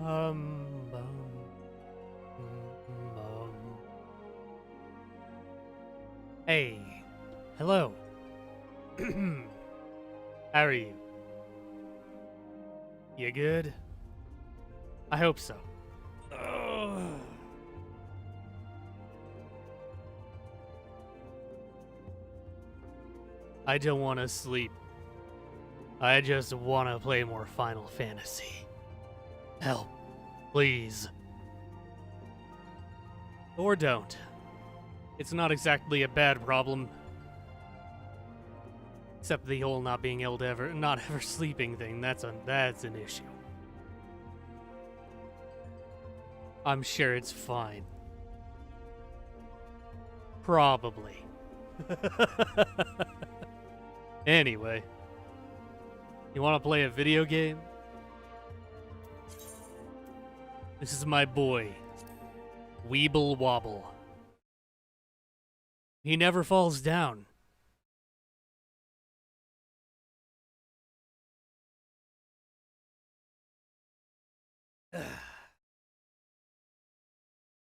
bum, bum. Hey, hello. How are you? You good? I hope so. Ugh. I don't want to sleep. I just want to play more Final Fantasy. Help, please. Or don't. It's not exactly a bad problem. Except the whole not being able to not ever sleeping thing, that's an issue. I'm sure it's fine. Probably. Anyway. You want to play a video game? This is my boy, Weeble Wobble. He never falls down.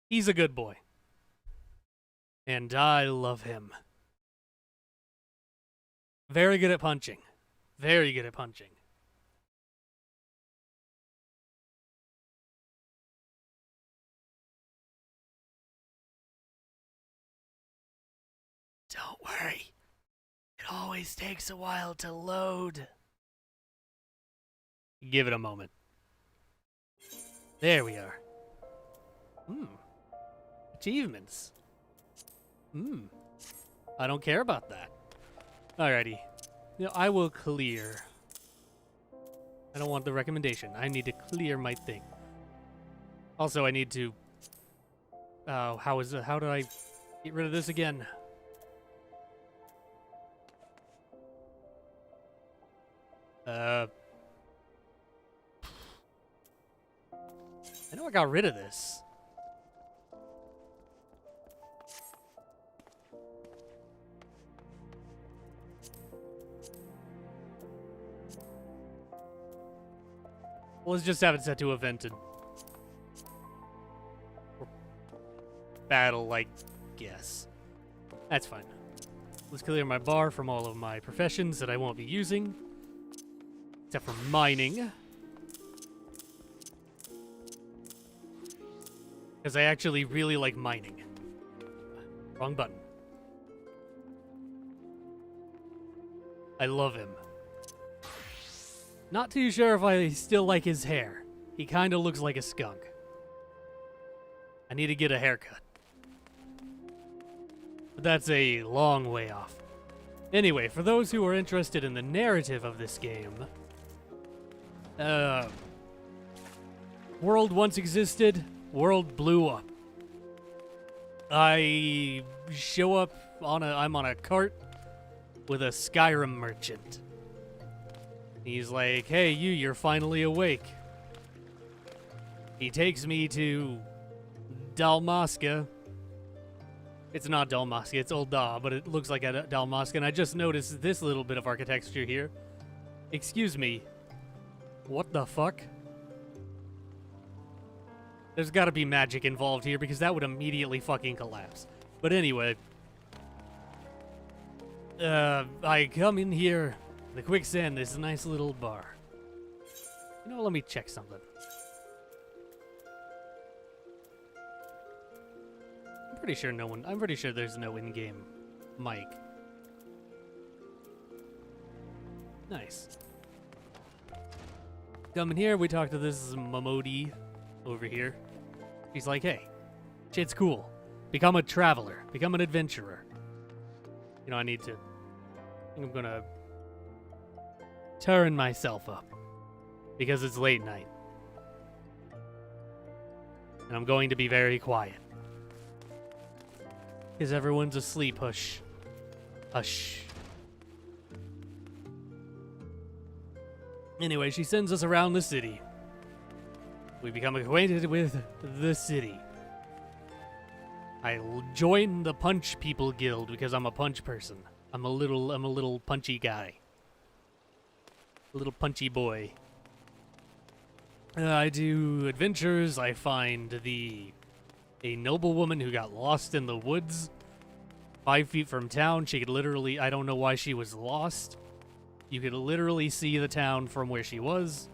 He's a good boy. And I love him. Very good at punching. Very good at punching. Don't worry. It always takes a while to load. Give it a moment. There we are. Achievements. I don't care about that. Alrighty. I will clear. I don't want the recommendation. I need to clear my thing. Also, I need to... how do I get rid of this again? I know I got rid of this. Let's just have it set to event and battle, I guess. That's fine. Let's clear my bar from all of my professions that I won't be using. Except for mining. Because I actually really like mining. Wrong button. I love him. Not too sure if I still like his hair. He kind of looks like a skunk. I need to get a haircut. But that's a long way off. Anyway, for those who are interested in the narrative of this game, world once existed, world blew up. I show up I'm on a cart with a Skyrim merchant. He's like, hey, you're finally awake. He takes me to Dalmasca. It's not Dalmasca, it's Ul'dah, but it looks like a Dalmasca, and I just noticed this little bit of architecture here. Excuse me. What the fuck? There's gotta be magic involved here, because that would immediately fucking collapse. But anyway. I come in here, the quicksand, this nice little bar. You know, let me check something. I'm pretty sure there's no in-game mic. Nice. Come in here, we talk to this Momodi over here. He's like, hey, shit's cool. Become a traveler. Become an adventurer. You know, I think I'm gonna turn myself up. Because it's late night. And I'm going to be very quiet. Because everyone's asleep, hush. Hush. Anyway, she sends us around the city. We become acquainted with the city. I join the Punch People Guild because I'm a punch person. I'm a little punchy guy. A little punchy boy. I do adventures. I find a noblewoman who got lost in the woods 5 feet from town. She could literally, I don't know why she was lost. You could literally see the town from where she was.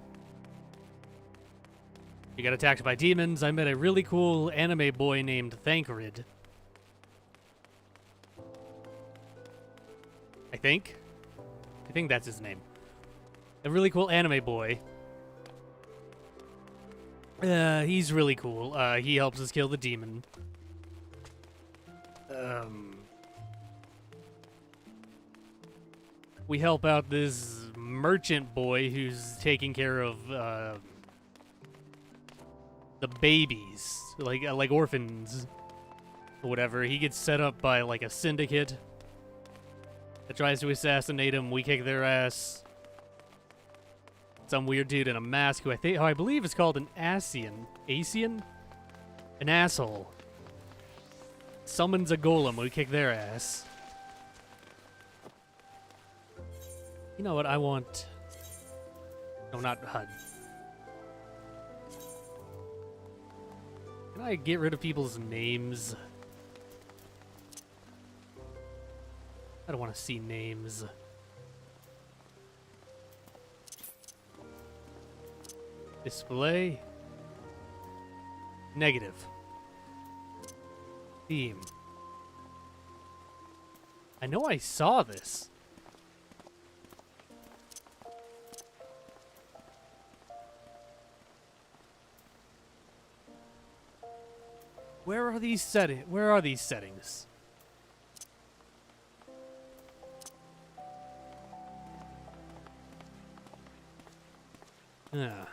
She got attacked by demons. I met a really cool anime boy named Thancred. I think that's his name. A really cool anime boy. He's really cool. He helps us kill the demon. We help out this merchant boy who's taking care of, the babies. Like orphans. Or whatever. He gets set up by, like, a syndicate that tries to assassinate him. We kick their ass. Some weird dude in a mask who I believe is called an Asian? An asshole. Summons a golem. We kick their ass. You know what I want? No, not HUD. Can I get rid of people's names? I don't want to see names. Display. Negative. Theme. I know I saw this. Where are these settings? Ah.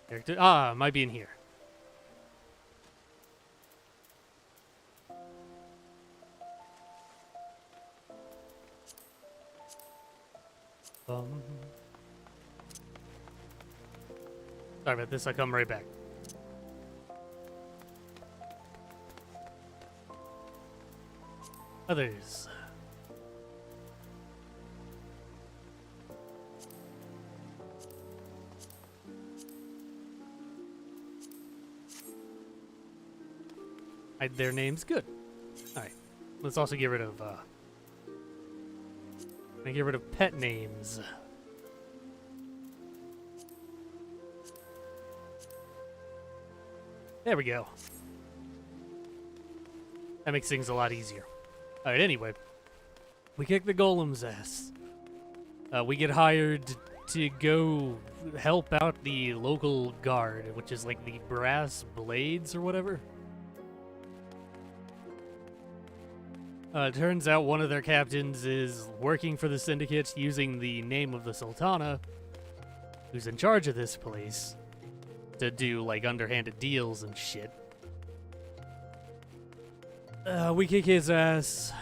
Character. Ah, might be in here. Sorry about this. I'll come right back. Others. Hide their names. Good. Alright. Let's also get rid of, pet names. There we go. That makes things a lot easier. Alright, anyway. We kick the golem's ass. We get hired to go help out the local guard, which is like the brass blades or whatever. Turns out one of their captains is working for the syndicate using the name of the Sultana, who's in charge of this place, to do, like, underhanded deals and shit. We kick his ass.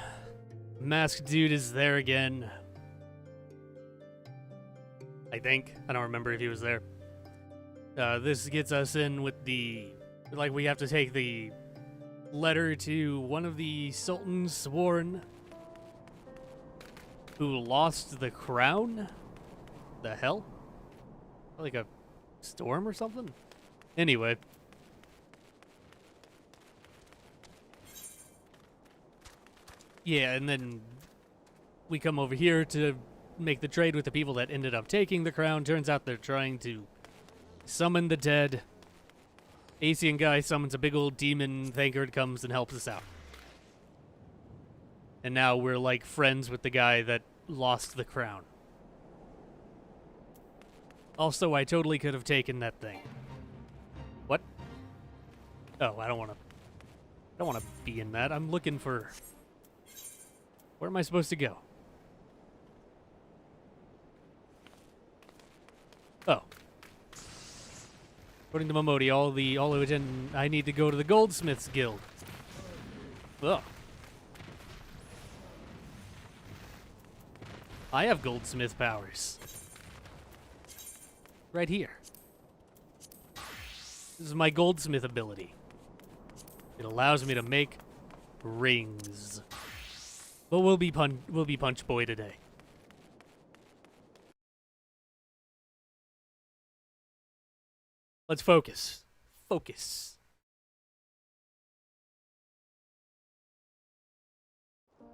Masked dude is there again. I think. I don't remember if he was there. This gets us in with the... Like, we have to take the letter to one of the Sultan's sworn who lost the crown? The hell? Like a storm or something? Anyway. Yeah, and then we come over here to make the trade with the people that ended up taking the crown. Turns out they're trying to summon the dead. Asian guy summons a big old demon. Thancred comes and helps us out. And now we're like friends with the guy that lost the crown. Also, I totally could have taken that thing. What? Oh, I don't want to be in that. I'm looking for... Where am I supposed to go? Oh. According to Momodi, all who attend, I need to go to the Goldsmiths Guild. Oh. I have goldsmith powers. Right here. This is my goldsmith ability. It allows me to make rings. But we'll be Punch Boy today. Let's focus. Focus.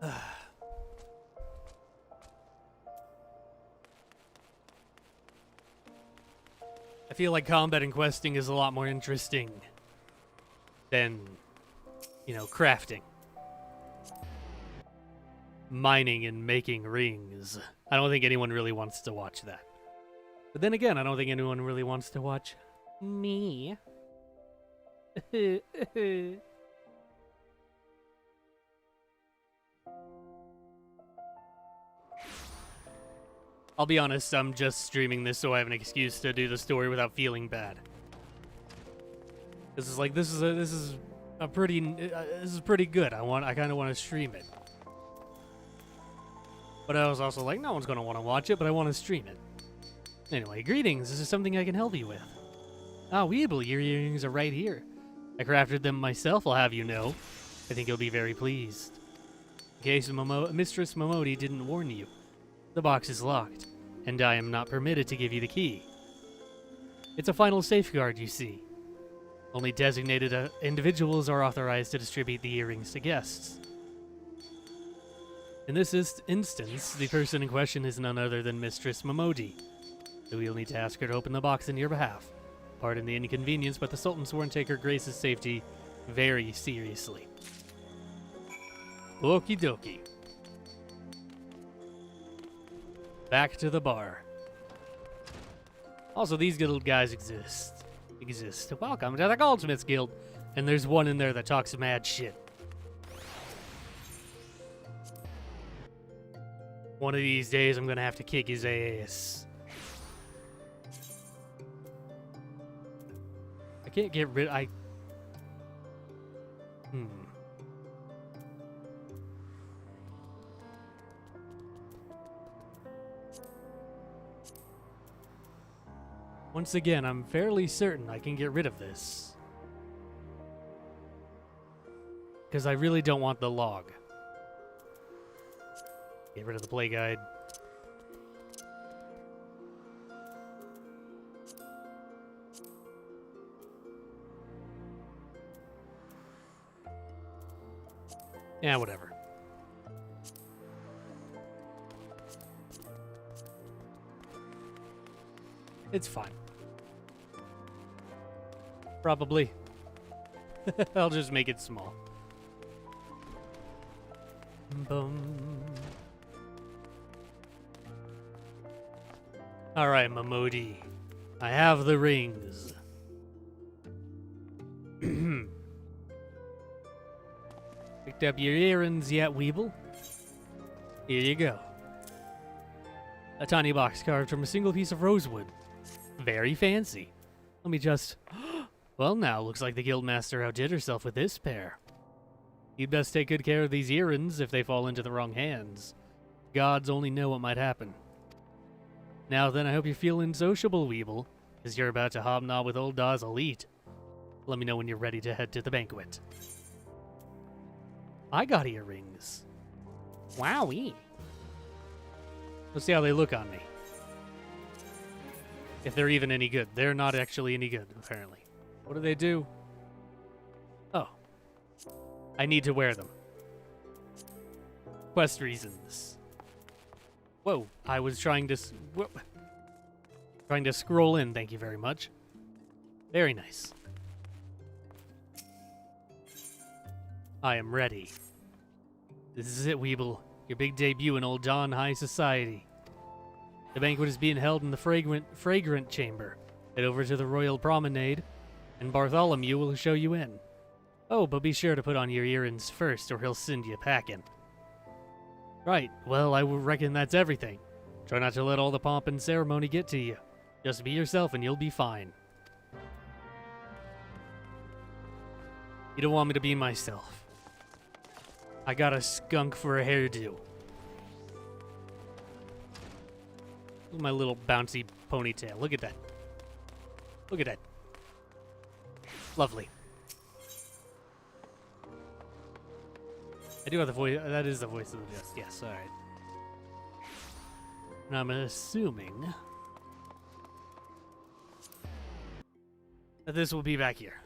I feel like combat and questing is a lot more interesting than, you know, crafting. Mining and making rings. I don't think anyone really wants to watch that. But then again, I don't think anyone really wants to watch me. I'll be honest, I'm just streaming this so I have an excuse to do the story without feeling bad. This is like, this is pretty good. I kind of want to stream it. But I was also like, no one's going to want to watch it, but I want to stream it. Anyway, greetings. This is something I can help you with. Ah, Weeble, your earrings are right here. I crafted them myself, I'll have you know. I think you'll be very pleased. In case Mistress Momodi didn't warn you, the box is locked, and I am not permitted to give you the key. It's a final safeguard, you see. Only designated individuals are authorized to distribute the earrings to guests. In this instance, the person in question is none other than Mistress Momodi, so we'll need to ask her to open the box in your behalf. Pardon the inconvenience, but the Sultan sworn to take her Grace's safety very seriously. Okie dokie. Back to the bar. Also, these little guys exist. Welcome to the Goldsmiths Guild. And there's one in there that talks mad shit. One of these days, I'm gonna have to kick his ass. I can't get rid. Once again, I'm fairly certain I can get rid of this. Because I really don't want the log. Get rid of the play guide. Yeah, whatever. It's fine. Probably. I'll just make it small. Boom. Alright, Momodi. I have the rings. Picked up your errands yet, Weeble? Here you go. A tiny box carved from a single piece of rosewood. Very fancy. Let me just... Well, now, looks like the Guildmaster outdid herself with this pair. You'd best take good care of these errands if they fall into the wrong hands. Gods only know what might happen. Now then, I hope you're feeling sociable, Weeble, because you're about to hobnob with old Dawes Elite. Let me know when you're ready to head to the banquet. I got earrings. Wowee. Let's see how they look on me. If they're even any good. They're not actually any good, apparently. What do they do? Oh. I need to wear them. Quest reasons. Whoa, I was trying to scroll in, thank you very much. Very nice. I am ready. This is it, Weeble. Your big debut in Old Dawn High Society. The banquet is being held in the fragrant chamber. Head over to the Royal Promenade, and Bartholomew will show you in. Oh, but be sure to put on your earrings first, or he'll send you packing. Right, well, I reckon that's everything. Try not to let all the pomp and ceremony get to you. Just be yourself and you'll be fine. You don't want me to be myself. I got a skunk for a hairdo. Look at my little bouncy ponytail. Look at that. Look at that. Lovely. I do have the voice. That is the voice of the just. Yes, all right. And I'm assuming that this will be back here.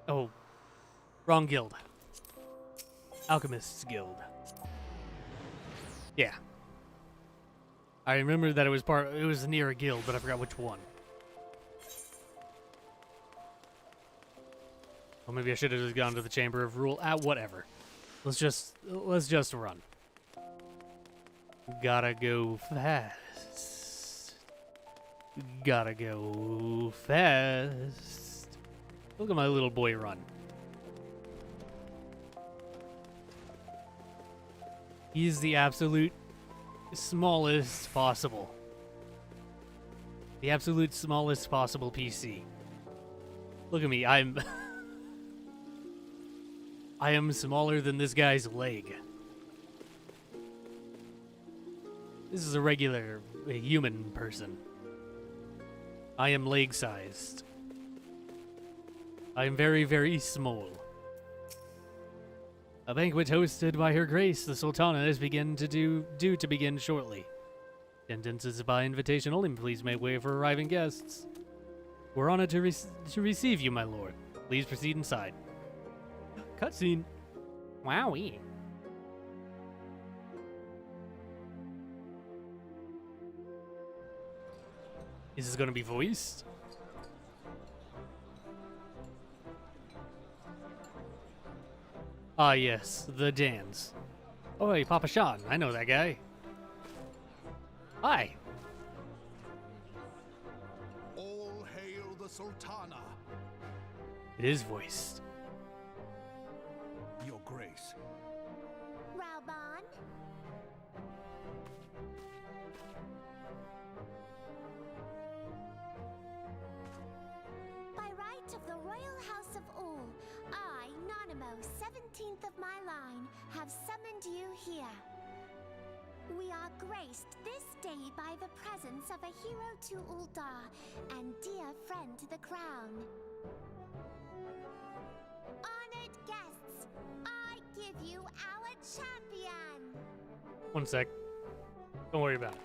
Oh, wrong guild. Alchemists Guild. Yeah. I remember that it was near a guild, but I forgot which one. Well, maybe I should have just gone to the Chamber of Rule. Whatever. Let's just run. Gotta go fast. Gotta go fast. Look at my little boy run. He's the absolute smallest possible. The absolute smallest possible PC. Look at me, I am smaller than this guy's leg. This is a human person. I am leg-sized. I am very, very small. A banquet hosted by Her Grace, the Sultana, is due to begin shortly. Attendance is by invitation only. Please make way for arriving guests. We're honored to receive you, my lord. Please proceed inside. Cutscene. Wowee. Is this going to be voiced? Ah, yes, the dance. Oh, hey, Papa Sean, I know that guy. Hi. All hail the Sultana. It is voiced. Your Grace. Reborn. By right of the Royal House of All, I, Nanimo, 17th of my line, have summoned you here. We are graced this day by the presence of a hero to Ul'dah and dear friend to the crown. Honored guests, I give you our champion! One sec. Don't worry about it.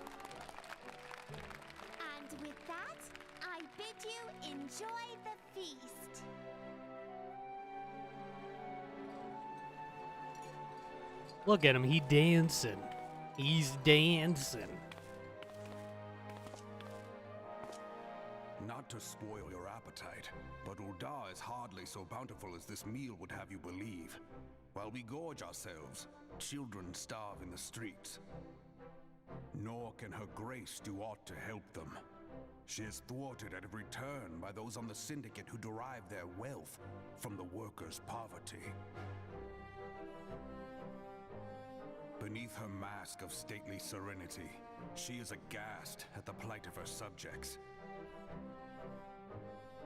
And with that, I bid you enjoy the feast. Look at him, he dancing. He's dancing. Not to spoil your appetite, but Ul'dah is hardly so bountiful as this meal would have you believe. While we gorge ourselves, children starve in the streets. Nor can Her Grace do aught to help them. She is thwarted at every turn by those on the Syndicate who derive their wealth from the workers' poverty. Beneath her mask of stately serenity, she is aghast at the plight of her subjects.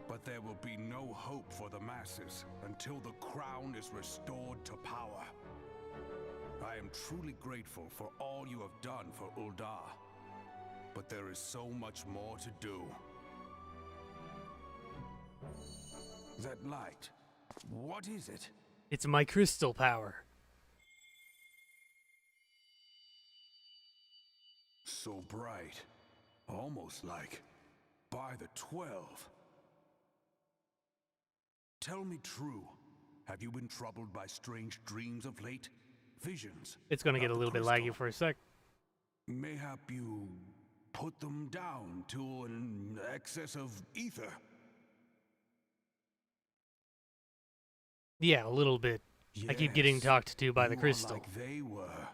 But there will be no hope for the masses until the crown is restored to power. I am truly grateful for all you have done for Ul'dah, but there is so much more to do. That light, what is it? It's my crystal power. So bright, almost like by the 12. Tell me true, have you been troubled by strange dreams of late? Visions? It's gonna get a of the little bit crystal? laggy for a sec. Mayhap you put them down to an excess of ether? Yeah, a little bit. I keep getting Yes, talked to by the you are crystal. like they were.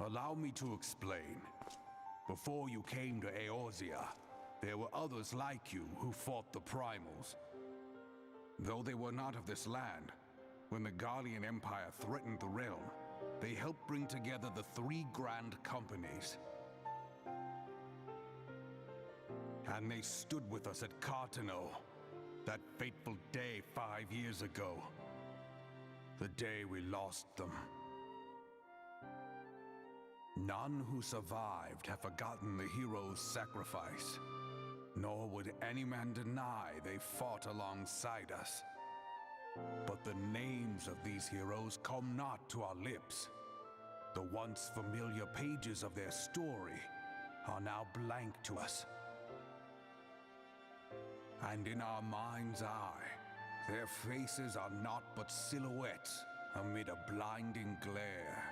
Allow me to explain. Before you came to Eorzea, there were others like you who fought the primals. Though they were not of this land, when the Guardian Empire threatened the realm, they helped bring together the three grand companies. And they stood with us at Cartano, that fateful day 5 years ago. The day we lost them. None who survived have forgotten the hero's sacrifice, nor would any man deny they fought alongside us. But the names of these heroes come not to our lips. The once familiar pages of their story are now blank to us. And in our mind's eye, their faces are naught but silhouettes amid a blinding glare.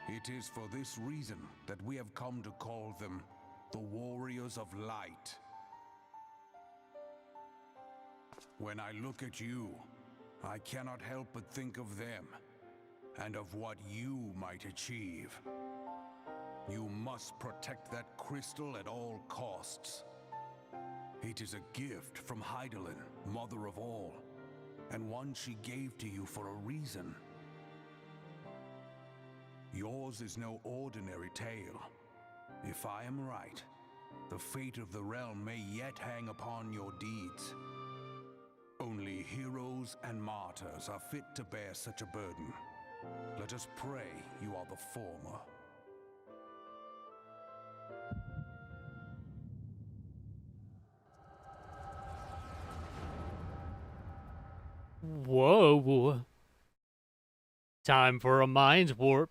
It is for this reason that we have come to call them the Warriors of Light. When I look at you, I cannot help but think of them, and of what you might achieve. You must protect that crystal at all costs. It is a gift from Hydaelyn, mother of all, and one she gave to you for a reason. Yours is no ordinary tale. If I am right, the fate of the realm may yet hang upon your deeds. Only heroes and martyrs are fit to bear such a burden. Let us pray you are the former. Whoa. Time for a mind warp.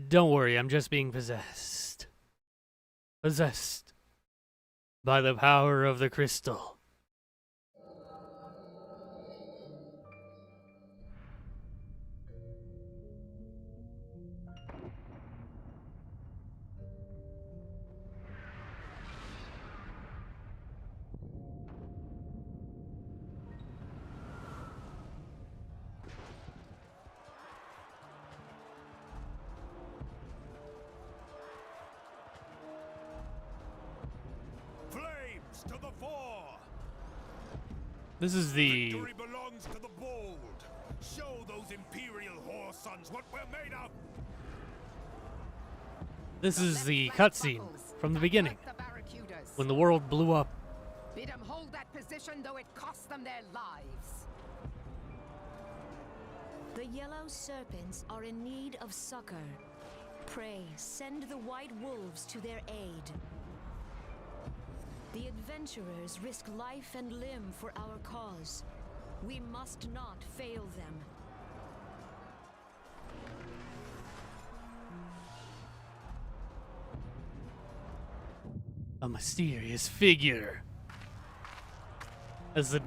Don't worry, I'm just being possessed. Possessed by the power of the crystal. To the fore! This is the... Victory belongs to the bold. Show those imperial whore sons what we're made of. This is the cutscene from the beginning, when the world blew up. Bid them hold that position, though it cost them their lives. The yellow serpents are in need of succor. Pray, send the white wolves to their aid. The adventurers risk life and limb for our cause. We must not fail them. A mysterious figure. That's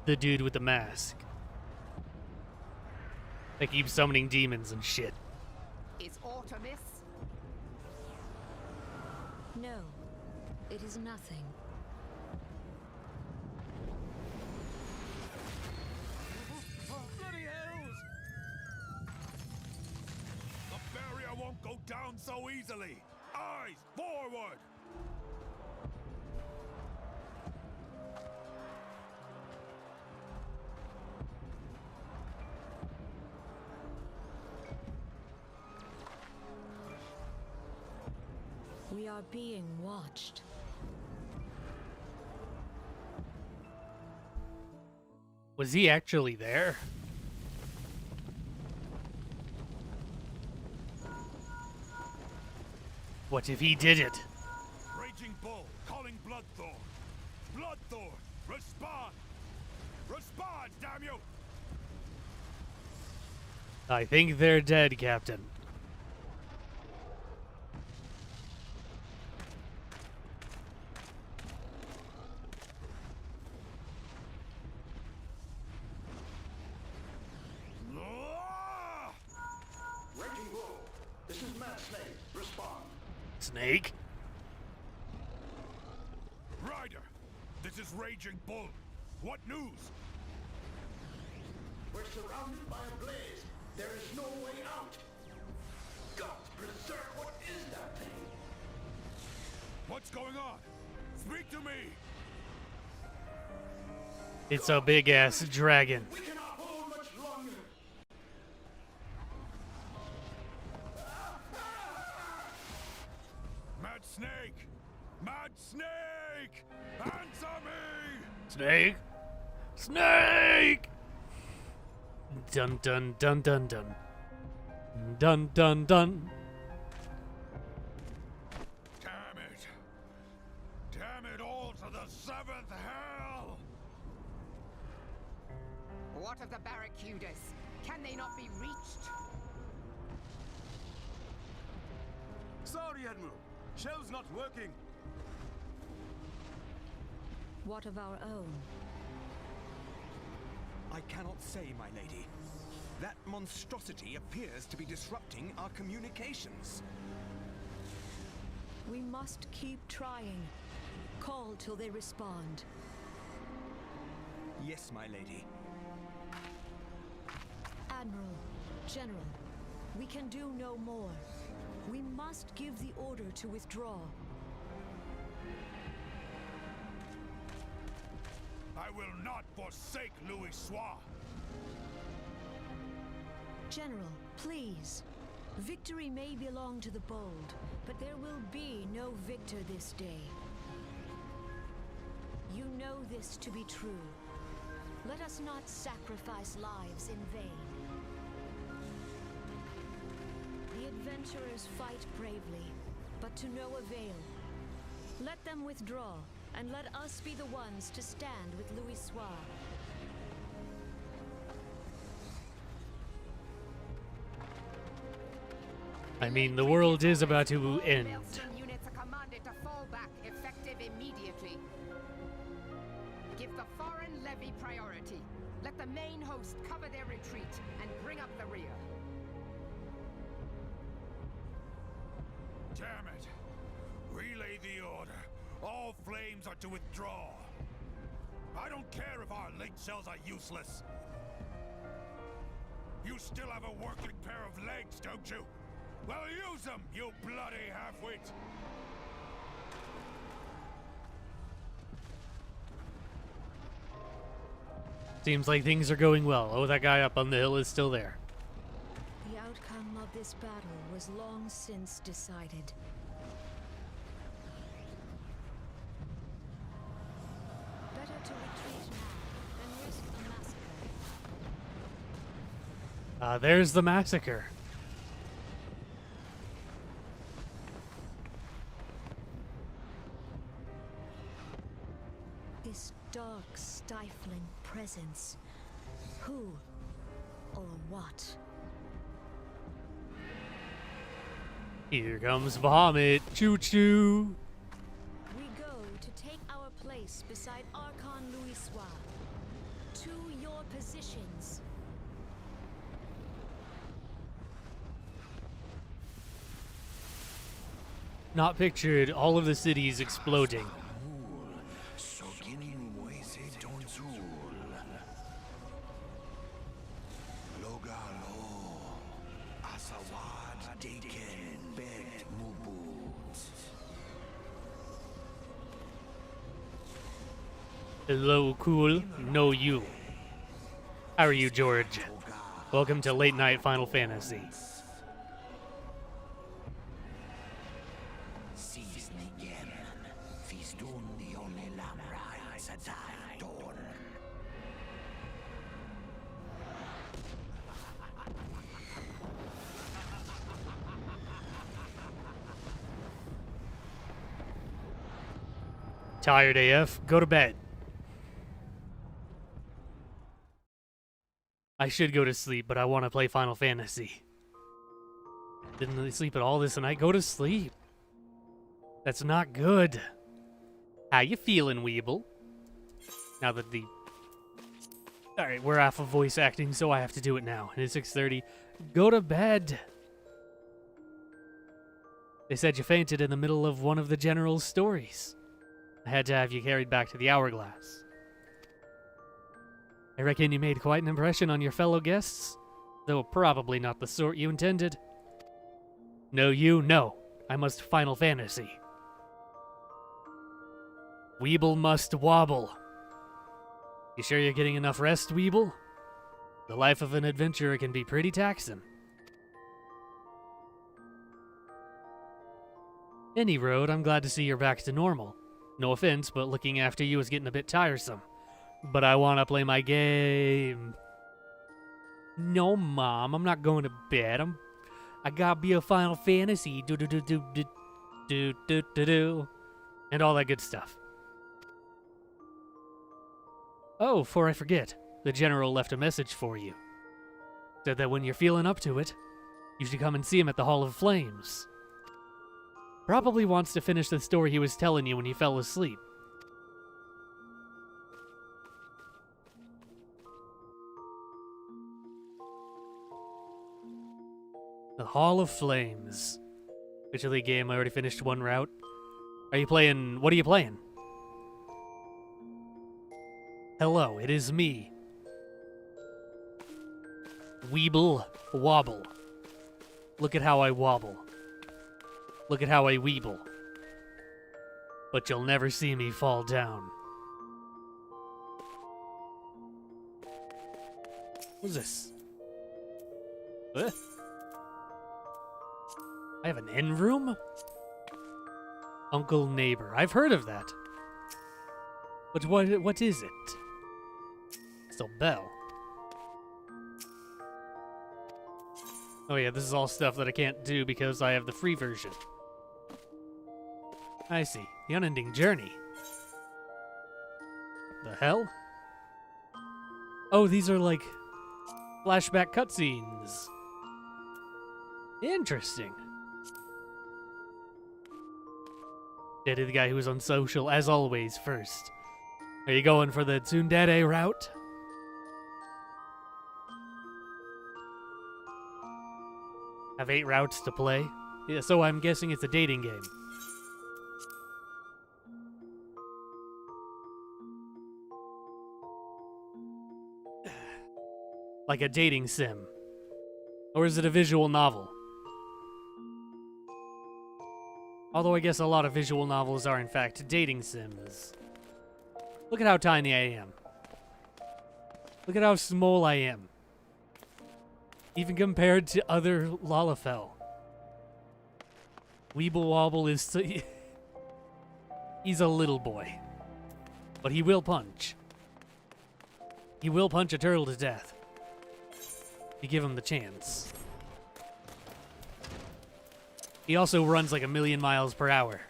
the dude with the mask. They keep summoning demons and shit. Is aught amiss? No, it is nothing. Bloody hells! The barrier won't go down so easily. Eyes forward! We are being watched. Was he actually there? What if he did it? Raging Bull, calling Bloodthorn. Bloodthorn, respond! Respond, damn you! I think they're dead, Captain. Raging Bull, this is Mad Snake. Respond. Snake? Ryder, this is Raging Bull. What news? We're surrounded by a blaze. There is no way out. Gods preserve, what is that thing? What's going on? Speak to me! It's a big ass dragon. We cannot hold much longer. Mad Snake! Mad Snake! Answer me! Snake? Snake! Dun dun dun dun dun. Dun dun dun. Damn it! Damn it all to the seventh hell! What of the barracudas? Can they not be reached? Sorry, Admiral. Shell's not working. What of our own? I cannot say, my lady. That monstrosity appears to be disrupting our communications. We must keep trying. Call till they respond. Yes, my lady. Admiral, General, we can do no more. We must give the order to withdraw. I will not forsake Louis Soir. General, please. Victory may belong to the bold, but there will be no victor this day. You know this to be true. Let us not sacrifice lives in vain. The adventurers fight bravely, but to no avail. Let them withdraw, and let us be the ones to stand with Louis Soir. I mean, the world is about to end. Maelstrom units are commanded to fall back, effective immediately. Give the foreign levy priority. Let the main host cover their retreat and bring up the rear. Damn it! Relay the order. All flames are to withdraw. I don't care if our link cells are useless. You still have a working pair of legs, don't you? Well, use them, you bloody half-wit! Seems like things are going well. Oh, that guy up on the hill is still there. The outcome of this battle was long since decided. Better to retreat now than risk a massacre. There's the massacre. This dark, stifling presence. Who or what? Here comes Bahamut. Choo choo. We go to take our place beside Archon Louis Soir. To your positions. Not pictured all of the cities exploding. Hello, cool. No, you. How are you, George? Welcome to Late Night Final Fantasy. Tired AF? Go to bed. I should go to sleep, but I want to play Final Fantasy. Didn't really sleep at all this night. Go to sleep. That's not good. How you feeling, Weeble? Now that the... Alright, we're off of voice acting, so I have to do it now. And it's 6:30. Go to bed. They said you fainted in the middle of one of the General's stories. I had to have you carried back to the Hourglass. I reckon you made quite an impression on your fellow guests, though probably not the sort you intended. No, no. I must Final Fantasy. Weeble must wobble. You sure you're getting enough rest, Weeble? The life of an adventurer can be pretty taxing. Any road, I'm glad to see you're back to normal. No offense, but looking after you is getting a bit tiresome. But I want to play my game. No, Mom, I'm not going to bed. I gotta be a Final Fantasy. Do do do do do do do do do, and all that good stuff. Oh, before I forget, the general left a message for you. Said that when you're feeling up to it, you should come and see him at the Hall of Flames. Probably wants to finish the story he was telling you when you fell asleep. The Hall of Flames. Officially game, I already finished one route. Are you playing... What are you playing? Hello, it is me. Weeble Wobble. Look at how I wobble. Look at how I weeble. But you'll never see me fall down. What's this? What? I have an end room? Uncle Neighbor. I've heard of that. But what is it? It's a bell. Oh yeah, this is all stuff that I can't do because I have the free version. I see. The Unending Journey. The hell? Oh, these are like flashback cutscenes. Interesting. Dated the guy who was on social, as always, first. Are you going for the tsundere route? Have 8 routes to play? Yeah, so I'm guessing it's a dating game. Like a dating sim. Or is it a visual novel? Although I guess a lot of visual novels are in fact dating sims. Look at how tiny I am. Look at how small I am. Even compared to other Lalafell. Weeble Wobble is... He's a little boy. But he will punch. He will punch a turtle to death. You give him the chance. He also runs like 1,000,000 miles per hour.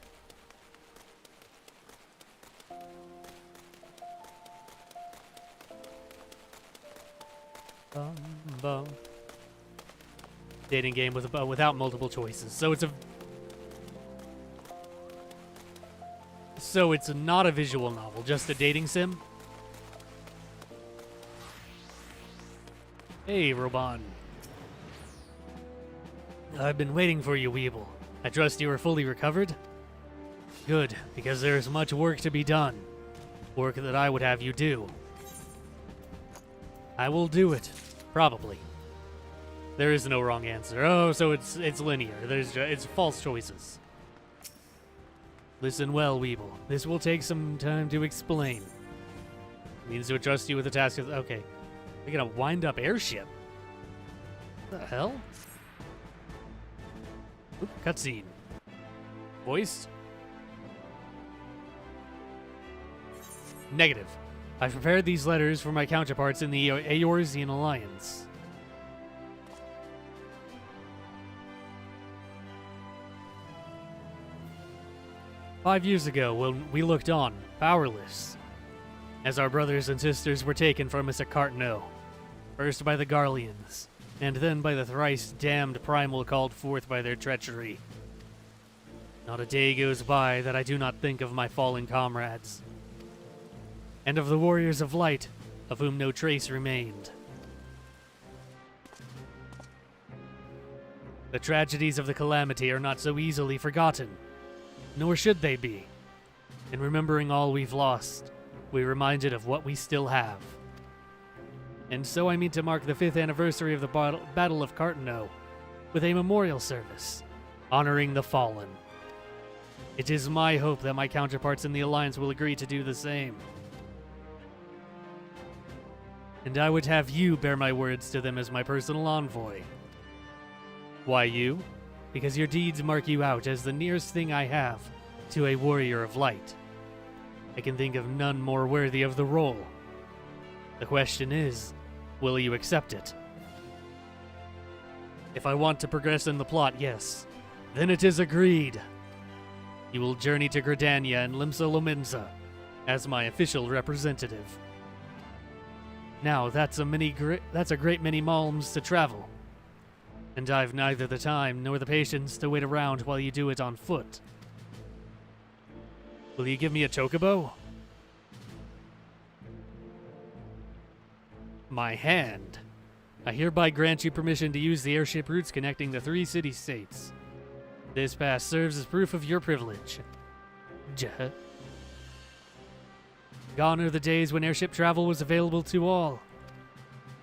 Bum, bum. Dating game without multiple choices. So it's not a visual novel, just a dating sim. Hey, Reborn. I've been waiting for you, Weeble. I trust you are fully recovered? Good, because there is much work to be done. Work that I would have you do. I will do it. Probably. There is no wrong answer. Oh, so it's linear. It's false choices. Listen well, Weeble. This will take some time to explain. It means to trust you with the task of... Okay. They're gonna wind up airship. What the hell? Oop, cutscene. Voiced? Negative. I've prepared these letters for my counterparts in the Eorzean Alliance. "5 years ago, when we looked on, powerless, as our brothers and sisters were taken from us at Cartno, first by the Garleans, and then by the thrice-damned primal called forth by their treachery. Not a day goes by that I do not think of my fallen comrades, and of the warriors of light, of whom no trace remained. The tragedies of the calamity are not so easily forgotten, nor should they be. In remembering all we've lost, we're reminded of what we still have. And so I mean to mark the 5th anniversary of the Battle of Cartno with a memorial service, honoring the fallen. It is my hope that my counterparts in the Alliance will agree to do the same. And I would have you bear my words to them as my personal envoy. Why you? Because your deeds mark you out as the nearest thing I have to a warrior of light. I can think of none more worthy of the role. The question is, will you accept it?" If I want to progress in the plot, yes. Then it is agreed. You will journey to Gridania and Limsa Lominsa as my official representative. Now, that's a great many malms to travel. And I've neither the time nor the patience to wait around while you do it on foot. Will you give me a chocobo? My hand. I hereby grant you permission to use the airship routes connecting the 3 city-states. This pass serves as proof of your privilege. Gone are the days when airship travel was available to all.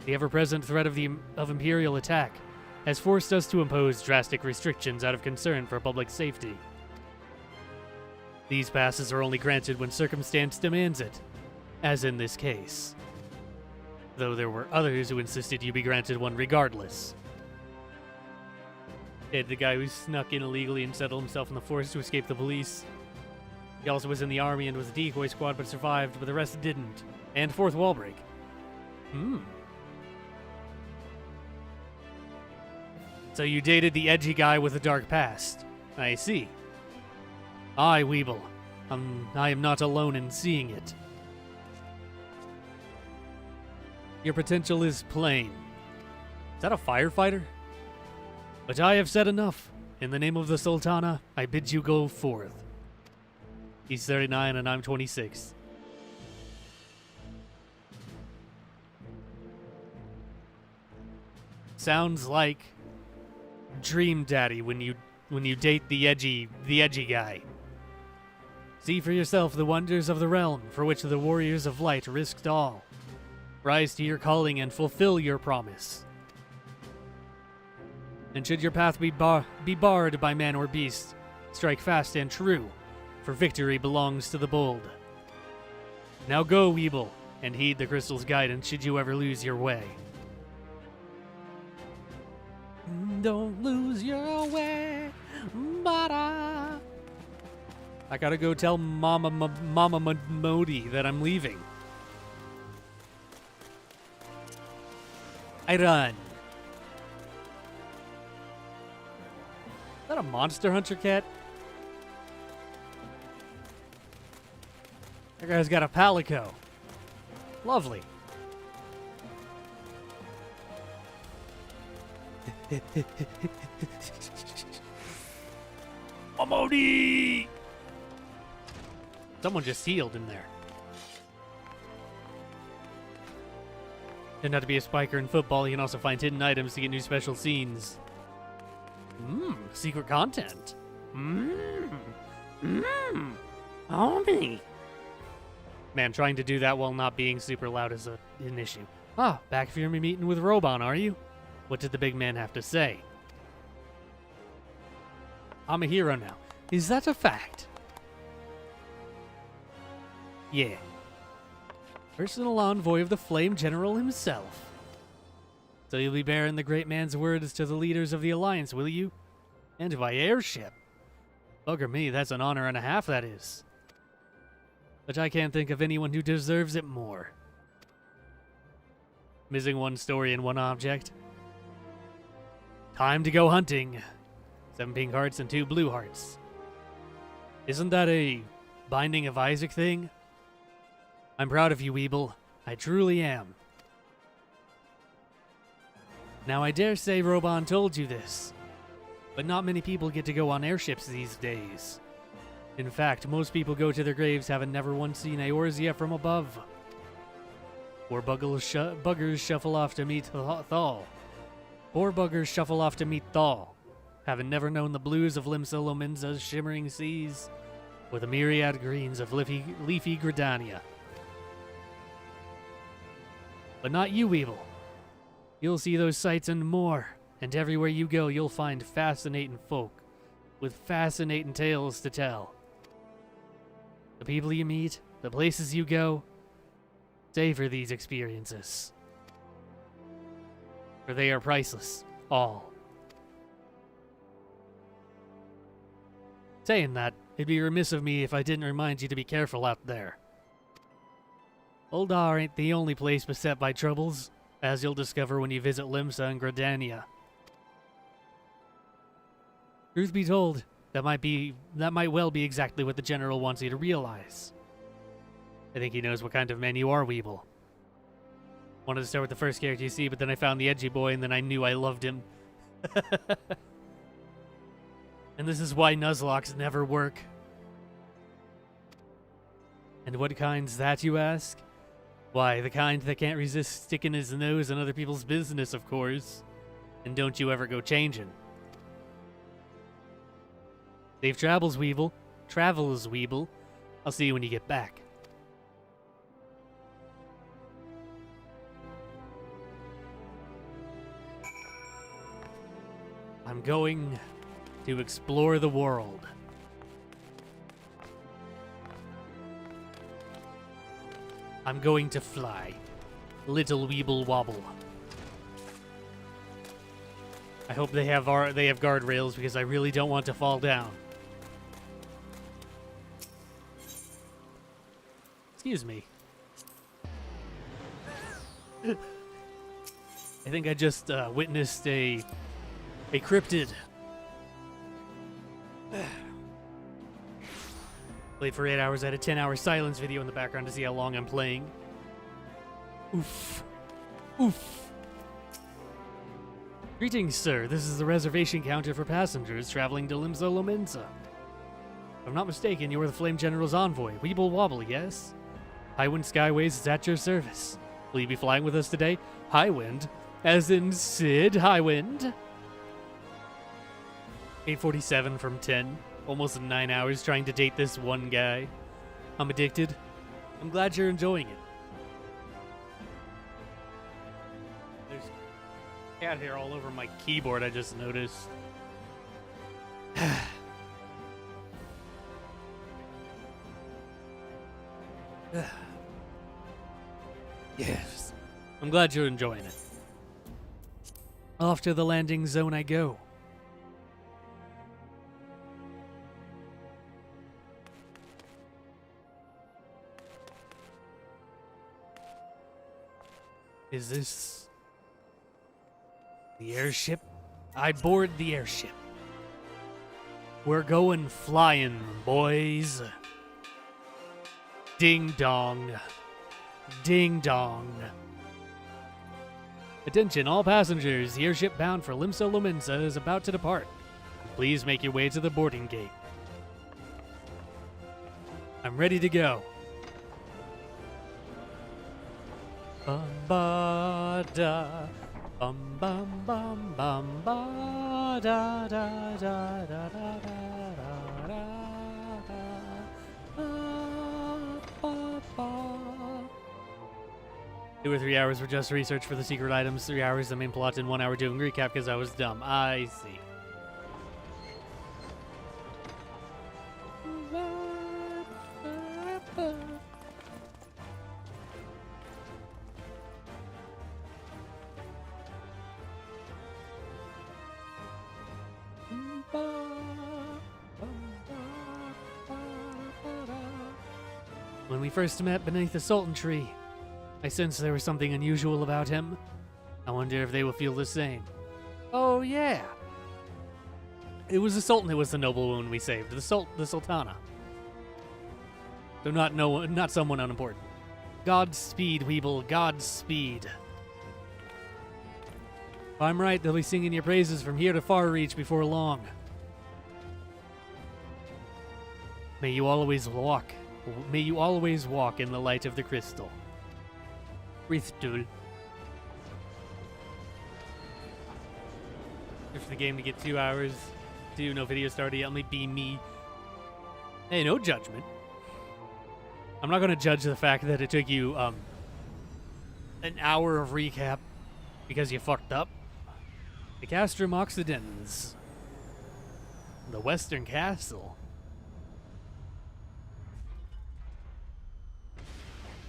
The ever-present threat of Imperial attack has forced us to impose drastic restrictions out of concern for public safety. These passes are only granted when circumstance demands it, as in this case. Though there were others who insisted you be granted one regardless. The guy who snuck in illegally and settled himself in the forest to escape the police. He also was in the army and was a decoy squad but survived, but the rest didn't. And fourth wall break. So you dated the edgy guy with a dark past. I see. Aye, Weeble. I am not alone in seeing it. Your potential is plain. Is that a firefighter? But I have said enough. In the name of the Sultana, I bid you go forth. He's 39 and I'm 26. Sounds like Dream Daddy when you date the edgy guy. See for yourself the wonders of the realm for which the warriors of light risked all. Rise to your calling and fulfill your promise. And should your path be barred by man or beast, strike fast and true, for victory belongs to the bold. Now go, Weeble, and heed the crystal's guidance should you ever lose your way. Don't lose your way, I gotta go tell Mama Modi that I'm leaving. I run. Is that a Monster Hunter cat? That guy's got a palico. Lovely. Modi! Someone just healed in there. Didn't have to be a spiker in football. You can also find hidden items to get new special scenes. Secret content. Homie. Man, trying to do that while not being super loud is an issue. Back for your meeting with Reborn, are you? What did the big man have to say? I'm a hero now. Is that a fact? Yeah. Personal envoy of the Flame General himself. So you'll be bearing the great man's words to the leaders of the Alliance, will you? And by airship. Bugger me, that's an honor and a half, that is. But I can't think of anyone who deserves it more. Missing one story and one object. Time to go hunting. 7 pink hearts and 2 blue hearts. Isn't that a Binding of Isaac thing? I'm proud of you, Weeble. I truly am. Now, I dare say Reborn told you this, but not many people get to go on airships these days. In fact, most people go to their graves having never once seen Eorzea from above. Poor buggers shuffle off to meet Thal. Poor buggers shuffle off to meet Thal, having never known the blues of Limsa Lominsa's shimmering seas, or the myriad greens of leafy Gridania. But not you, Weeble. You'll see those sights and more, and everywhere you go you'll find fascinating folk, with fascinating tales to tell. The people you meet, the places you go, savor these experiences. For they are priceless, all. Saying that, it'd be remiss of me if I didn't remind you to be careful out there. Uldar ain't the only place beset by troubles, as you'll discover when you visit Limsa and Gridania. Truth be told, that might well be exactly what the General wants you to realize. I think he knows what kind of man you are, Weeble. Wanted to start with the first character you see, but then I found the edgy boy, and then I knew I loved him. And this is why Nuzlocks never work. And what kind's that, you ask? Why, the kind that can't resist sticking his nose in other people's business, of course. And don't you ever go changing. Safe travels, Weeble. Travels, Weeble. I'll see you when you get back. I'm going to explore the world. I'm going to fly. Little Weeble Wobble. I hope they have guardrails because I really don't want to fall down. Excuse me. I think I just witnessed a cryptid. Played for 8 hours at a 10-hour silence video in the background to see how long I'm playing. Oof. Oof. Greetings, sir. This is the reservation counter for passengers traveling to Limsa Lominsa. If I'm not mistaken, you are the Flame General's envoy, Weeble Wobble, yes? Highwind Skyways is at your service. Will you be flying with us today? Highwind? As in Sid Highwind? 8:47 from 10. Almost 9 hours trying to date this one guy. I'm addicted. I'm glad you're enjoying it. There's cat hair all over my keyboard, I just noticed. Yes. I'm glad you're enjoying it. Off to the landing zone I go. Is this the airship? I board the airship. We're going flying, boys. Ding dong. Ding dong. Attention, all passengers. The airship bound for Limsa Lominsa is about to depart. Please make your way to the boarding gate. I'm ready to go. Bum ba da, bum bum bum bum ba da da da da da da da ba ba. 2 or 3 hours for just research for the secret items, 3 hours the main plot, and 1 hour doing recap because I was dumb. I see. When we first met beneath the Sultan tree, I sensed there was something unusual about him. I wonder if they will feel the same. Oh yeah! It was the Sultan who was the noble woman we saved, the Sultana. So not someone unimportant. Godspeed, Weeble, Godspeed. If I'm right, they'll be singing your praises from here to far reach before long. May you always walk in the light of the crystal. Rithtul. Just for the game to get 2 hours. No video started, only be me. Hey, no judgment. I'm not gonna judge the fact that it took you an hour of recap because you fucked up. The Castrum Occidens. The Western Castle.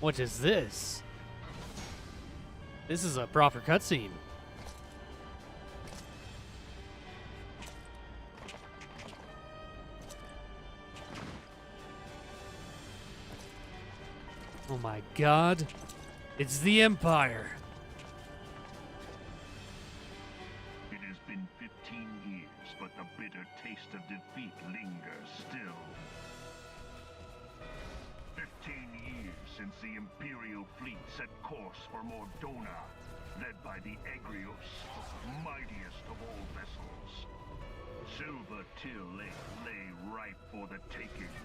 What is this? This is a proper cutscene. Oh my god. It's the Empire. It has been 15 years, but the bitter taste of defeat lingers still. 15 years since the Imperial fleet set course for Mordona, led by the Egrios, mightiest of all vessels. Silver Till lay ripe for the taking,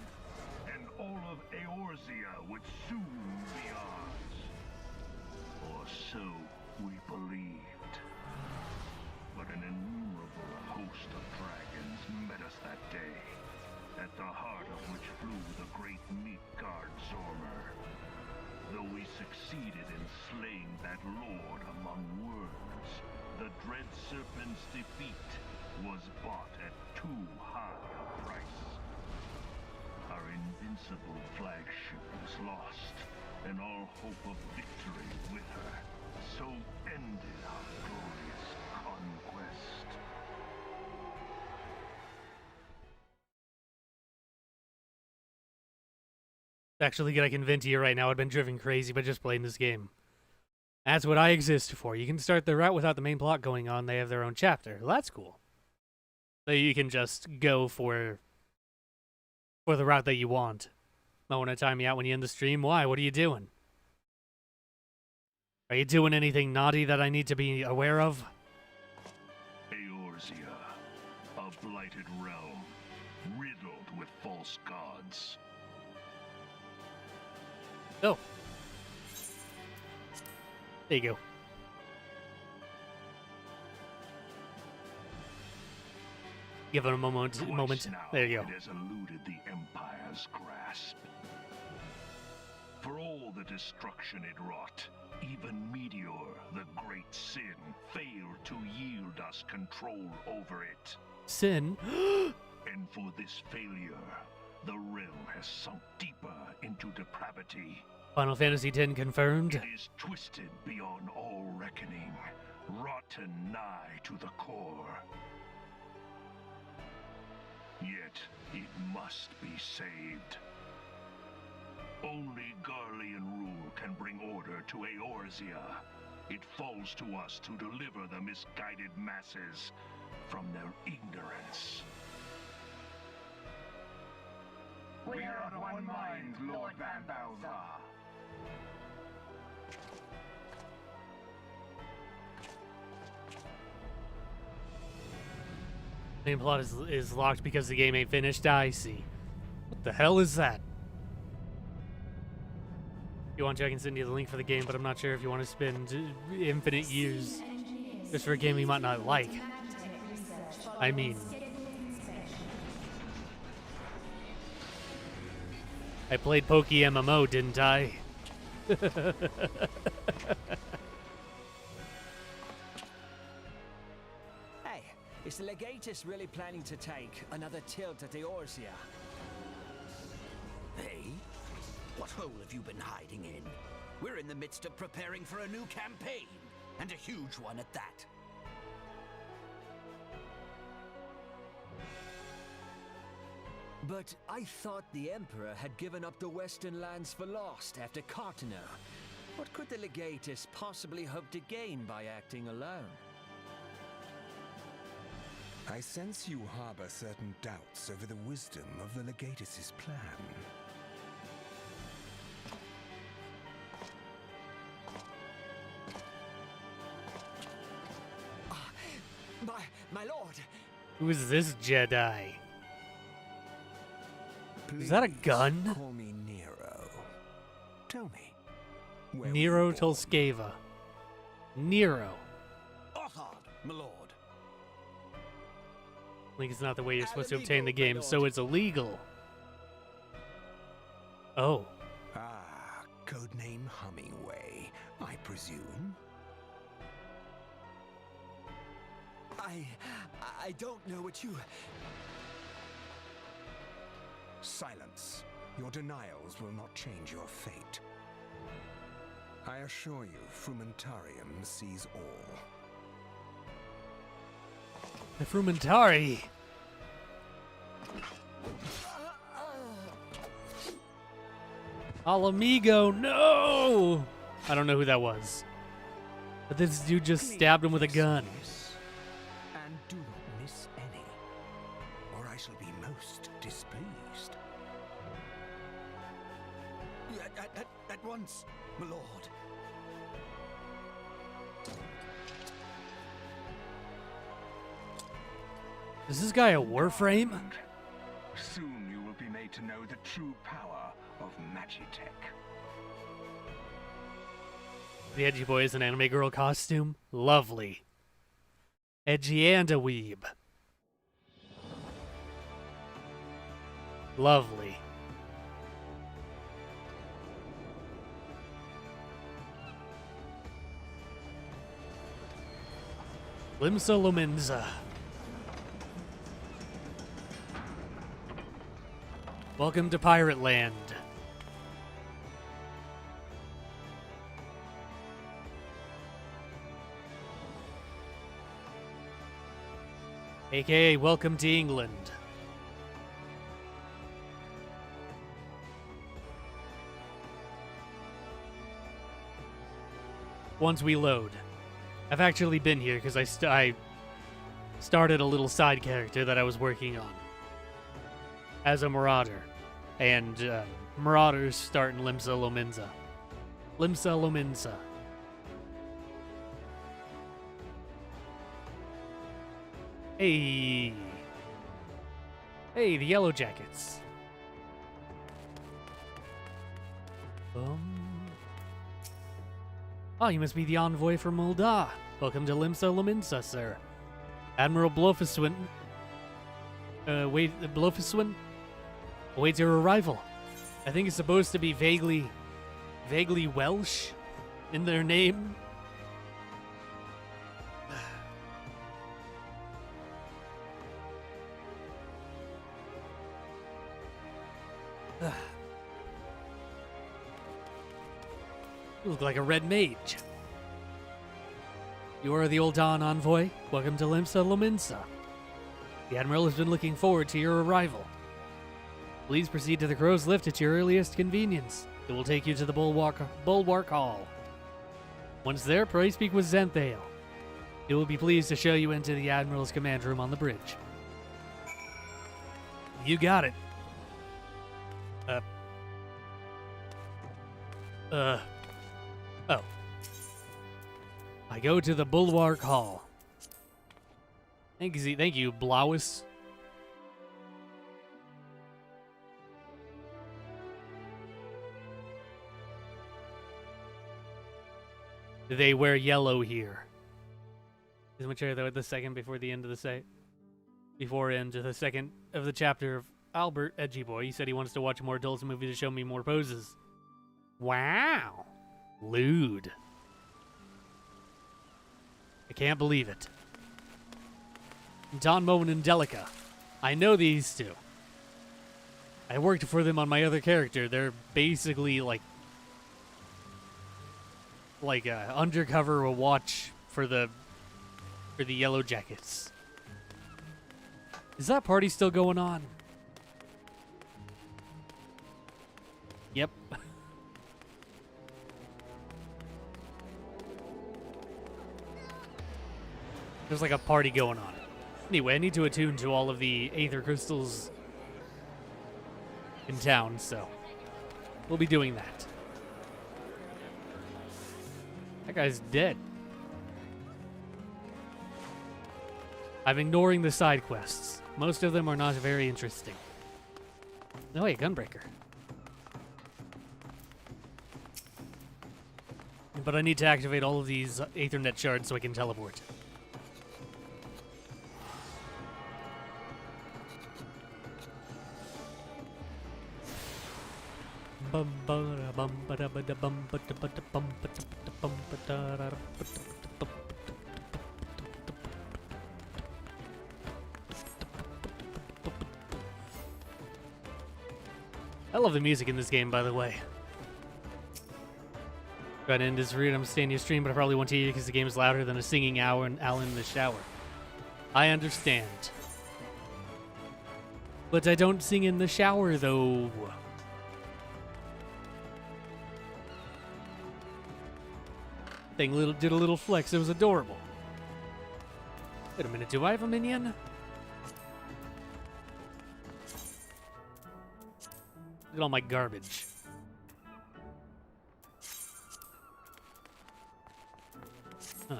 and all of Eorzea would soon be ours. Or so we believed. But an innumerable host of dragons met us that day, at the heart of which flew the great Midgard Zormer. Though we succeeded in slaying that lord among worms, the dread serpent's defeat was bought at too high a price. Our invincible flagship was lost, and all hope of victory with her. So ended our glorious conquest. Actually, gonna convince you right now. I've been driven crazy by just playing this game. That's what I exist for. You can start the route without the main plot going on. They have their own chapter. Well, that's cool. So you can just go for the route that you want. Not want to time me out when you end the stream. Why? What are you doing? Are you doing anything naughty that I need to be aware of? Eorzea, a blighted realm, riddled with false gods. Oh. There you go. Give it a moment. Twice now There you go. It has eluded the Empire's grasp. For all the destruction it wrought, even Meteor, the great sin, failed to yield us control over it. Sin? And for this failure, the realm has sunk deeper into depravity. Final Fantasy X confirmed. It is twisted beyond all reckoning, rotten nigh to the core. Yet, it must be saved. Only Garlean rule can bring order to Eorzea. It falls to us to deliver the misguided masses from their ignorance. We are of one mind, Lord Van Balthar. Main plot is locked because the game ain't finished. I see. What the hell is that? If you want to, I can send you the link for the game, but I'm not sure if you want to spend infinite years just for a game you might not like. I mean, I played Poke MMO, didn't I? Hey, is the Legatus really planning to take another tilt at Eorzea? Hey? What hole have you been hiding in? We're in the midst of preparing for a new campaign, and a huge one at that. But I thought the Emperor had given up the Western lands for lost after Cartener. What could the Legatus possibly hope to gain by acting alone? I sense you harbor certain doubts over the wisdom of the Legatus's plan. My lord! Who is this Jedi? Is that a gun? Call me Nero. Tell me. Where Nero were you born? Tolskeva. Nero. Othard, my lord. Link is not the way you're supposed to Aliulo, obtain the my game, so lord. it's illegal. Oh. Ah, codename Hummingway, I presume. I don't know what you... Silence. Your denials will not change your fate. I assure you, Frumentarium sees all. The Frumentari. Al Amigo, no! I don't know who that was. But this dude just stabbed him with a gun. And do not miss any. I shall be most displeased. At once, my lord. Is this guy a Warframe? Soon you will be made to know the true power of Magitech. The edgy boy is an anime girl costume. Lovely. Edgy and a weeb. Lovely. Limsa Lominza. Welcome to Pirate Land. AKA welcome to England. Once we load. I've actually been here because I started a little side character that I was working on as a marauder. And marauders start in Limsa Lominza. Limsa Lominza. Hey. Hey, the Yellow Jackets. Oh, you must be the envoy from Mulda. Welcome to Limsa Lominza, sir. Admiral Blofuswin. Blofuswin awaits your arrival. I think it's supposed to be vaguely Welsh in their name. You look like a red mage. You are the Old Dawn envoy. Welcome to Limsa Lominza. The Admiral has been looking forward to your arrival. Please proceed to the Crow's Lift at your earliest convenience. It will take you to the Bulwark Hall. Once there, pray speak with Zenthael. He will be pleased to show you into the Admiral's command room on the bridge. You got it. Oh. I go to the Bulwark Hall. Thank you, Blauus. They wear yellow here. Is much though at the second before the end of the the second of the chapter of Albert Edgy Boy. He said he wants to watch a more adult movie to show me more poses. Wow. Lewd. I can't believe it. Don Moen and Delica. I know these two. I worked for them on my other character. They're basically like a undercover watch for the Yellow Jackets. Is that party still going on? Yep. There's like a party going on. Anyway, I need to attune to all of the Aether Crystals in town, so we'll be doing that. That guy's dead. I'm ignoring the side quests. Most of them are not very interesting. No, wait, Gunbreaker. But I need to activate all of these Aethernet shards so I can teleport. I love the music in this game, by the way. Trying to end this read. I'm staying your stream, but I probably won't hear you because the game is louder than a singing Alan in the shower. I understand. But I don't sing in the shower, though. Thing did a little flex. It was adorable. Wait a minute. Do I have a minion? Look at all my garbage. Huh.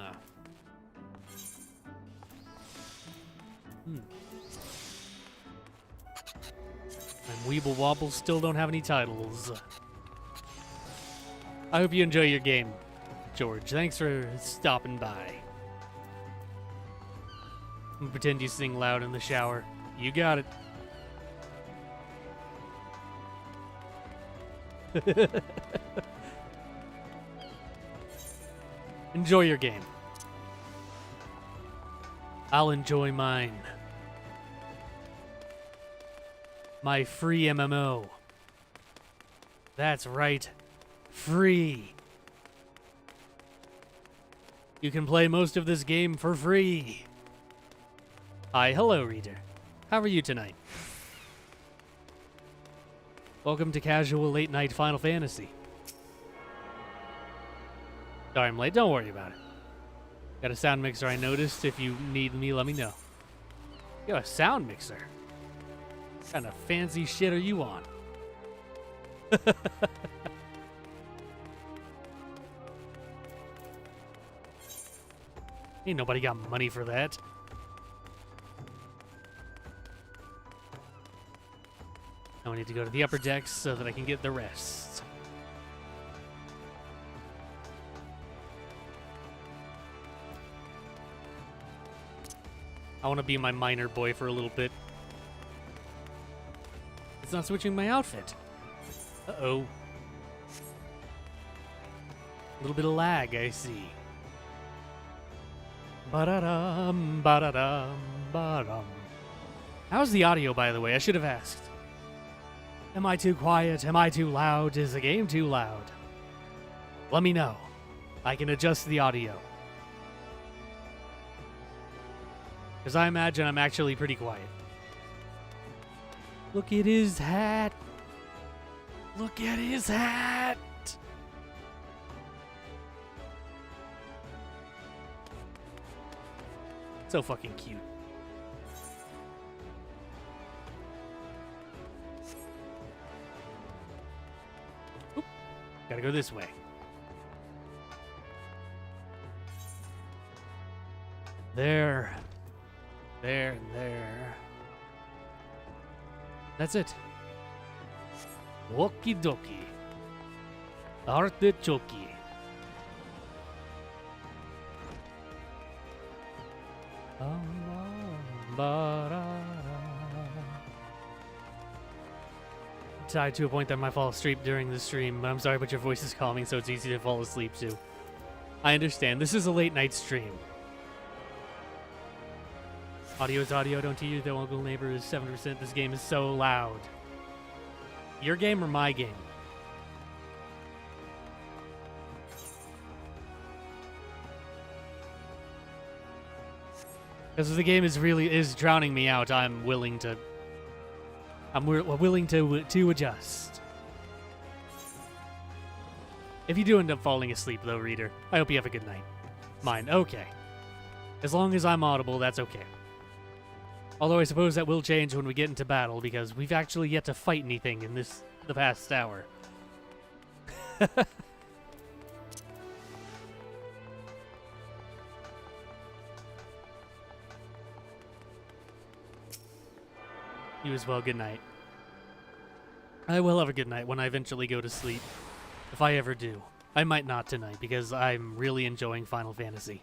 And Weeble Wobble still don't have any titles. I hope you enjoy your game, George. Thanks for stopping by. I'm gonna pretend you sing loud in the shower. You got it. Enjoy your game. I'll enjoy mine. My free MMO. That's right. Free. You can play most of this game for free. Hi, hello, reader. How are you tonight? Welcome to Casual Late Night Final Fantasy. Sorry I'm late, don't worry about it. Got a sound mixer I noticed. If you need me, let me know. You got a sound mixer? What kind of fancy shit are you on? Ain't nobody got money for that. Now we need to go to the upper decks so that I can get the rest. I want to be my miner boy for a little bit. It's not switching my outfit. Uh-oh. A little bit of lag, I see. Ba-da-dum, ba-da-dum, ba-dum. How's the audio, by the way? I should have asked. Am I too quiet? Am I too loud? Is the game too loud? Let me know. I can adjust the audio. Because I imagine I'm actually pretty quiet. Look at his hat. Look at his hat. So fucking cute. Oop. Gotta go this way. There. There and there. That's it. Okie dokie. Artichoke. Tied to a point that I might fall asleep during the stream, but I'm sorry, but your voice is calming, so it's easy to fall asleep to. I understand. This is a late night stream. Audio is audio. Don't you? The local neighbor is 7%. This game is so loud. Your game or my game? Because the game is drowning me out. I'm willing to adjust. If you do end up falling asleep, though, reader, I hope you have a good night. Mine, okay. As long as I'm audible, that's okay. Although I suppose that will change when we get into battle, because we've actually yet to fight anything in the past hour. You as well, good night. I will have a good night when I eventually go to sleep. If I ever do. I might not tonight, because I'm really enjoying Final Fantasy.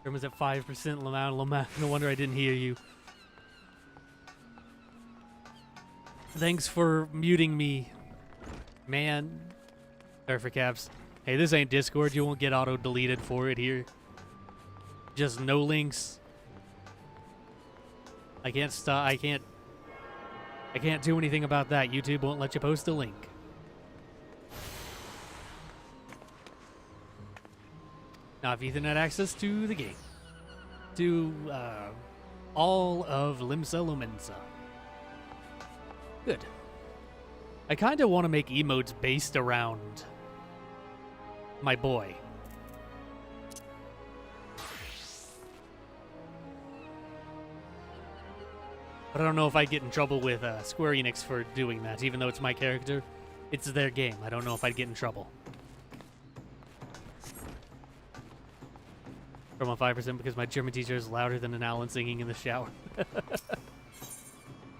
Room is at 5%, Lamau. No wonder I didn't hear you. Thanks for muting me, man. Sorry for caps. Hey, this ain't Discord. You won't get auto-deleted for it here. Just no links. I can't stop. I can't do anything about that. YouTube won't let you post a link. Now, if Ethernet access to the game. To, all of Limsa Lomensa. Good. I kind of want to make emotes based around my boy. But I don't know if I'd get in trouble with Square Enix for doing that, even though it's my character. It's their game. I don't know if I'd get in trouble. From a 5% because my German teacher is louder than an Alan singing in the shower.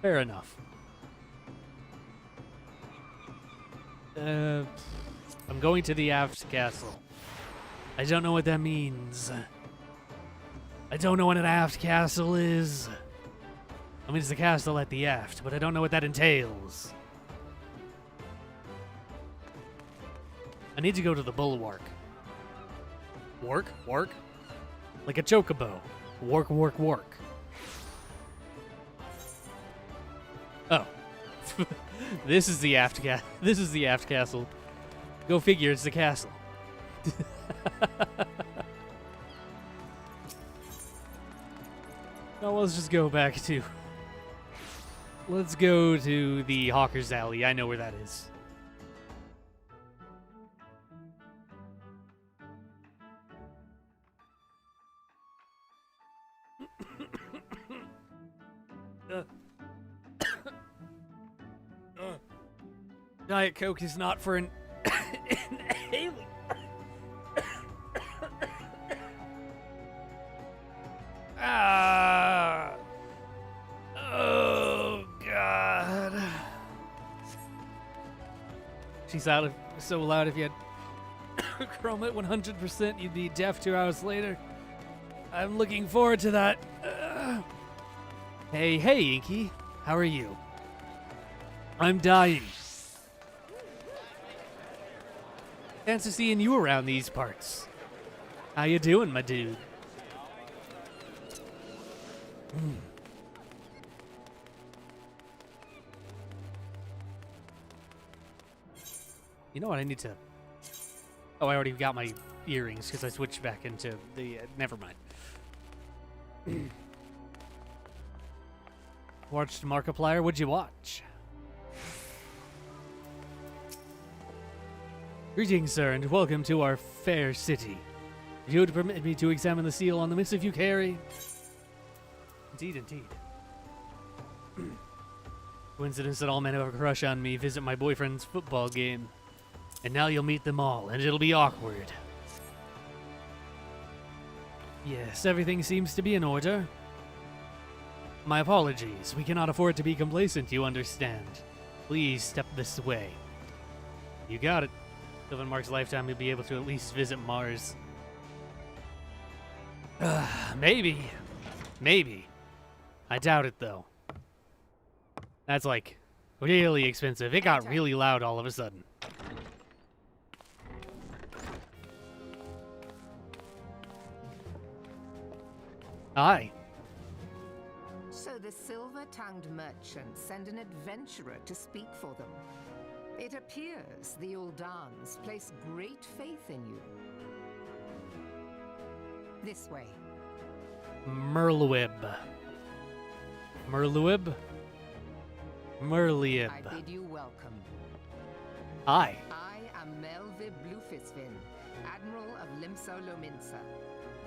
Fair enough. I'm going to the aft castle. I don't know what that means. I don't know what an aft castle is. I mean, it's a castle at the aft, but I don't know what that entails. I need to go to the bulwark. Work? Work? Like a chocobo. Work, work, work. Oh. This is the aft This is the aft castle. Go figure, it's the castle. Now let's just go back to... Let's go to the Hawker's Alley. I know where that is. Diet Coke is not for an alien. Oh God. She's out of so loud. If you had Chrome at 100%, you'd be deaf 2 hours later. I'm looking forward to that. Hey, Inky. How are you? I'm dying. Fancy seeing you around these parts. How you doing, my dude? You know what I need to... Oh, I already got my earrings because I switched back into the... never mind. Watched Markiplier. What'd you watch? Greetings, sir, and welcome to our fair city. If you would permit me to examine the seal on the missive you carry... Indeed, indeed. Coincidence that all men who have a crush on me visit my boyfriend's football game. And now you'll meet them all, and it'll be awkward. Yes, everything seems to be in order. My apologies. We cannot afford to be complacent, you understand. Please step this way. You got it. Within Mark's lifetime, he'll be able to at least visit Mars. Maybe. Maybe. I doubt it, though. That's, like, really expensive. It got really loud all of a sudden. Hi. So the silver-tongued merchants send an adventurer to speak for them. It appears the Uldans place great faith in you. This way. Merlwib. Merlwib? Merliib. I bid you welcome. Hi. I am Melvib Blufisvin, Admiral of Limso Lominsa.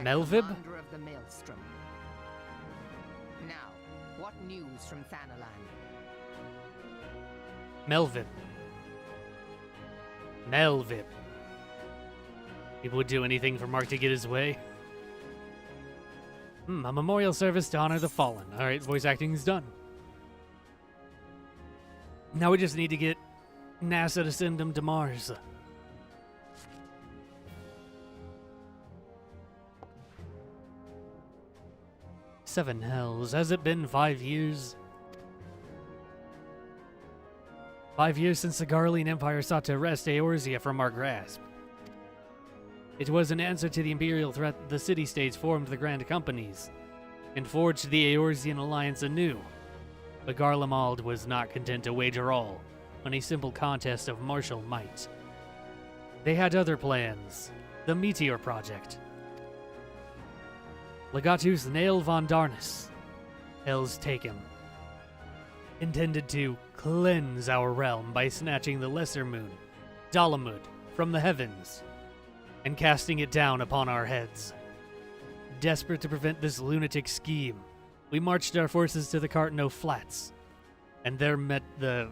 Melvib? Commander of the Maelstrom. Now, what news from Thanalan? Melvib. Melvib. People would do anything for Mark to get his way. A memorial service to honor the fallen. Alright, voice acting's done. Now we just need to get NASA to send him to Mars. Seven hells. Has it been 5 years? 5 years since the Garlean Empire sought to wrest Eorzea from our grasp. It was an answer to the imperial threat that the city-states formed the Grand Companies and forged the Eorzean alliance anew. But Garlemald was not content to wager all on a simple contest of martial might. They had other plans. The Meteor Project. Legatus Nail von Darnus, Hell's Taken, intended to cleanse our realm by snatching the lesser moon, Dalamud, from the heavens and casting it down upon our heads. Desperate to prevent this lunatic scheme, We marched our forces to the Cartano Flats, and there met the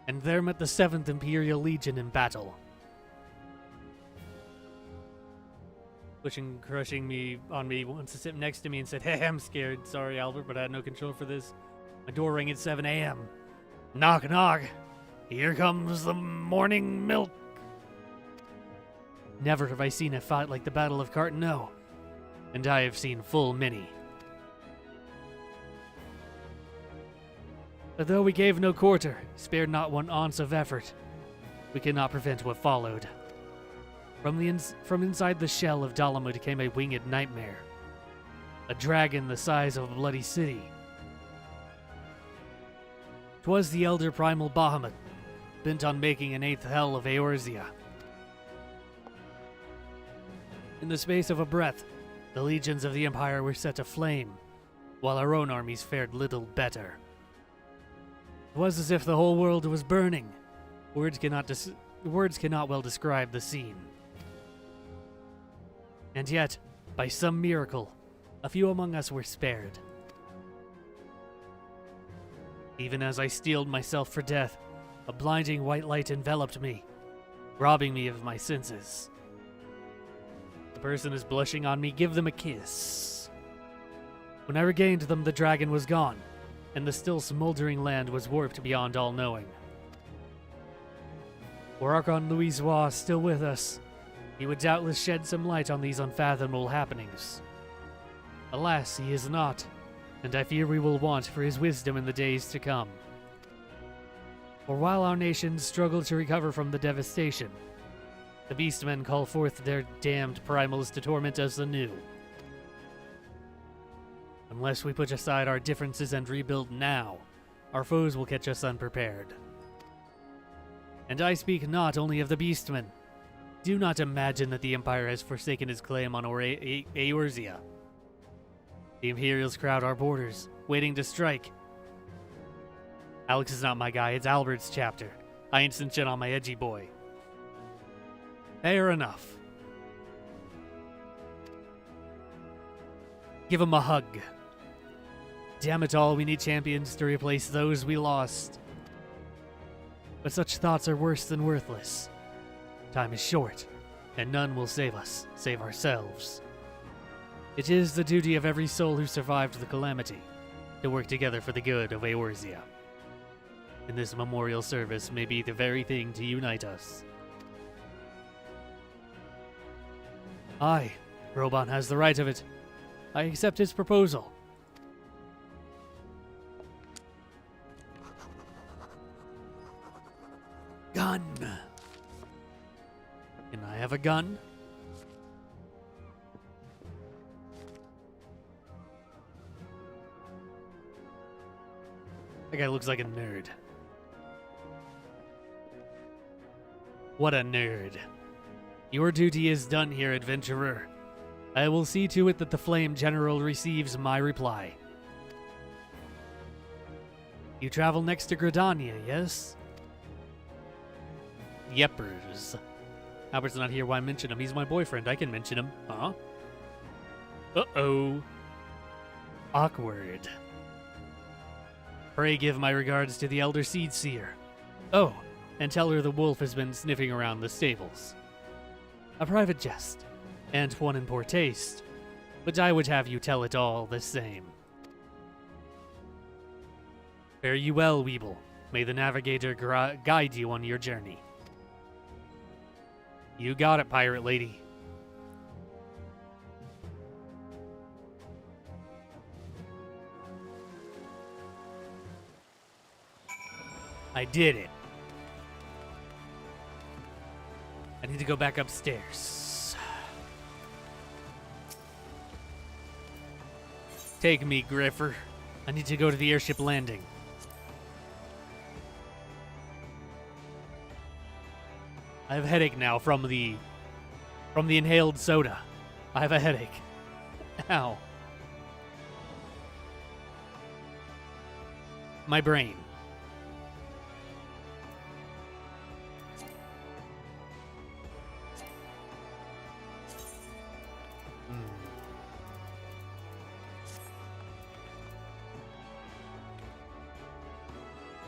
7th Imperial Legion in battle. Crushing me on me, wants to sit next to me and said, "Hey, I'm scared. Sorry, Albert, but I had no control for this. My door rang at 7 a.m. Knock, knock. Here comes the morning milk." Never have I seen a fight like the Battle of Cartano, and I have seen full many. But though we gave no quarter, spared not one ounce of effort, we could not prevent what followed. From inside the shell of Dalamud came a winged nightmare, a dragon the size of a bloody city. 'Twas the elder primal Bahamut, bent on making an 8th hell of Eorzea. In the space of a breath, the legions of the Empire were set aflame, while our own armies fared little better. It was as if the whole world was burning. Words cannot well describe the scene. And yet, by some miracle, a few among us were spared. Even as I steeled myself for death, a blinding white light enveloped me, robbing me of my senses. The person is blushing on me, give them a kiss. When I regained them, the dragon was gone, and the still smoldering land was warped beyond all knowing. Were Archon Louisois still with us, he would doubtless shed some light on these unfathomable happenings. Alas, he is not, and I fear we will want for his wisdom in the days to come. For while our nations struggle to recover from the devastation, the beastmen call forth their damned primals to torment us anew. Unless we put aside our differences and rebuild now, our foes will catch us unprepared. And I speak not only of the beastmen. Do not imagine that the Empire has forsaken his claim on Eorzea. The Imperials crowd our borders, waiting to strike. Alex is not my guy, it's Albert's chapter. I ain't cinching on my edgy boy. Fair enough. Give him a hug. Damn it all, we need champions to replace those we lost. But such thoughts are worse than worthless. Time is short, and none will save us, save ourselves. It is the duty of every soul who survived the calamity to work together for the good of Eorzea. And this memorial service may be the very thing to unite us. Aye, Reborn has the right of it. I accept his proposal. Gun! Can I have a gun? That guy looks like a nerd. What a nerd. Your duty is done here, adventurer. I will see to it that the Flame General receives my reply. You travel next to Gridania, yes? Yepers. Albert's not here, why mention him? He's my boyfriend, I can mention him. Huh? Uh-oh. Awkward. Pray give my regards to the Elder Seed Seer. Oh, and tell her the wolf has been sniffing around the stables. A private jest, and one in poor taste, but I would have you tell it all the same. Fare you well, Weeble. May the Navigator guide you on your journey. You got it, pirate lady. I did it. I need to go back upstairs. Take me, Griffer. I need to go to the airship landing. I have a headache now from the inhaled soda. I have a headache. Ow. My brain.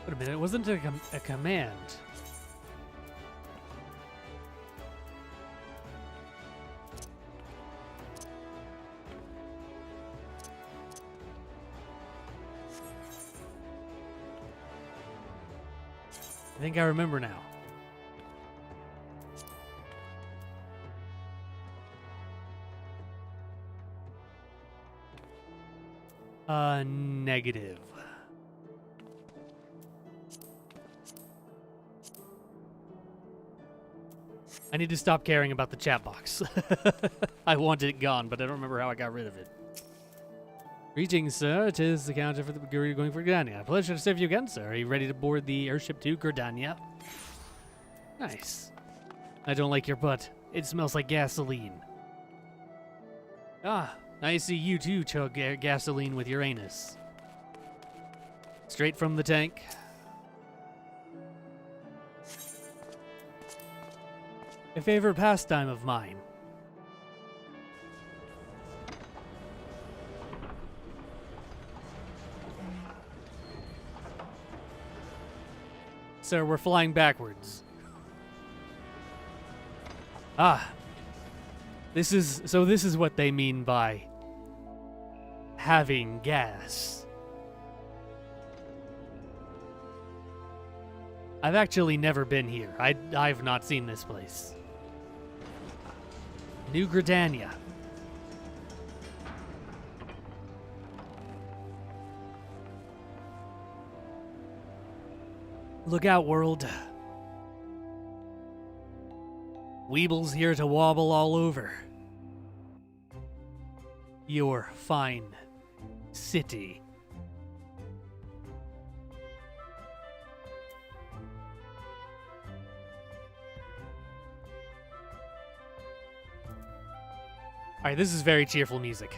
Wait a minute, it wasn't a command. I think I remember now. Negative. I need to stop caring about the chat box. I wanted it gone, but I don't remember how I got rid of it. Greetings, sir. It is the counter for the Guru going for Gridania. Pleasure to serve you again, sir. Are you ready to board the airship to Gridania? Nice. I don't like your butt. It smells like gasoline. Ah, I see you too chug gasoline with your anus. Straight from the tank. A favorite pastime of mine. Sir, we're flying backwards. Ah. This is what they mean by having gas. I've actually never been here. I've not seen this place. New Gridania. Look out, world. Weeble's here to wobble all over your fine city. Alright, this is very cheerful music.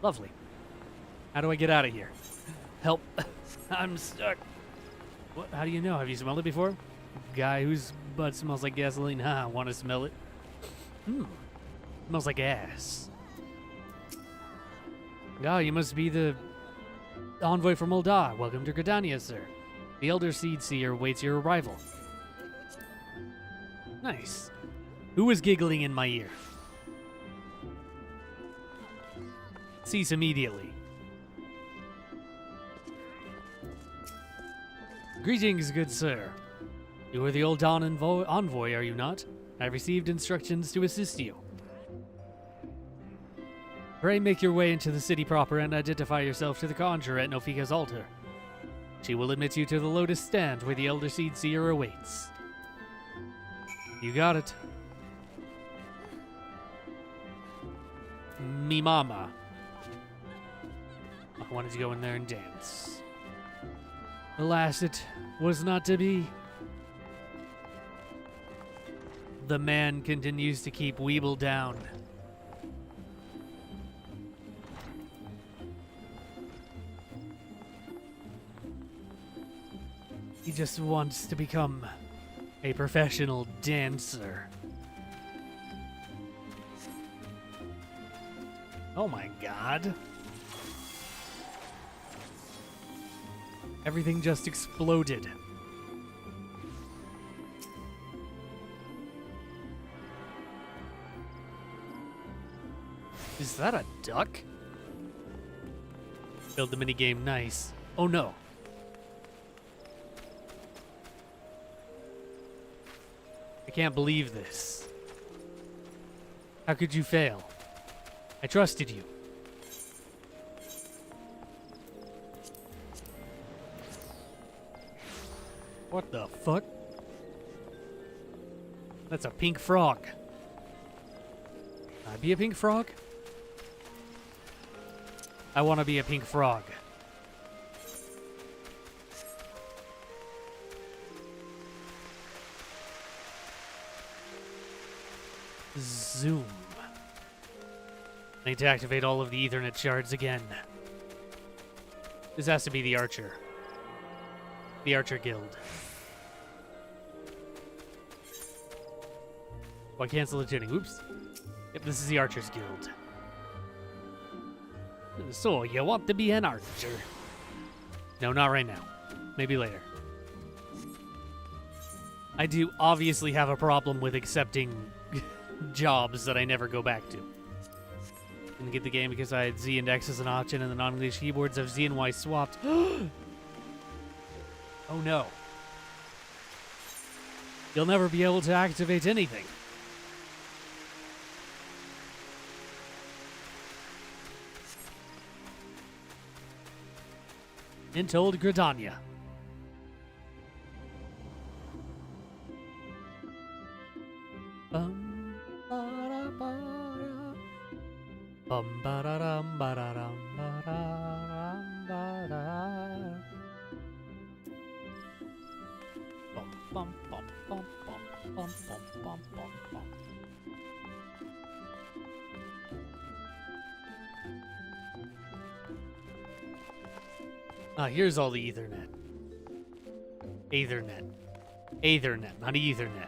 Lovely. How do I get out of here? Help. I'm stuck. What? How do you know? Have you smelled it before? Guy whose butt smells like gasoline. Ha, want to smell it? Smells like ass. Oh, you must be the envoy from Ul'dah. Welcome to Gridania, sir. The Elder Seed Seer waits your arrival. Nice. Who was giggling in my ear? Cease immediately. Greetings, good sir. You are the Ul'dah envoy, are you not? I've received instructions to assist you. Pray make your way into the city proper and identify yourself to the conjurer at Nofika's altar. She will admit you to the Lotus Stand where the Elder Seed Seer awaits. You got it. Me mama. I wanted to go in there and dance. Alas, it was not to be. The man continues to keep Weeble down. He just wants to become a professional dancer. Oh my god. Everything just exploded. Is that a duck? Build the minigame nice. Oh no. I can't believe this. How could you fail? I trusted you. What the fuck? That's a pink frog. Can I be a pink frog? I want to be a pink frog. Zoom. I need to activate all of the Ethernet shards again. This has to be the Archer. The Archer Guild. Oh, I cancel the tuning. Oops. Yep, this is the Archer's Guild. So, you want to be an archer? No, not right now. Maybe later. I do obviously have a problem with accepting jobs that I never go back to. Didn't get the game because I had Z and X as an option, and the non-English keyboards have Z and Y swapped. Oh no. You'll never be able to activate anything. Into old Gridania. Here's all the Ethernet. Aethernet. Aethernet, not Ethernet.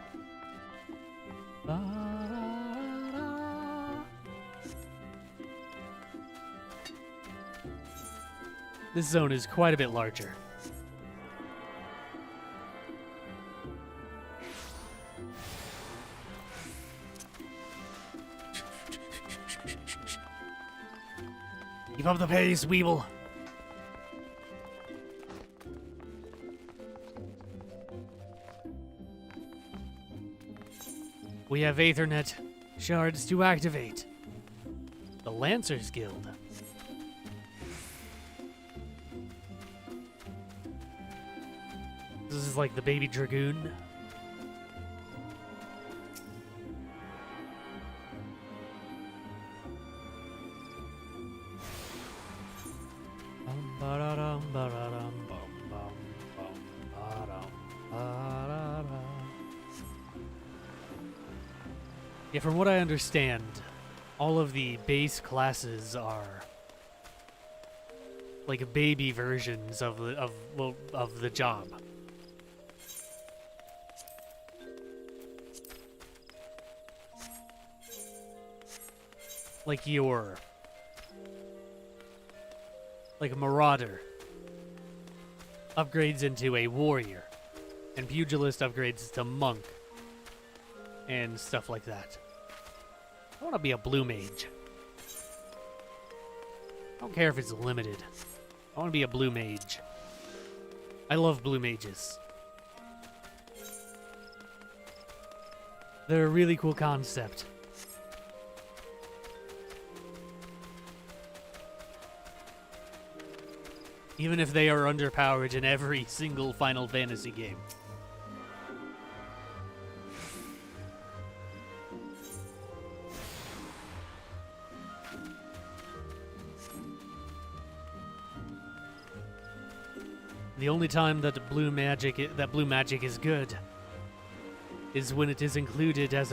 This zone is quite a bit larger. Keep up the pace, Weeble. We have Aethernet shards to activate. The Lancers Guild. This is like the baby dragoon. Yeah, from what I understand, all of the base classes are like baby versions of the job. Like a Marauder upgrades into a warrior, and Pugilist upgrades to monk, and stuff like that. I want to be a blue mage. I don't care if it's limited. I want to be a blue mage. I love blue mages. They're a really cool concept. Even if they are underpowered in every single Final Fantasy game. The only time that blue magic is good is when it is included as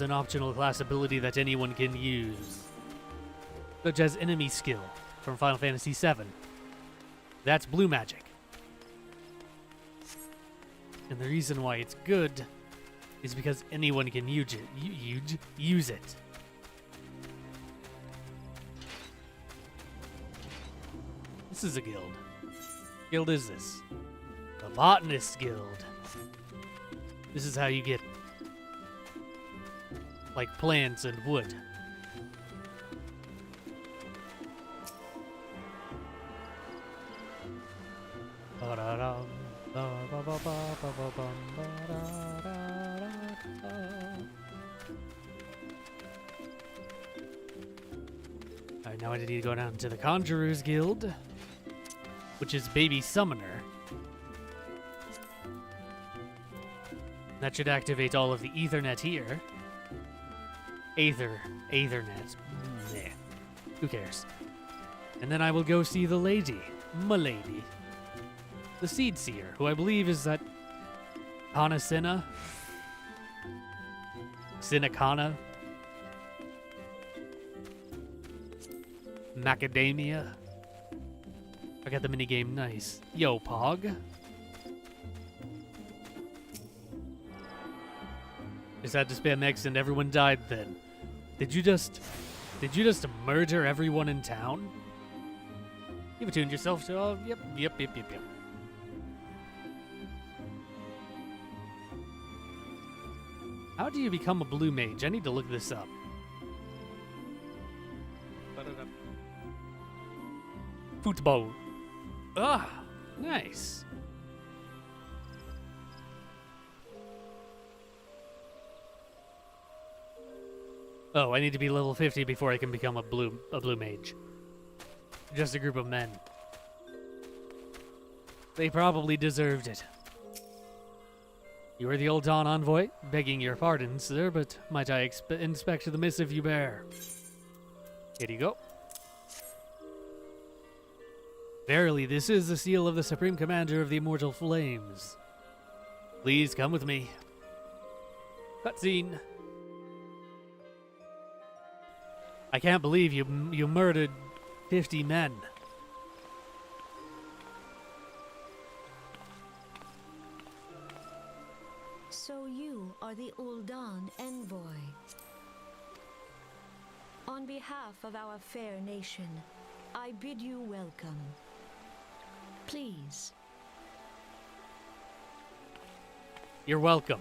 an optional class ability that anyone can use, such as enemy skill from Final Fantasy VII. That's blue magic. And the reason why it's good is because anyone can use it. This is a guild. What guild is this? The Botanist Guild. This is how you get like plants and wood. Alright, now I need to go down to the Conjurer's Guild, which is Baby Summoner. That should activate all of the Ethernet here. Aethernet. Nah. Who cares? And then I will go see the lady. M'lady. The Seed Seer, who I believe is that Kana Sinna? Sinnakana? Macadamia? I got the minigame nice. Yo, Pog. Just had to spam X and everyone died then. Did you just murder everyone in town? You've attuned yourself to all. Yep. How do you become a blue mage? I need to look this up. Football. Ah, nice. Oh, I need to be level 50 before I can become a blue mage. Just a group of men. They probably deserved it. You are the old Dawn envoy? Begging your pardon, sir, but might I inspect the missive you bear? Here you go. Verily, this is the seal of the Supreme Commander of the Immortal Flames. Please come with me. Cutscene. I can't believe you murdered 50 men. So you are the Ul'dan envoy. On behalf of our fair nation, I bid you welcome. Please. You're welcome.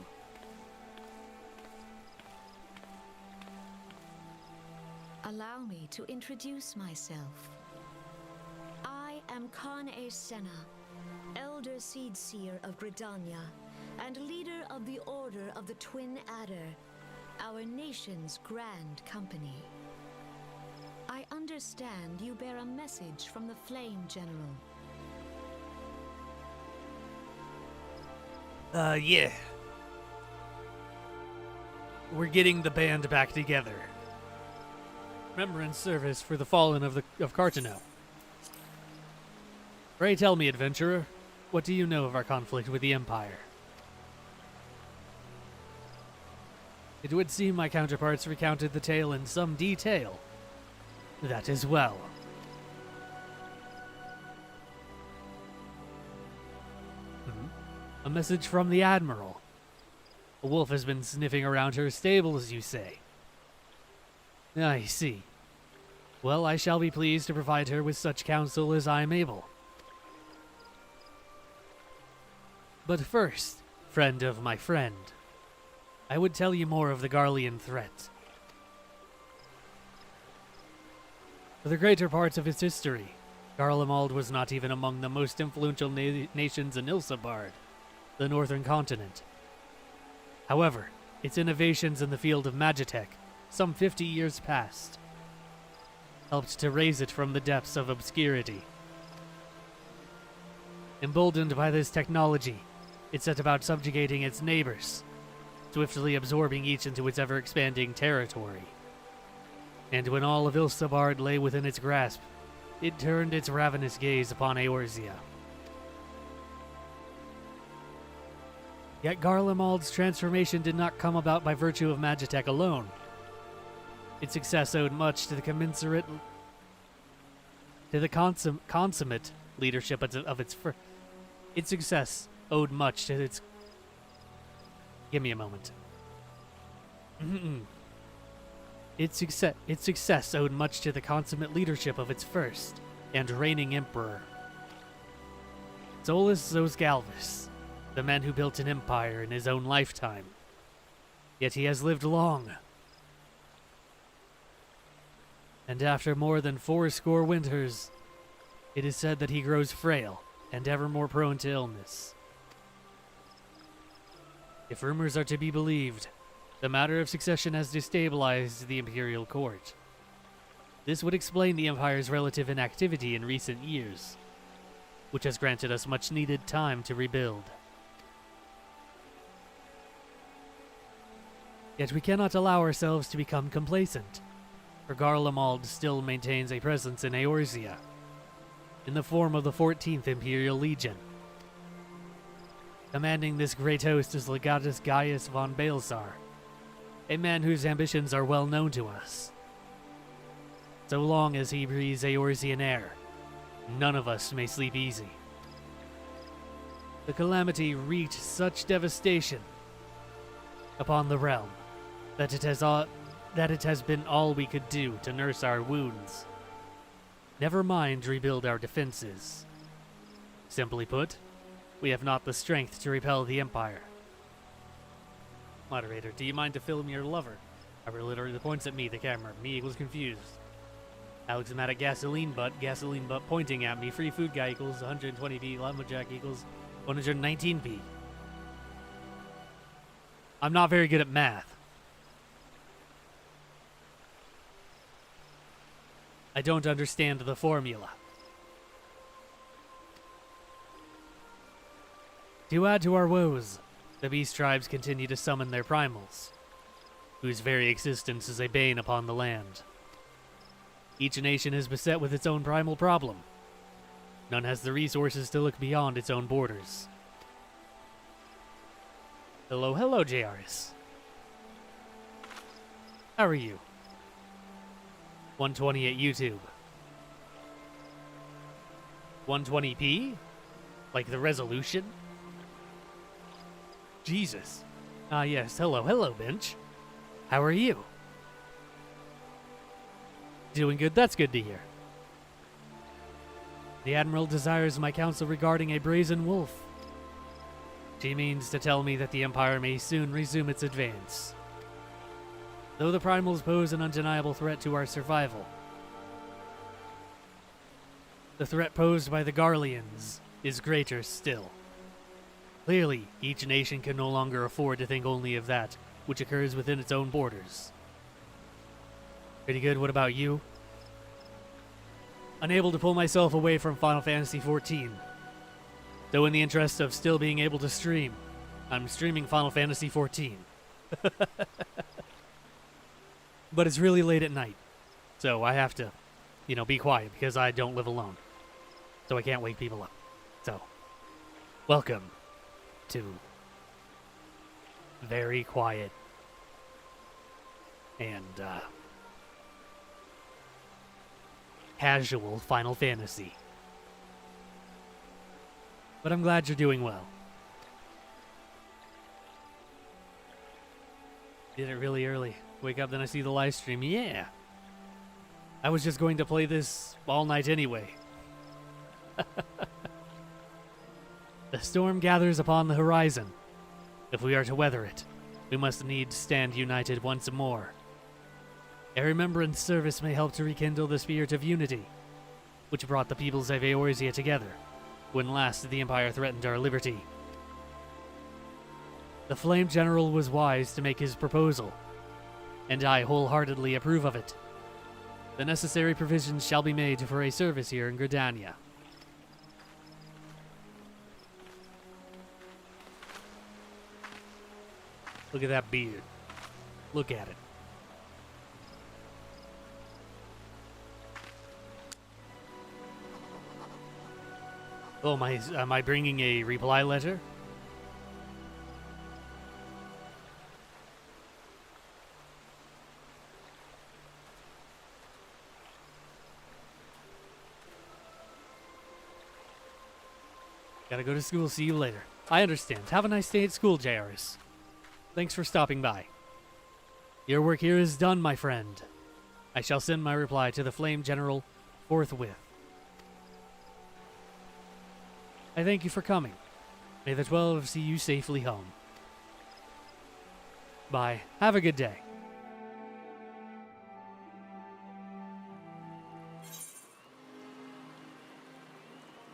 Allow me to introduce myself. I am Khan-e Senna, Elder Seedseer of Gridania, and leader of the Order of the Twin Adder, our nation's grand company. I understand you bear a message from the Flame General. Yeah. We're getting the band back together. Remembrance service for the fallen of Cartano. Pray tell me, adventurer, what do you know of our conflict with the Empire? It would seem my counterparts recounted the tale in some detail. That is well. A message from the Admiral. A wolf has been sniffing around her stables, you say. I see. Well, I shall be pleased to provide her with such counsel as I am able. But first, friend of my friend, I would tell you more of the Garlean threat. For the greater parts of its history, Garlemald was not even among the most influential nations in Ilsabard, the northern continent. However, its innovations in the field of magitech, some 50 years past, helped to raise it from the depths of obscurity. Emboldened by this technology, it set about subjugating its neighbors, swiftly absorbing each into its ever-expanding territory. And when all of Ilsabard lay within its grasp, it turned its ravenous gaze upon Eorzea. Yet Garlemald's transformation did not come about by virtue of magitech alone. Its success owed much to the consummate leadership of its its success owed much to its. Give me a moment. Its success owed much to the consummate leadership of its first and reigning emperor, Solus Zosgalvis, the man who built an empire in his own lifetime. Yet he has lived long. And after more than 80 winters, it is said that he grows frail and ever more prone to illness. If rumors are to be believed, the matter of succession has destabilized the imperial court. This would explain the Empire's relative inactivity in recent years, which has granted us much-needed time to rebuild. Yet we cannot allow ourselves to become complacent, for Garlemald still maintains a presence in Eorzea, in the form of the 14th Imperial Legion. Commanding this great host is Legatus Gaius von Baelsar, a man whose ambitions are well known to us. So long as he breathes Eorzean air, none of us may sleep easy. The calamity wreaked such devastation upon the realm, that it has been all we could do to nurse our wounds. Never mind rebuild our defenses. Simply put, we have not the strength to repel the Empire. Moderator, do you mind to film your lover? Robert literally points at me, the camera. Me equals confused. Alex is mad at gasoline butt pointing at me. Free food guy equals 120p. Lumberjack equals 119p. I'm not very good at math. I don't understand the formula. To add to our woes, the beast tribes continue to summon their primals, whose very existence is a bane upon the land. Each nation is beset with its own primal problem. None has the resources to look beyond its own borders. Hello, hello, JRS. How are you? 120 at YouTube. 120p? Like the resolution? Jesus. Ah, yes. Hello, hello, Bench. How are you? Doing good. That's good to hear. The Admiral desires my counsel regarding a brazen wolf. She means to tell me that the Empire may soon resume its advance. Though the primals pose an undeniable threat to our survival, the threat posed by the Garleans is greater still. Clearly, each nation can no longer afford to think only of that which occurs within its own borders. Pretty good. What about you? Unable to pull myself away from Final Fantasy XIV. Though in the interest of still being able to stream, I'm streaming Final Fantasy XIV. But it's really late at night, so I have to, be quiet because I don't live alone. So I can't wake people up. So, welcome to very quiet and casual Final Fantasy. But I'm glad you're doing well. Did it really early. Wake up, then I see the live stream. Yeah. I was just going to play this all night anyway. The storm gathers upon the horizon. If we are to weather it, we must needs stand united once more. A remembrance service may help to rekindle the spirit of unity, which brought the peoples of Eorzea together when last the Empire threatened our liberty. The Flame General was wise to make his proposal, and I wholeheartedly approve of it. The necessary provisions shall be made for a service here in Gridania. Look at that beard. Look at it. Oh, am I bringing a reply letter? Gotta go to school. See you later. I understand. Have a nice day at school, JRS. Thanks for stopping by. Your work here is done, my friend. I shall send my reply to the Flame General forthwith. I thank you for coming. May the 12 see you safely home. Bye. Have a good day.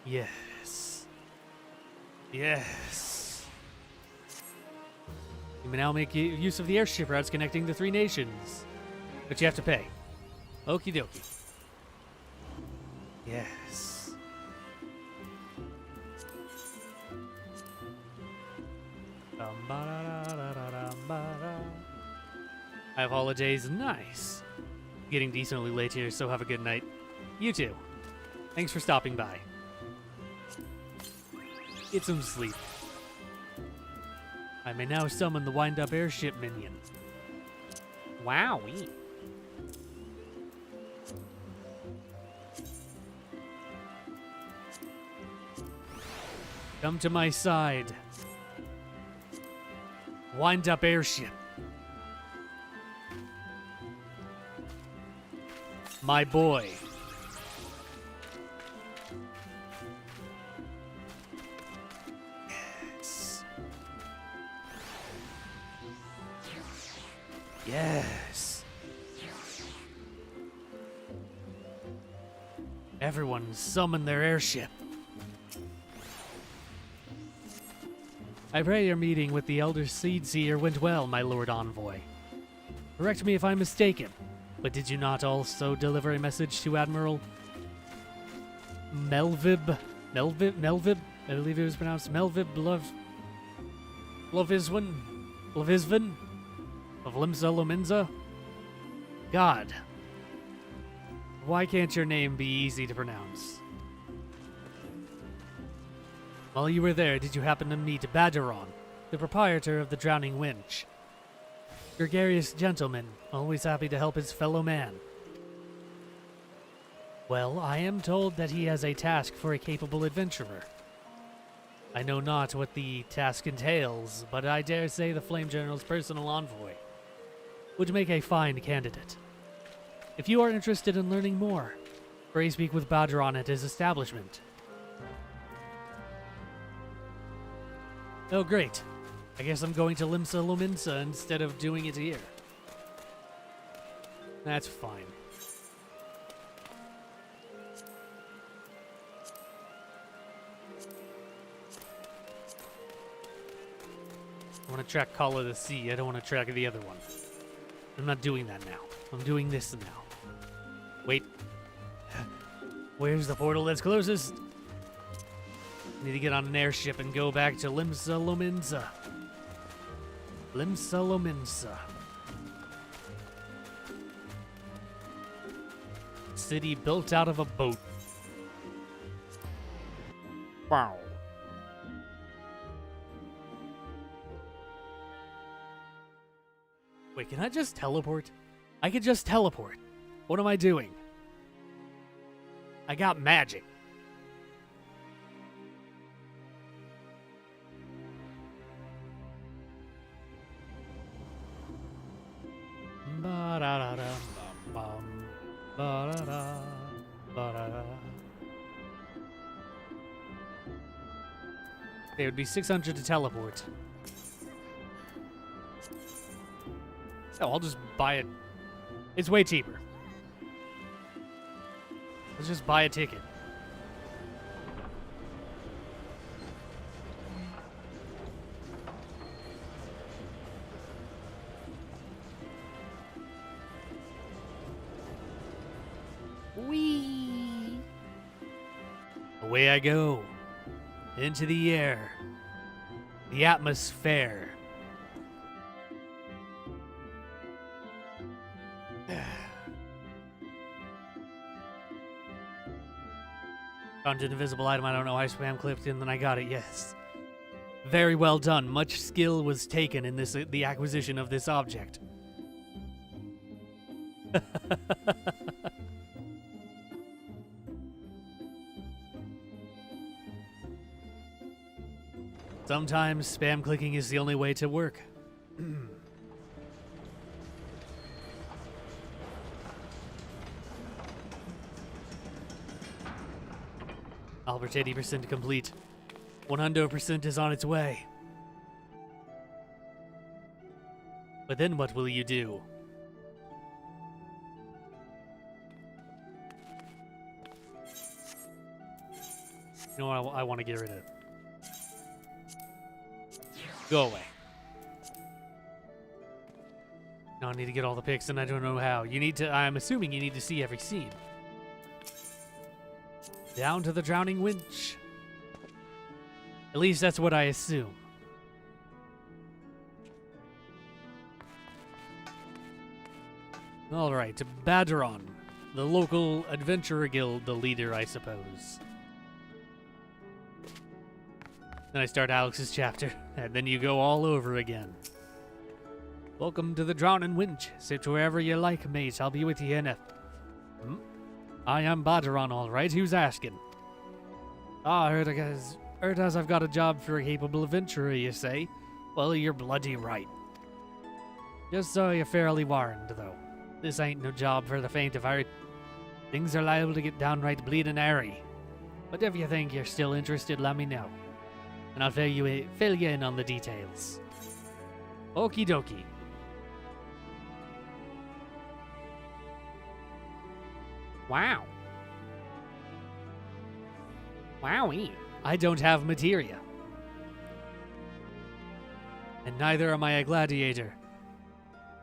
Yes. Yes. You may now make use of the airship routes connecting the three nations. But you have to pay. Okie dokie. Yes. I have holidays. Nice. Getting decently late here, so have a good night. You too. Thanks for stopping by. Get some sleep. I may now summon the wind-up airship minion. Wowee. Come to my side. Wind-up airship. My boy. Yes. Yes. Everyone summon their airship. I pray your meeting with the Elder Seedseer went well, my Lord Envoy. Correct me if I'm mistaken, but did you not also deliver a message to Admiral Melvib? Melvib? I believe it was pronounced Melvib Loviswin of Limsa Lominza? God. Why can't your name be easy to pronounce? While you were there, did you happen to meet Badaron, the proprietor of the Drowning Winch? Gregarious gentleman, always happy to help his fellow man. Well, I am told that he has a task for a capable adventurer. I know not what the task entails, but I dare say the Flame General's personal envoy would make a fine candidate. If you are interested in learning more, pray speak with Badaron at his establishment. Oh, great. I guess I'm going to Limsa Lominsa instead of doing it here. That's fine. I want to track Call of the Sea. I don't want to track the other one. I'm not doing that now. I'm doing this now. Wait. Where's the portal that's closest? Need to get on an airship and go back to Limsa Lominsa. Limsa Lominsa. City built out of a boat. Wow. Wait, can I just teleport? I could just teleport. What am I doing? I got magic. It would be 600 to teleport. Oh, I'll just buy it. It's way cheaper. Let's just buy a ticket. Whee! Away I go. Into the air. The atmosphere. Found an invisible item. I don't know. I spam clipped and then I got it. Yes. Very well done. Much skill was taken in this the acquisition of this object. Sometimes spam clicking is the only way to work. Albert 80% complete. 100% is on its way. But then what will you do? You know what I want to get rid of? Go away. Now I need to get all the pics and I don't know how. You need to, I'm assuming you need to see every scene. Down to the Drowning Winch. At least that's what I assume. Alright, to Badaron, the local adventurer guild, the leader, I suppose. Then I start Alex's chapter, and then you go all over again. Welcome to the Drowning Winch. Sit wherever you like, mate. I'll be with you in a... I am Badaron, all right. Who's asking? Ah, heard as I've got a job for a capable adventurer, you say? Well, you're bloody right. Just so you're fairly warned, though. This ain't no job for the faint of heart. Things are liable to get downright bleeding airy. But if you think you're still interested, let me know. And I'll fill you in on the details. Okie dokie. Wow. Wowie. I don't have materia. And neither am I a gladiator,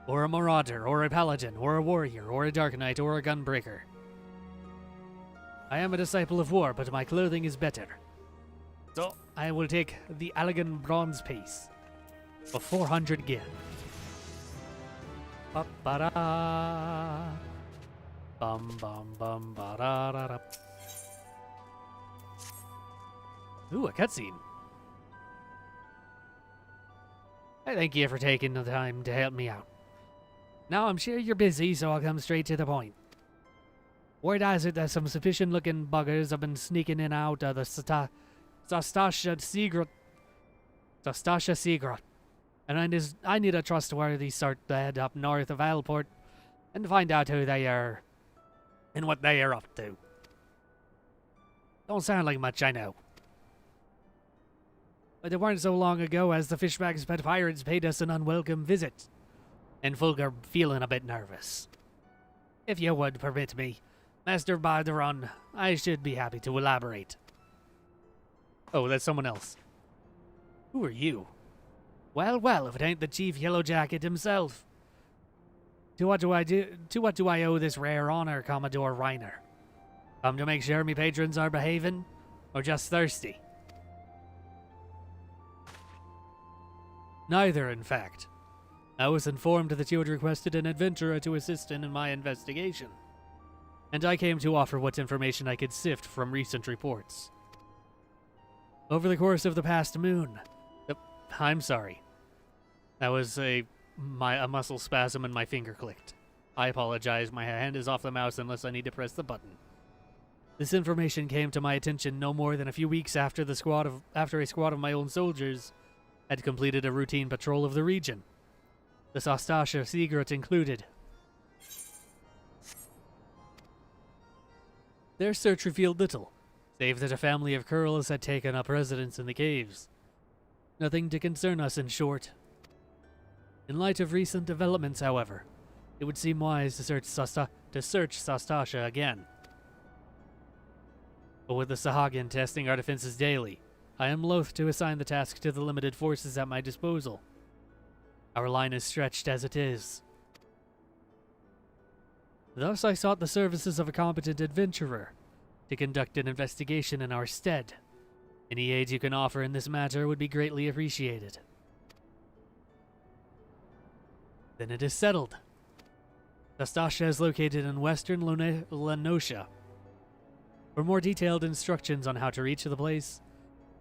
or a marauder, or a paladin, or a warrior, or a dark knight, or a gunbreaker. I am a disciple of war, but my clothing is better. So, I will take the elegant bronze piece for 400 gil. Ba-ba-da. Bum bum bum ba-da-da-da. Ooh, a cutscene. I thank you for taking the time to help me out. Now, I'm sure you're busy, so I'll come straight to the point. Word has it that some sufficient-looking buggers have been sneaking in and out of the Sastasha Seagrot. And I need a trustworthy sort to head up north of Alport and find out who they are and what they are up to. Don't sound like much, I know. But it weren't so long ago as the Fishbag's pet pirates paid us an unwelcome visit, and folk are feeling a bit nervous. If you would permit me, Master Barderon, I should be happy to elaborate. Oh, that's someone else. Who are you? Well, well, if it ain't the Chief Yellowjacket himself. To what do I owe this rare honor, Commodore Reiner? Come to make sure me patrons are behaving, or just thirsty? Neither, in fact. I was informed that you had requested an adventurer to assist in my investigation, and I came to offer what information I could sift from recent reports. Over the course of the past moon... I'm sorry. That was a muscle spasm and my finger clicked. I apologize, my hand is off the mouse unless I need to press the button. This information came to my attention no more than a few weeks after a squad of my own soldiers had completed a routine patrol of the region, the Sastasha Seagrot included. Their search revealed little, save that a family of Kurls had taken up residence in the caves. Nothing to concern us, in short. In light of recent developments, however, it would seem wise to search Sastasha again. But with the Sahagin testing our defenses daily, I am loath to assign the task to the limited forces at my disposal. Our line is stretched as it is. Thus I sought the services of a competent adventurer to conduct an investigation in our stead. Any aid you can offer in this matter would be greatly appreciated. Then it is settled. Sastasha is located in western Lenosha. For more detailed instructions on how to reach the place,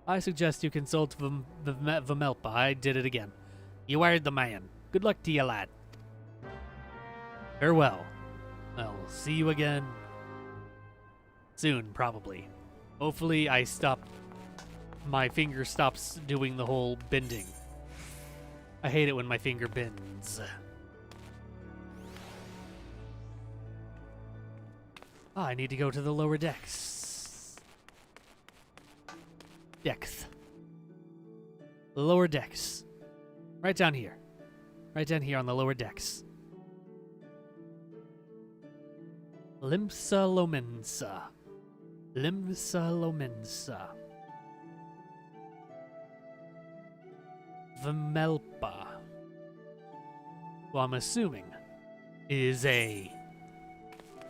I suggest you consult Vamelpa. I did it again. You heard the man. Good luck to you, lad. Farewell. I'll see you again soon, probably. Hopefully my finger stops doing the whole bending. I hate it when my finger bends. I need to go to the lower decks. The lower decks. Right down here. Right down here on the lower decks. Limsa Lomensa. Vamelpa, who I'm assuming is a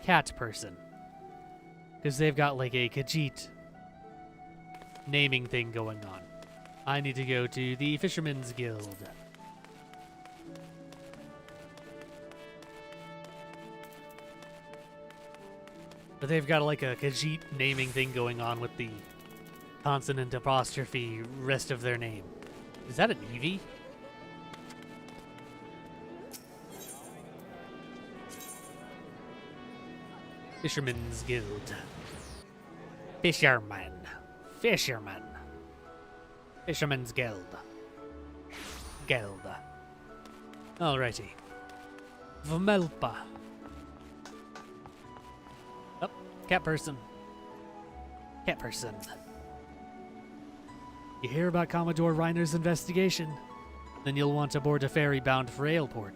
cat person, because they've got like a Khajiit naming thing going on. I need to go to the Fisherman's Guild. But they've got like a Khajiit naming thing going on with the consonant apostrophe rest of their name. Is that an Eevee? Fisherman's Guild. Fisherman's Guild. Geld. Alrighty. Vmelpa. Oh, cat person. Cat person. You hear about Commodore Reiner's investigation? Then you'll want to board a ferry bound for Aleport.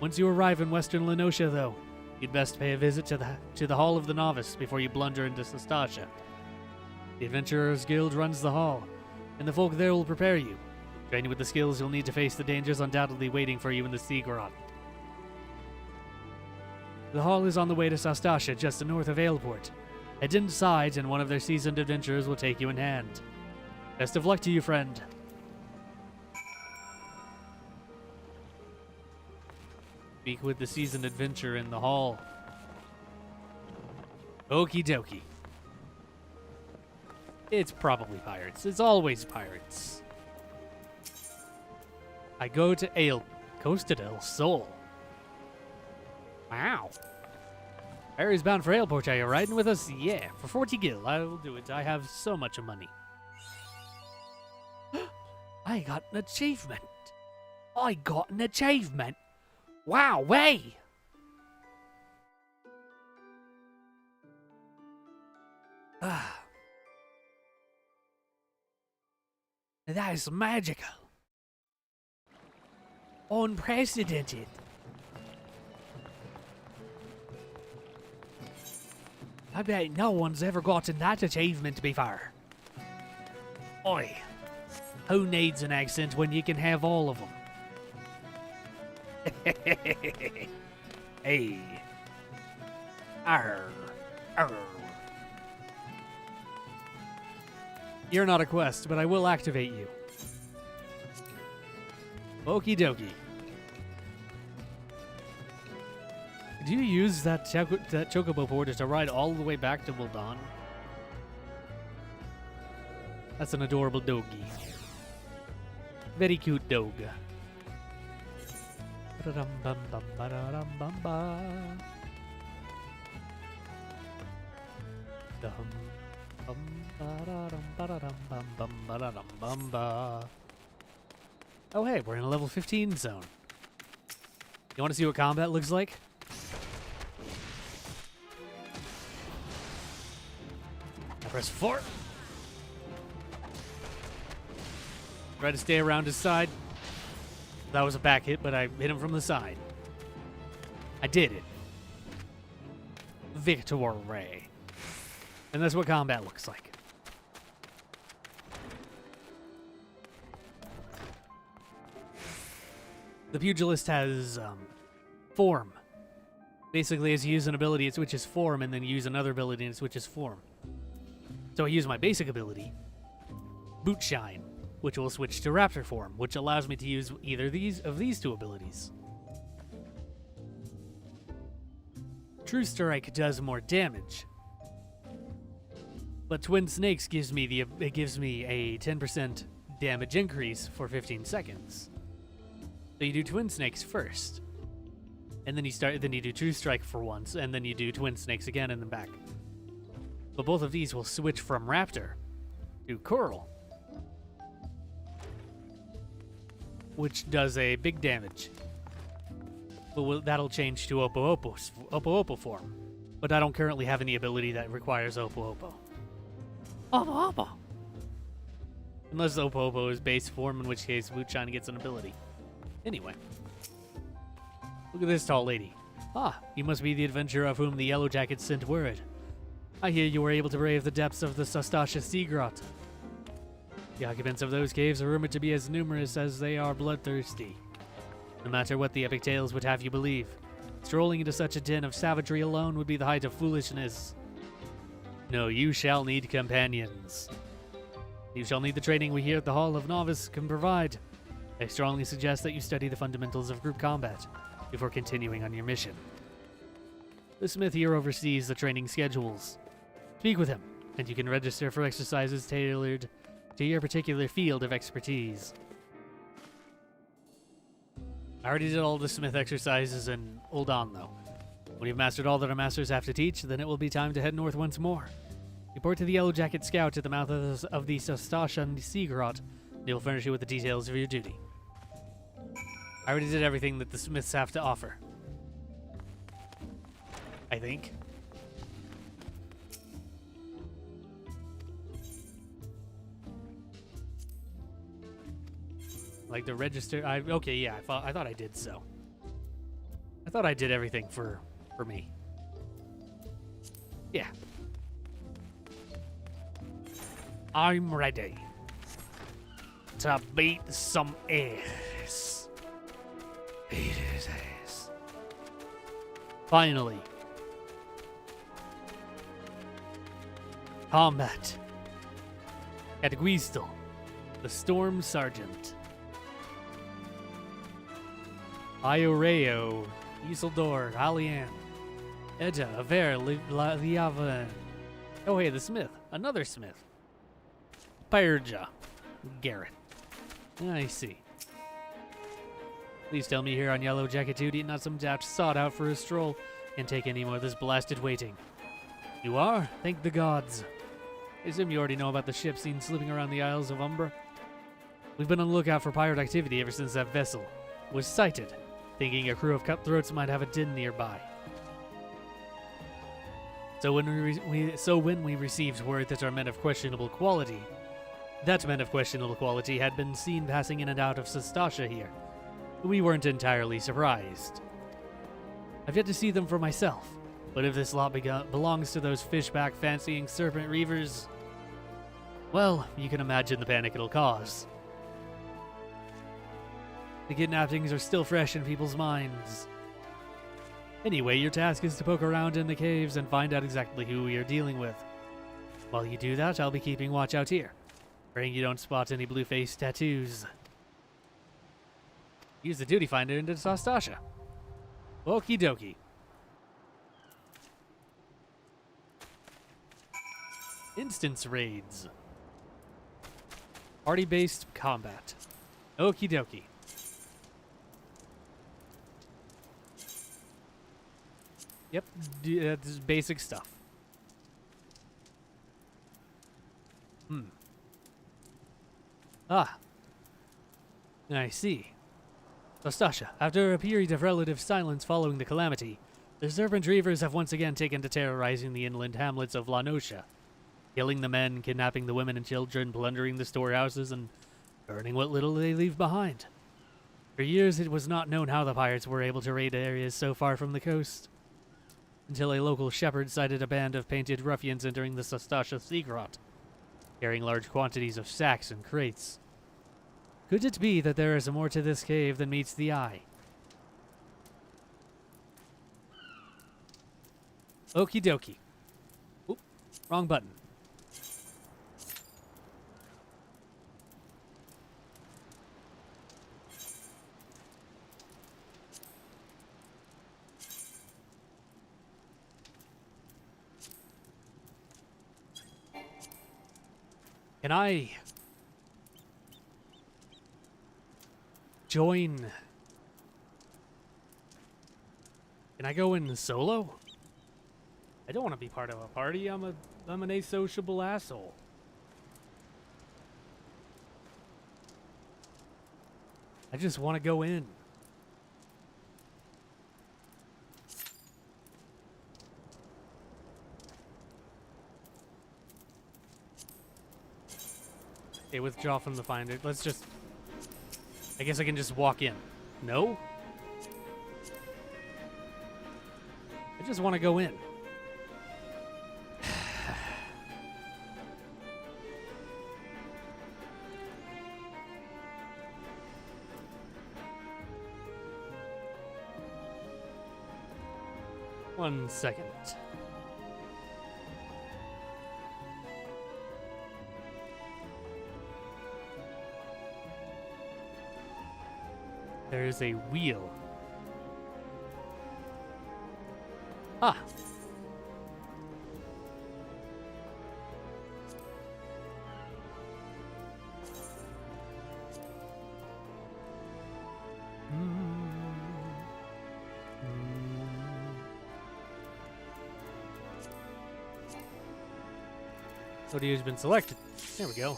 Once you arrive in western Lenosha, though, you'd best pay a visit to the Hall of the Novice before you blunder into Sastasha. The Adventurers Guild runs the hall, and the folk there will prepare you, train you with the skills you'll need to face the dangers undoubtedly waiting for you in the Sea Grot. The hall is on the way to Sastasha, just north of Aleport. Head inside, and one of their seasoned adventurers will take you in hand. Best of luck to you, friend. Speak with the seasoned adventurer in the hall. Okie dokie. It's probably pirates. It's always pirates. I go to Costa del Sol. Wow. Ferry's bound for Aleport. Are you riding with us? Yeah, for 40 gil. I will do it. I have so much money. I got an achievement. I got an achievement. Wow, way! That is magical. Unprecedented. I bet no one's ever gotten that achievement before. Oi, who needs an accent when you can have all of them? Hey. Arr. Arr. You're not a quest, but I will activate you. Okie dokie. Do you use that chocobo porter to ride all the way back to Wildan? That's an adorable doggy. Very cute dog. Oh hey, we're in a level 15 zone. You want to see what combat looks like? I press 4. Try to stay around his side. That was a back hit, but I hit him from the side. I did it. Victory. And that's what combat looks like. The pugilist has form. Basically, as you use an ability, it switches form, and then you use another ability, and it switches form. So I use my basic ability, Boot Shine, which will switch to Raptor form, which allows me to use either of these two abilities. True Strike does more damage, but Twin Snakes gives me a 10% damage increase for 15 seconds. So you do Twin Snakes first, and then you do True Strike for once, and then you do Twin Snakes again and then back. But both of these will switch from Raptor to Curl, which does a big damage. But that'll change to Oppo form. But I don't currently have any ability that requires Oppo. Oppo! Unless Oppo is base form, in which case Bootshine gets an ability. Anyway. Look at this tall lady. Ah, you must be the adventurer of whom the Yellow Jackets sent word. I hear you were able to brave the depths of the Sastasha Sea Grot. The occupants of those caves are rumored to be as numerous as they are bloodthirsty. No matter what the epic tales would have you believe, strolling into such a den of savagery alone would be the height of foolishness. No, you shall need companions. You shall need the training we here at the Hall of Novice can provide. I strongly suggest that you study the fundamentals of group combat before continuing on your mission. The smith here oversees the training schedules. Speak with him, and you can register for exercises tailored to your particular field of expertise. I already did all the smith exercises in Uldan, though. When you've mastered all that our masters have to teach, then it will be time to head north once more. Report to the Yellow Jacket Scout at the mouth of the Sastasha Sea Grot, and he'll furnish you with the details of your duty. I already did everything that the smiths have to offer. I think. Like the register. Okay, yeah. I thought I did so. I thought I did everything for me. Yeah. I'm ready to beat some ass. Beat his ass. Finally. Combat. At Guistel, the Storm Sergeant. Ioreo, Isildur, Alian, Edja, Aver, Liavan. Oh, hey, the Smith. Another Smith. Pyrja. Garrett. I see. Please tell me here on Yellow Jacket Duty, not some daft sought out for a stroll, and take any more of this blasted waiting. You are? Thank the gods. I assume you already know about the ship seen slipping around the Isles of Umbra. We've been on the lookout for pirate activity ever since that vessel was sighted, thinking a crew of cutthroats might have a den nearby. So when we received word that our men of questionable quality, had been seen passing in and out of Sastasha here, we weren't entirely surprised. I've yet to see them for myself, but if this lot belongs to those fishback fancying serpent reavers, well, you can imagine the panic it'll cause. The kidnappings are still fresh in people's minds. Anyway, your task is to poke around in the caves and find out exactly who we are dealing with. While you do that, I'll be keeping watch out here, praying you don't spot any blue-faced tattoos. Use the duty finder into Sastasha. Okie dokie. Instance raids. Party-based combat. Okie dokie. Yep, this is basic stuff. Ah. I see. Sastasha, after a period of relative silence following the calamity, the Serpent Reavers have once again taken to terrorizing the inland hamlets of La Noscia, killing the men, kidnapping the women and children, plundering the storehouses, and burning what little they leave behind. For years, it was not known how the pirates were able to raid areas so far from the coast, until a local shepherd sighted a band of painted ruffians entering the Sastasha sea grot, carrying large quantities of sacks and crates. Could it be that there is more to this cave than meets the eye? Okie dokie. Oop, wrong button. Can I join? Can I go in solo? I don't want to be part of a party. I'm an asociable asshole. I just want to go in. Okay, withdraw from the finder. Let's just... I guess I can just walk in. No? I just want to go in. One second. There's a wheel. Ah. Audio's been selected. There we go.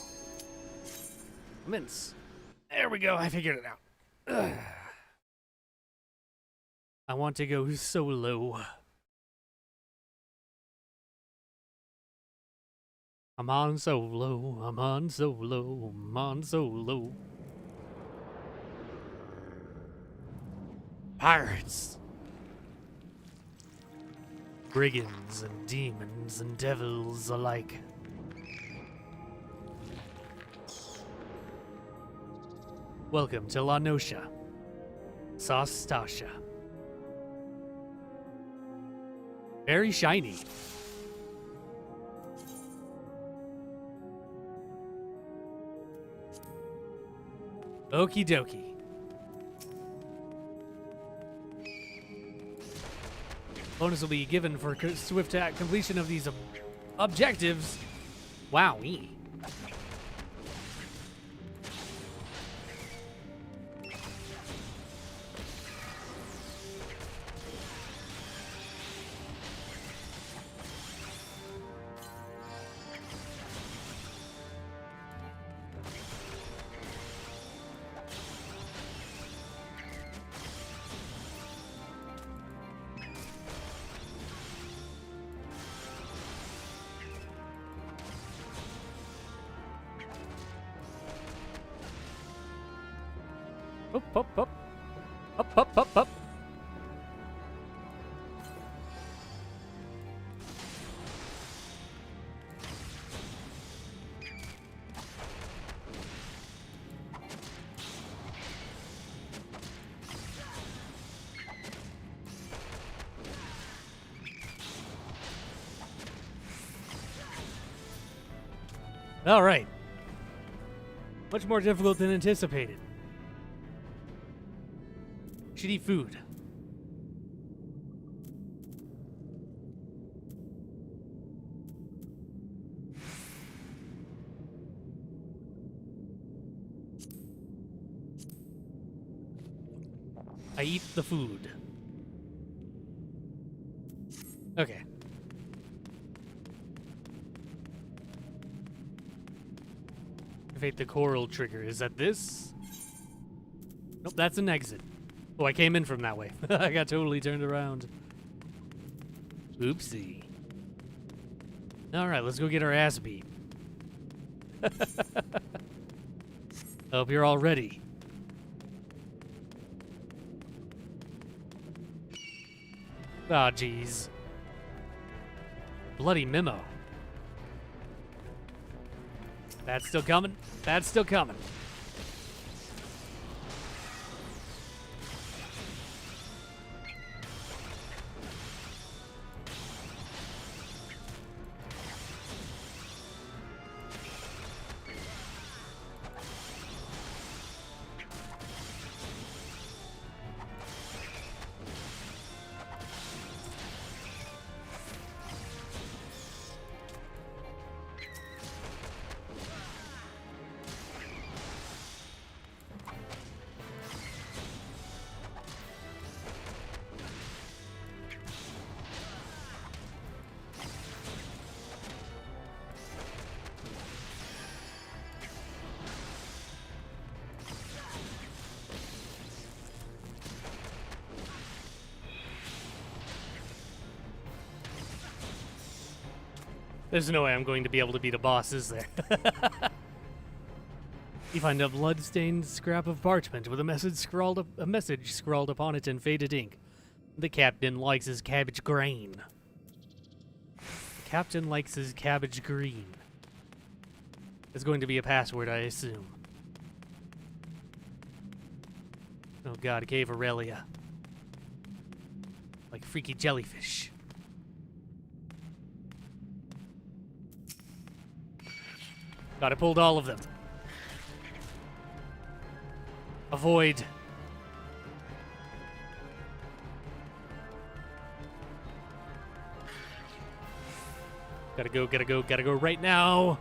Mince. There we go. I figured it out. Ugh. I want to go solo. I'm on solo, I'm on solo, I'm on solo. Pirates! Brigands and demons and devils alike. Welcome to La Noscia. Sastasha. Very shiny. Okie dokie. Bonus will be given for swift completion of these objectives. Wowee. Up, up, up. Up, up, up, up. All right. Much more difficult than anticipated. Shitty food. I eat the food. Okay. Activate the coral trigger. Is that this? Nope, that's an exit. Oh, I came in from that way. I got totally turned around. Oopsie. Alright, let's go get our ass beat. Hope you're all ready. Ah, jeez. Bloody memo. That's still coming. That's still coming. There's no way I'm going to be able to beat a boss, is there? You find a blood-stained scrap of parchment with a message scrawled upon it in faded ink. The captain likes his cabbage green. The captain likes his cabbage green. It's going to be a password, I assume. Oh god, Cave Aurelia. Like freaky jellyfish. God, I pulled all of them. Avoid. Gotta go right now.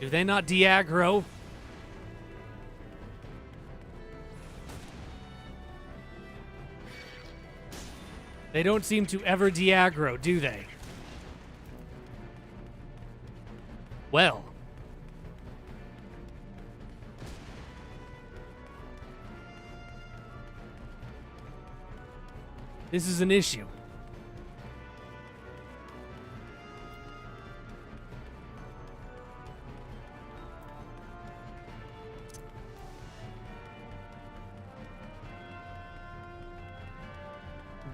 Do they not de-aggro? They don't seem to ever de-aggro, do they? Well. This is an issue.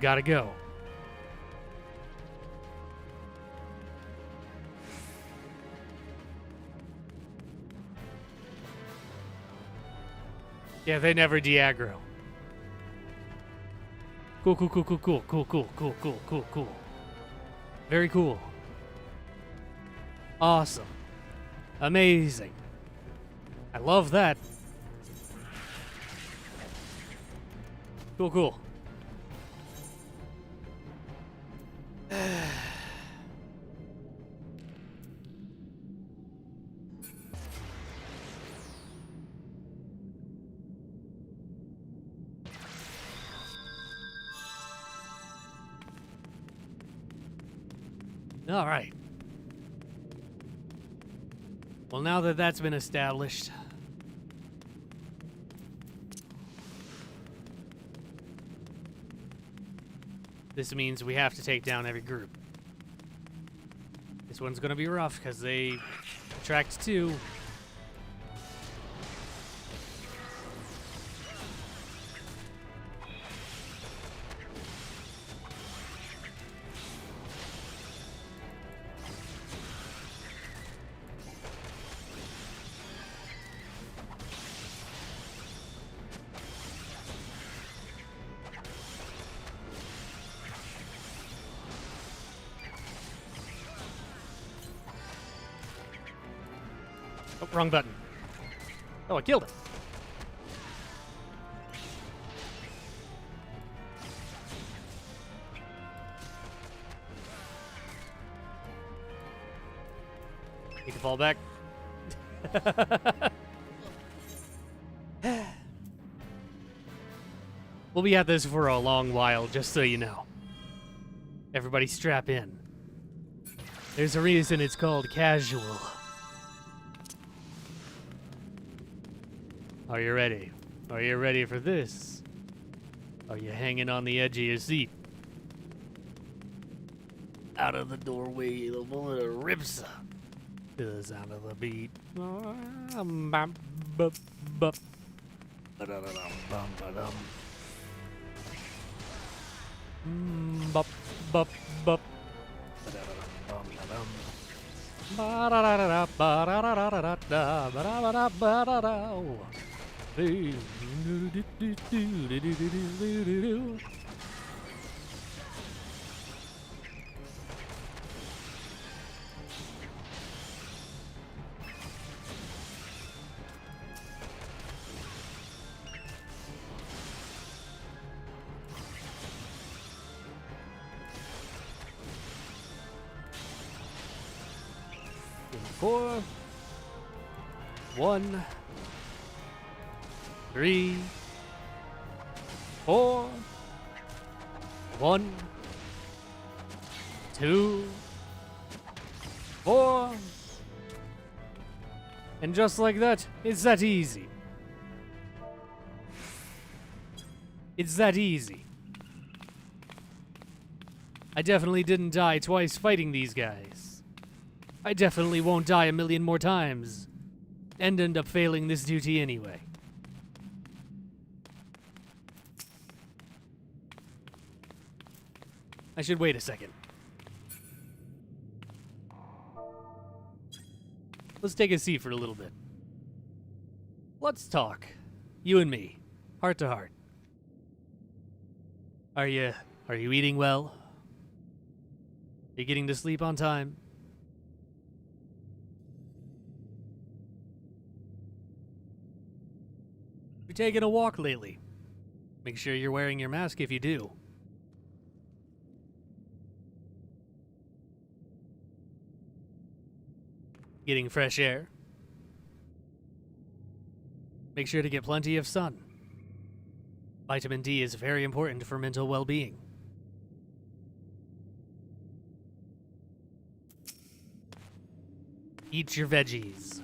Gotta go. Yeah, they never de-aggro. Cool, cool, cool, cool, cool, cool, cool, cool, cool, cool, cool. Very cool. Awesome. Amazing. I love that. Cool, cool. All right. Well, now that that's been established, this means we have to take down every group. This one's gonna be rough because they attract two. Oh, wrong button. Oh, I killed it. Need to fall back. We'll be at this for a long while, just so you know. Everybody strap in. There's a reason it's called casual. Are you ready? Are you ready for this? Are you hanging on the edge of your seat? Out of the doorway, the bullet rips to the sound of the beat. Four, 1, 3, 4, 1, 2, 4, and just like that, it's that easy. It's that easy. I definitely didn't die twice fighting these guys. I definitely won't die a million more times and end up failing this duty anyway. I should wait a second. Let's take a seat for a little bit. Let's talk. You and me. Heart to heart. Are you eating well? Are you getting to sleep on time? You taking a walk lately? Make sure you're wearing your mask if you do. Getting fresh air. Make sure to get plenty of sun. Vitamin D is very important for mental well-being. Eat your veggies.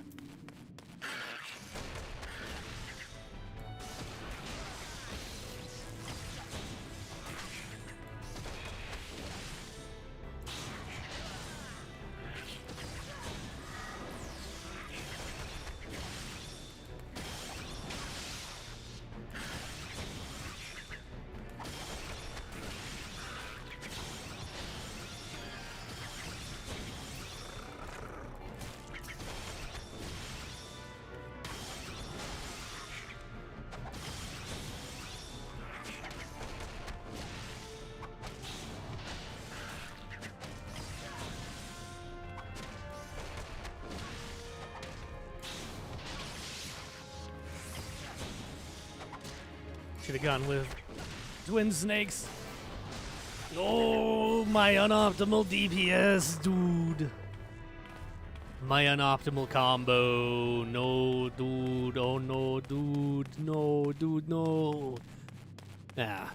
Should have gone with twin snakes. Oh, my unoptimal DPS, dude. My unoptimal combo. No, dude. Oh, no, dude. No, dude, no. Ah.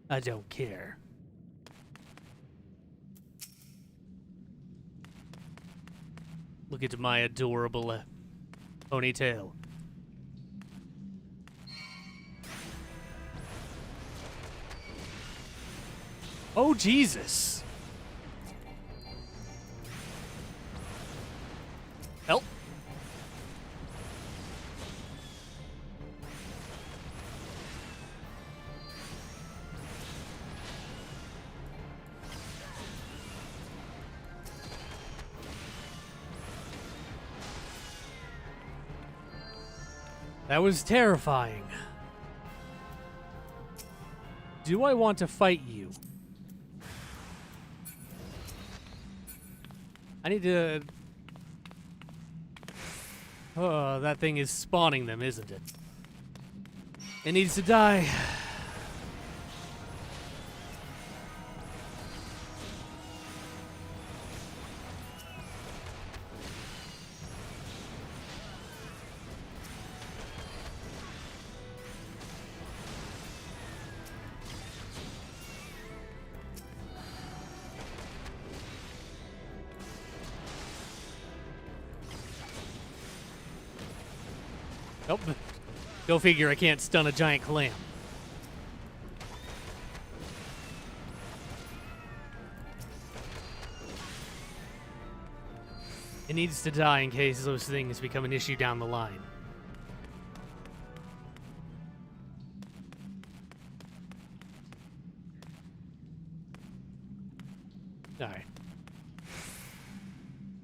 I don't care. Look at my adorable ponytail. Oh, Jesus. Help. That was terrifying. Do I want to fight you? I need to... Oh, that thing is spawning them, isn't it? It needs to die. Nope. Go figure, I can't stun a giant clam. It needs to die in case those things become an issue down the line. Alright.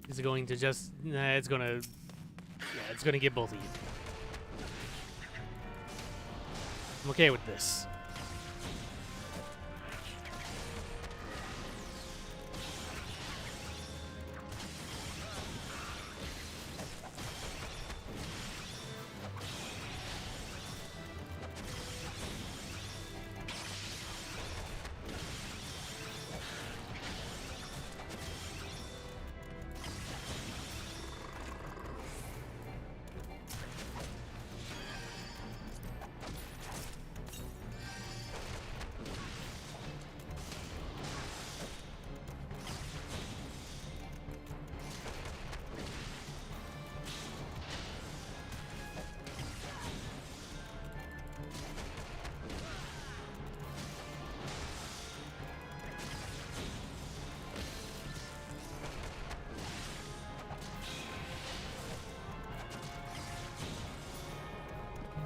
Is it going to just... Nah, it's gonna... Yeah, it's gonna get both of you. I'm okay with this.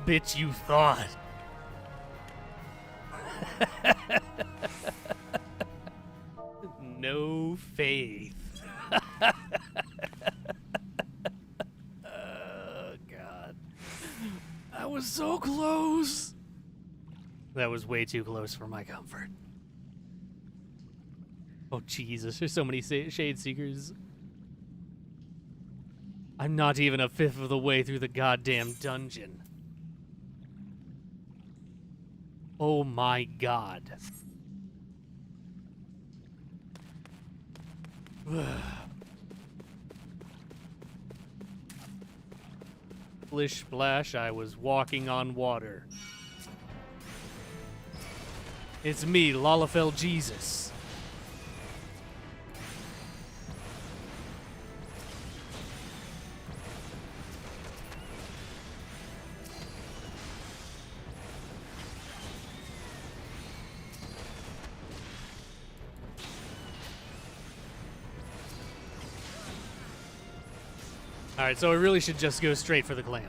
Bitch, you thought. No faith. Oh, God. That was so close. That was way too close for my comfort. Oh, Jesus. There's so many Shade Seekers. I'm not even a fifth of the way through the goddamn dungeon. Oh my God. Splish splash, I was walking on water. It's me, Lalafell Jesus. Alright, so I really should just go straight for the clam.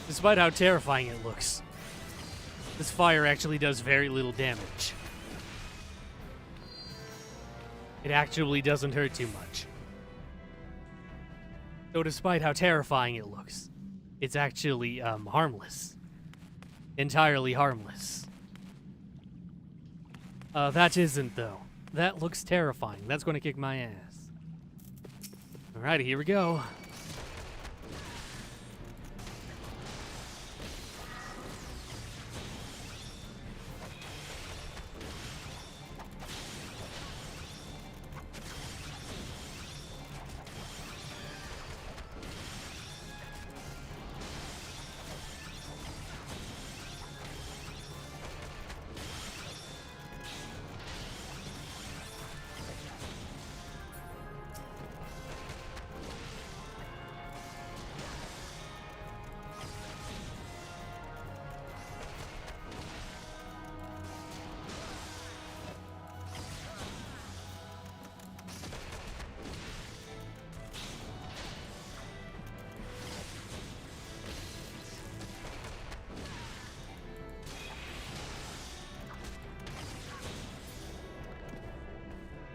Despite how terrifying it looks, this fire actually does very little damage. It actually doesn't hurt too much. So despite how terrifying it looks, it's actually, harmless. Entirely harmless. That isn't, though. That looks terrifying. That's gonna kick my ass. Alrighty, here we go.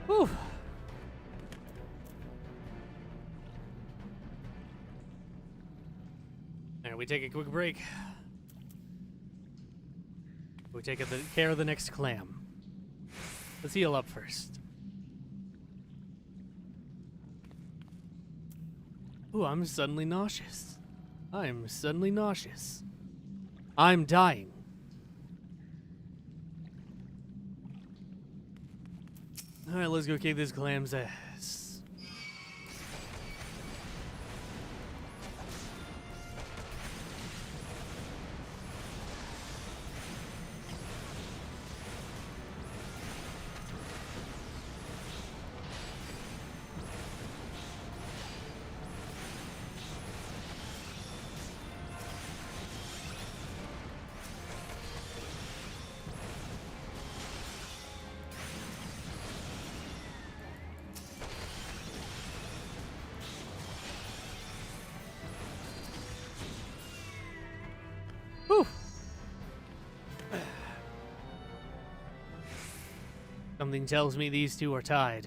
Whew. Alright, we take a quick break. We take care of the next clam. Let's heal up first. Ooh, I'm suddenly nauseous. I'm suddenly nauseous. I'm dying. Alright, let's go kick this clam's ass. Whew. Something tells me these two are tied.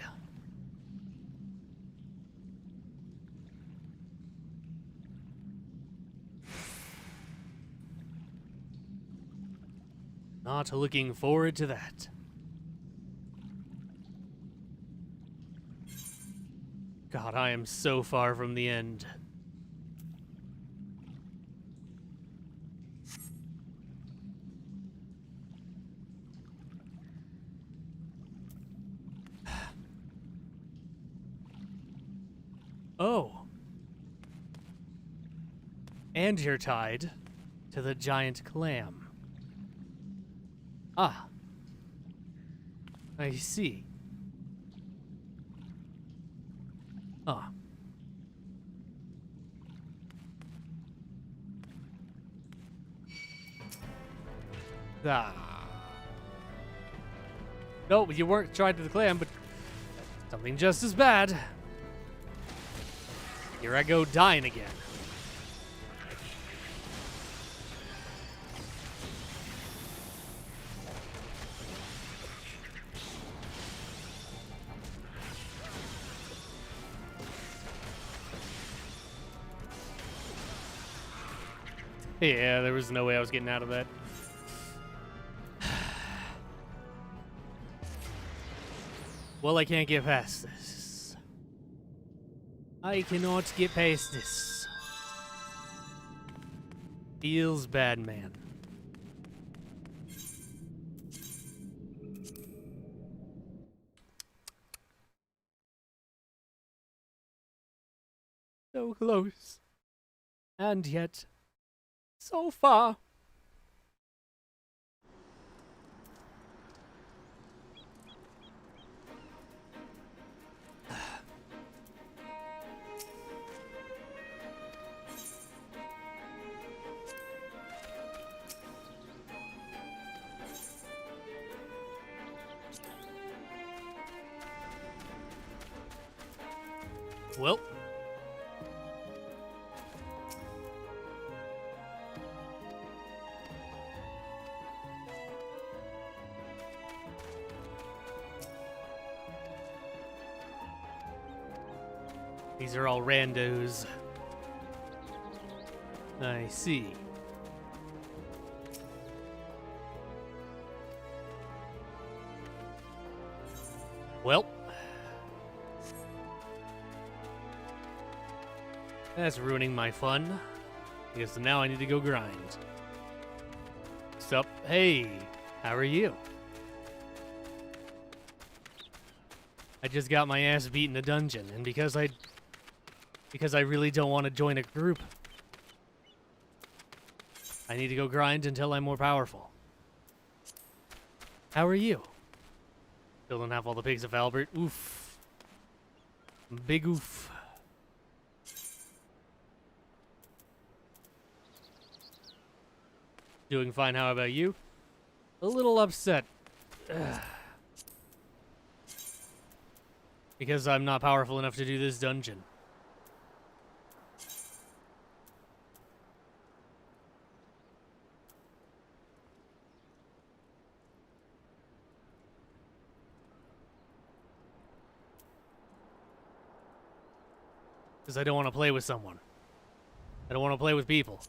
Not looking forward to that. God, I am so far from the end. Oh. And you're tied to the giant clam. Ah. I see. Ah. Ah. No, you weren't tied to the clam, but something just as bad. Here I go dying again. Yeah, there was no way I was getting out of that. Well, I can't get past this. I cannot get past this. Feels bad, man. So close. And yet, so far. Well. These are all randos. I see. Well. That's ruining my fun. Because now I need to go grind. Sup? Hey, how are you? I just got my ass beat in a dungeon, and because I really don't want to join a group, I need to go grind until I'm more powerful. How are you? Still don't have all the pigs of Albert. Oof. Big oof. Doing fine, how about you? A little upset. Ugh. Because I'm not powerful enough to do this dungeon. Because I don't want to play with someone. I don't want to play with people.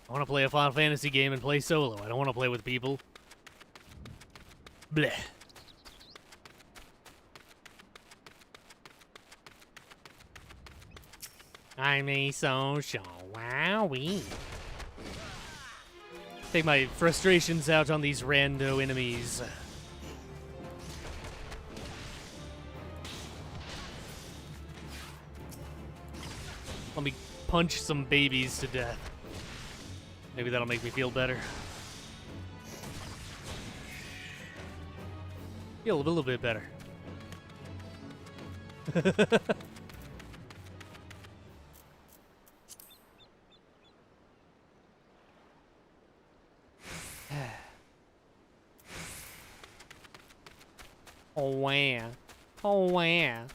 I want to play a Final Fantasy game and play solo. I don't want to play with people. Bleh. I'm a social wowie. Take my frustrations out on these rando enemies. Let me punch some babies to death. Maybe that'll make me feel better. Feel a little bit better. Oh wow. Oh wow.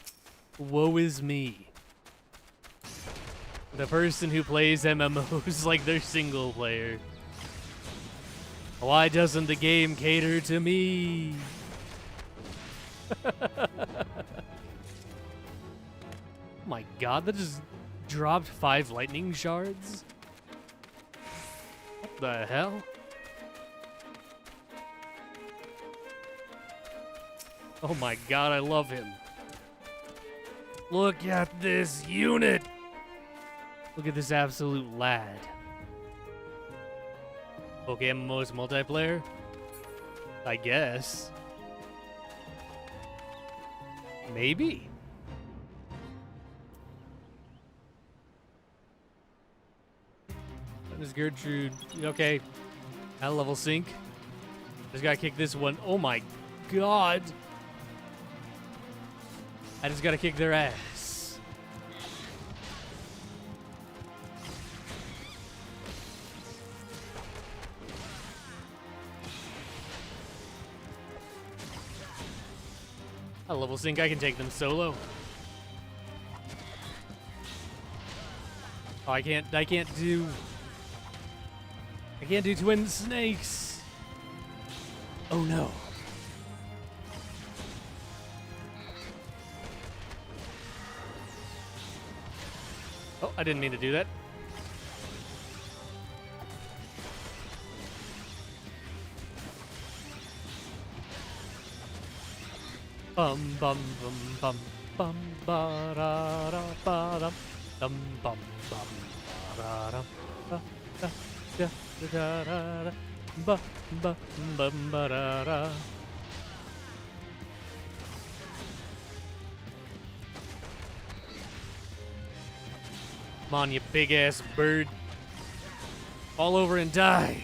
Woe is me. The person who plays MMOs like they're single player. Why doesn't the game cater to me? My god, that just dropped 5 lightning shards? What the hell? Oh my god, I love him. Look at this unit! Look at this absolute lad. Okay, MMO's multiplayer? I guess. Maybe. That is Gertrude. Okay. At level sync. Just gotta kick this one. Oh my god. I just gotta kick their ass. A level sync, I can take them solo. Oh, I can't do twin snakes. Oh no. Oh, I didn't mean to do that. Bum bum bum bum bum ba da da ba dum bum bum bum ba da da da da da da da ba ba bum ba da da. Come on, you big ass bird. Fall over and die.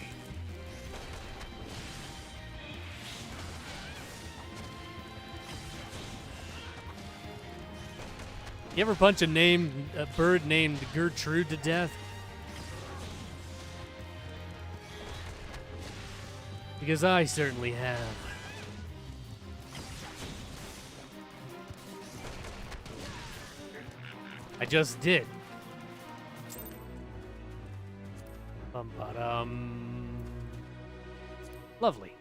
You ever punch a bird named Gertrude to death? Because I certainly have. I just did. Bum-ba-dum. Lovely.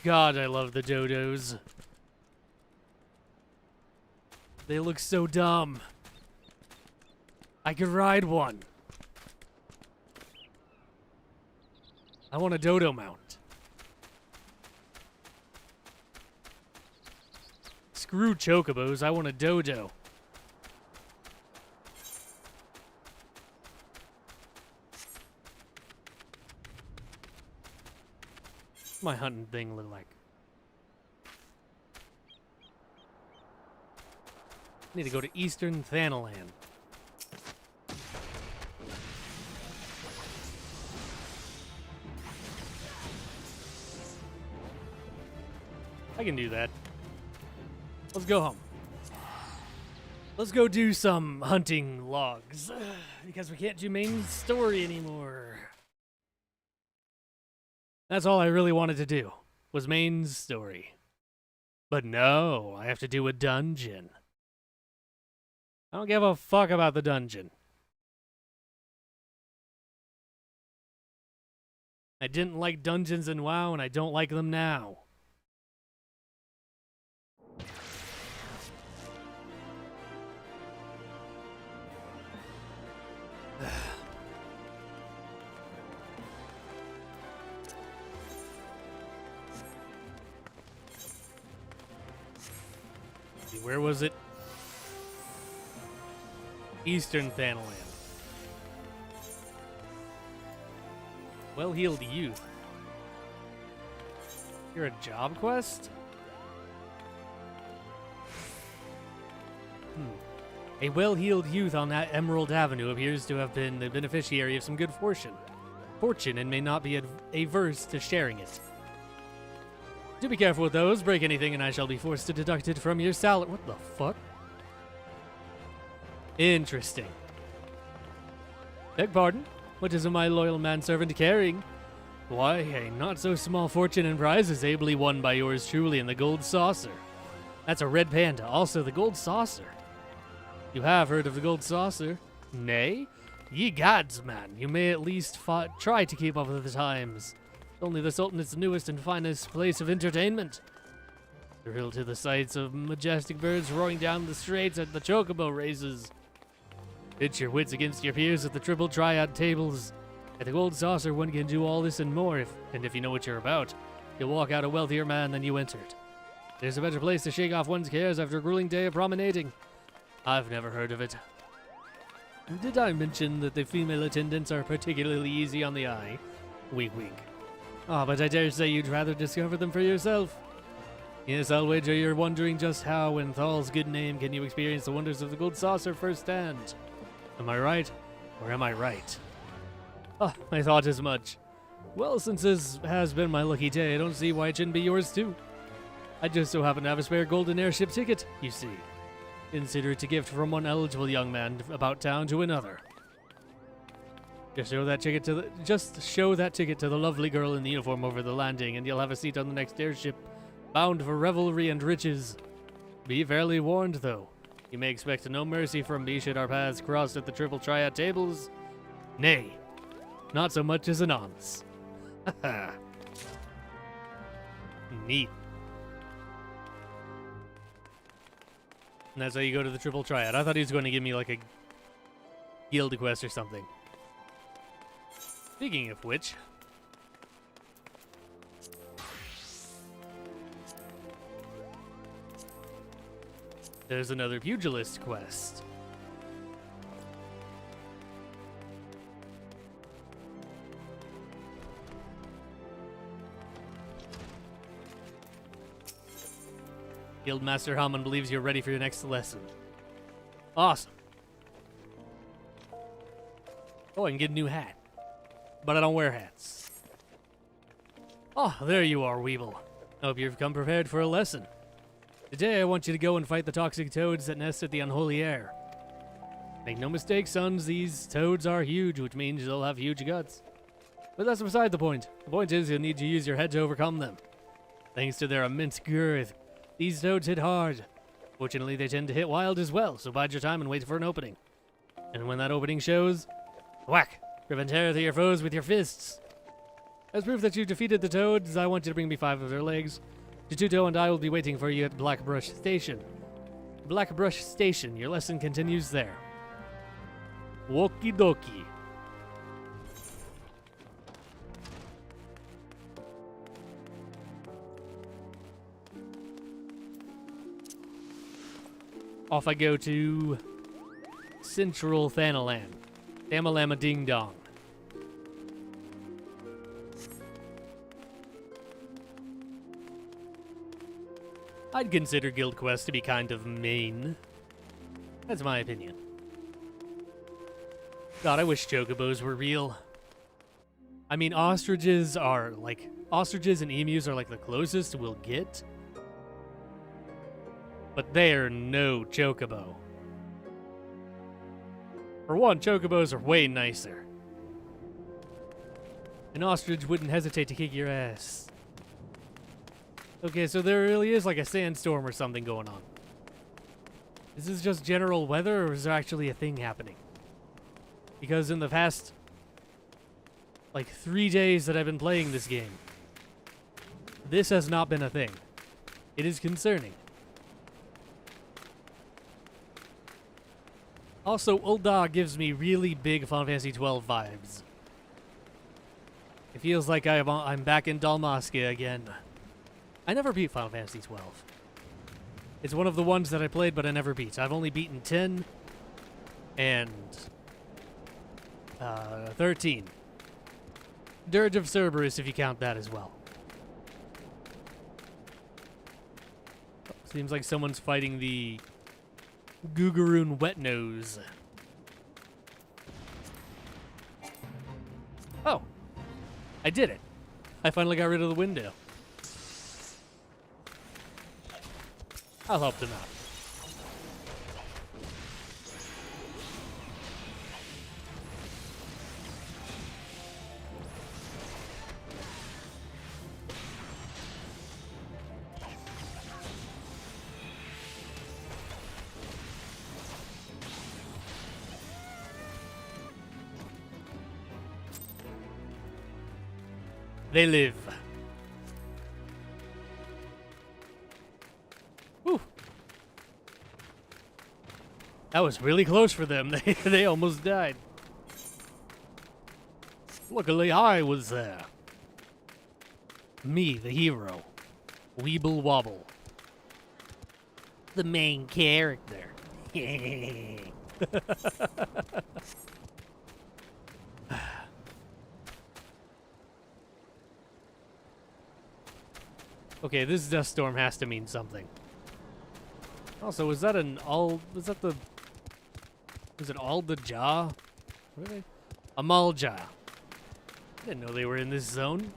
God, I love the dodos. They look so dumb. I could ride one. I want a dodo mount. Screw chocobos, I want a dodo. What's my hunting thing look like? Need to go to Eastern Thanalan. I can do that. Let's go home. Let's go do some hunting logs. Because we can't do main story anymore. That's all I really wanted to do, was main story. But no, I have to do a dungeon. I don't give a fuck about the dungeon. I didn't like dungeons in WoW, and I don't like them now. Where was it? Eastern Thanalan. Well-heeled youth. You're a job quest? A well-heeled youth on that Emerald Avenue appears to have been the beneficiary of some good fortune and may not be averse to sharing it. Do be careful with those. Break anything and I shall be forced to deduct it from your salary. What the fuck? Interesting. Beg pardon? What is my loyal manservant carrying? Why, a not-so-small fortune and prizes ably won by yours truly in the gold saucer. That's a red panda, also the gold saucer. You have heard of the gold saucer? Nay? Ye gods, man, you may at least try to keep up with the times. Only the Sultan's newest and finest place of entertainment. Thrilled to the sights of majestic birds roaring down the straits at the chocobo races. Pitch your wits against your peers at the triple triad tables. At the gold saucer, one can do all this and more, if you know what you're about. You'll walk out a wealthier man than you entered. There's a better place to shake off one's cares after a grueling day of promenading. I've never heard of it. Did I mention that the female attendants are particularly easy on the eye? Wink, wink. Ah, but I dare say you'd rather discover them for yourself. Yes, I'll wager you're wondering just how, in Thal's good name, can you experience the wonders of the gold saucer firsthand. Am I right? Or am I right? Ah, I thought as much. Well, since this has been my lucky day, I don't see why it shouldn't be yours too. I just so happen to have a spare golden airship ticket, you see. Consider it a gift from one eligible young man about town to another. Just show that ticket to the lovely girl in the uniform over the landing, and you'll have a seat on the next airship, bound for revelry and riches. Be fairly warned, though. You may expect no mercy from me should our paths cross at the triple triad tables. Nay, not so much as an ounce. Haha. Neat. And that's how you go to the triple triad. I thought he was going to give me like a guild quest or something. Speaking of which, there's another pugilist quest. Guildmaster Hammond believes you're ready for your next lesson. Awesome. Oh, I can get a new hat. But I don't wear hats. Oh, there you are, Weeble. Hope you've come prepared for a lesson. Today I want you to go and fight the toxic toads that nest at the unholy air. Make no mistake, sons, these toads are huge, which means they'll have huge guts. But that's beside the point. The point is you'll need to use your head to overcome them. Thanks to their immense girth, these toads hit hard. Fortunately, they tend to hit wild as well, so bide your time and wait for an opening. And when that opening shows, whack! Rip and tear through your foes with your fists. As proof that you defeated the toads, I want you to bring me 5 of their legs. Jituto and I will be waiting for you at Blackbrush Station. Blackbrush Station, your lesson continues there. Woki dokie. Off I go to Central Thanalan. Thamalama Ding Dong. I'd consider Guild Quest to be kind of main. That's my opinion. God, I wish chocobos were real. I mean, ostriches and emus are like the closest we'll get. But they're no chocobo. For one, chocobos are way nicer. An ostrich wouldn't hesitate to kick your ass. Okay, so there really is like a sandstorm or something going on. Is this just general weather, or is there actually a thing happening? Because in the past, like 3 days that I've been playing this game, this has not been a thing. It is concerning. Also, Ul'dah gives me really big Final Fantasy XII vibes. It feels like I'm back in Dalmasca again. I never beat Final Fantasy XII. It's one of the ones that I played, but I never beat. I've only beaten 10 and 13. Dirge of Cerberus, if you count that as well. Seems like someone's fighting the Gugaroon Wet Nose. Oh, I did it. I finally got rid of the window. I'll help them out. They live. Whew. That was really close for them. They almost died. Luckily, I was there. Me, the hero. Weeble Wobble. The main character. Okay, this dust storm has to mean something. Also, was that an all? Was that the? Was it all the jaw? What are they? Amalja. I didn't know they were in this zone.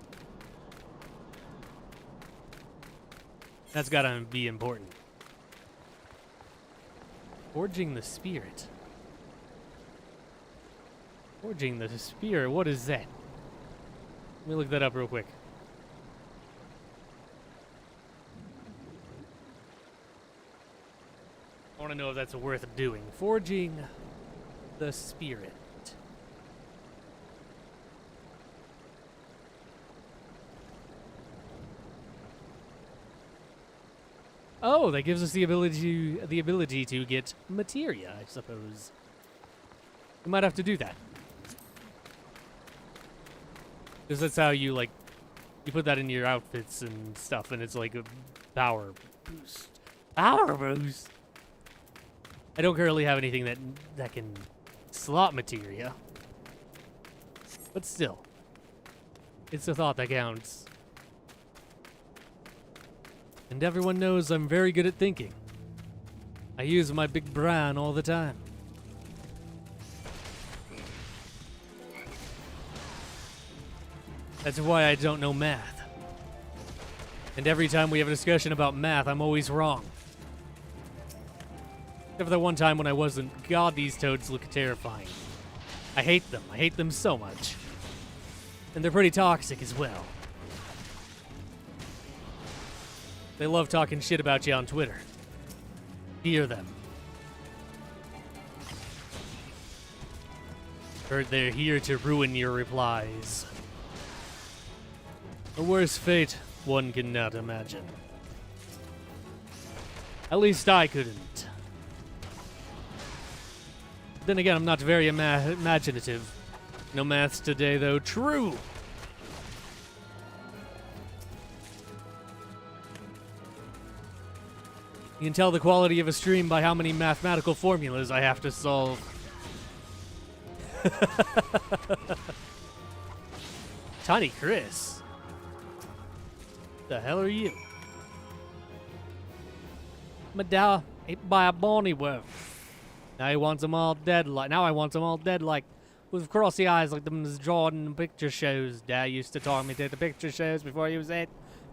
That's gotta be important. Forging the spirit. Forging the spirit. What is that? Let me look that up real quick. I want to know if that's worth doing. Forging the spirit. Oh, that gives us the ability to get materia, I suppose. We might have to do that. Because that's how you, like, you put that in your outfits and stuff, and it's like a power boost. Power boost! I don't currently have anything that can slot materia. But still. It's the thought that counts. And everyone knows I'm very good at thinking. I use my big brain all the time. That's why I don't know math. And every time we have a discussion about math, I'm always wrong. Except for that one time when I wasn't. God, these toads look terrifying. I hate them. I hate them so much. And they're pretty toxic as well. They love talking shit about you on Twitter. Fear them. Heard they're here to ruin your replies. A worse fate one cannot imagine. At least I couldn't. Then again, I'm not very imaginative. No maths today, though. True! You can tell the quality of a stream by how many mathematical formulas I have to solve. Tiny Chris. The hell are you? Madara ate by a Bonnie worm. Now he wants them all dead like. Now I want them all dead like, with crossy eyes like them Jordan picture shows. Dad used to talk me to the picture shows before he was ate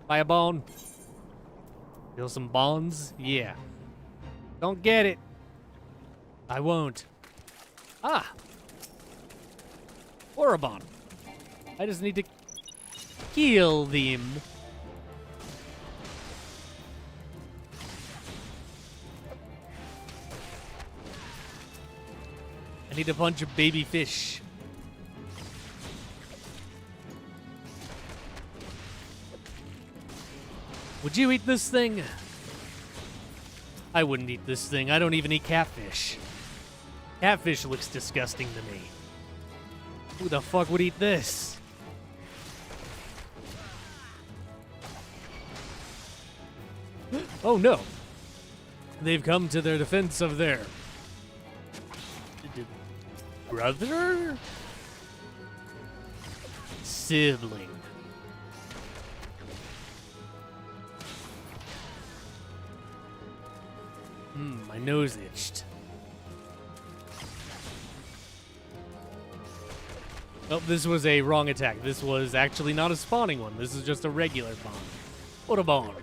by a bone. Feel some bones? Yeah. Don't get it. I won't. Ah. Orabon. I just need to kill them. I need to punch a baby fish. Would you eat this thing? I wouldn't eat this thing. I don't even eat catfish. Catfish looks disgusting to me. Who the fuck would eat this? Oh no. They've come to their defense of their brother? Sibling. My nose itched. Oh, this was a wrong attack. This was actually not a spawning one. This is just a regular bomb. What a bomb.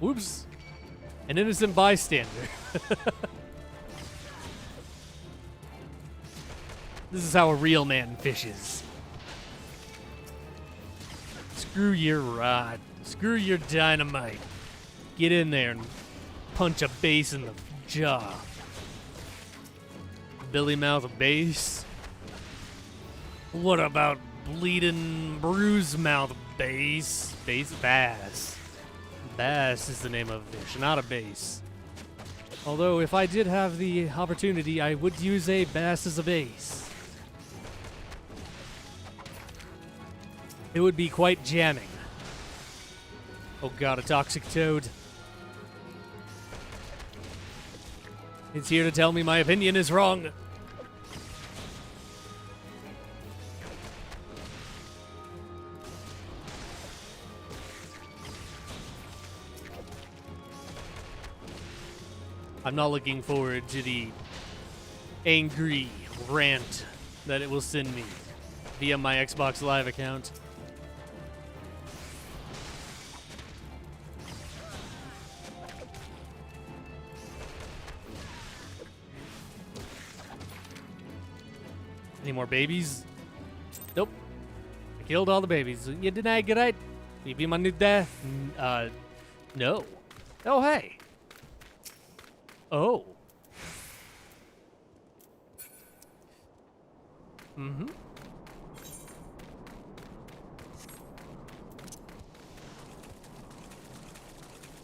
Whoops. An innocent bystander. This is how a real man fishes. Screw your rod. Screw your dynamite. Get in there and punch a base in the jaw. Billy mouth base? What about bleeding bruise mouth base? Base bass. Bass is the name of a fish, not a base. Although if I did have the opportunity, I would use a bass as a base. It would be quite jamming. Oh god, a toxic toad. It's here to tell me my opinion is wrong. I'm not looking forward to the angry rant that it will send me via my Xbox Live account. Any more babies? Nope. I killed all the babies. You denied it, right? You be my new death? No. Oh, hey. Oh. Mm-hmm.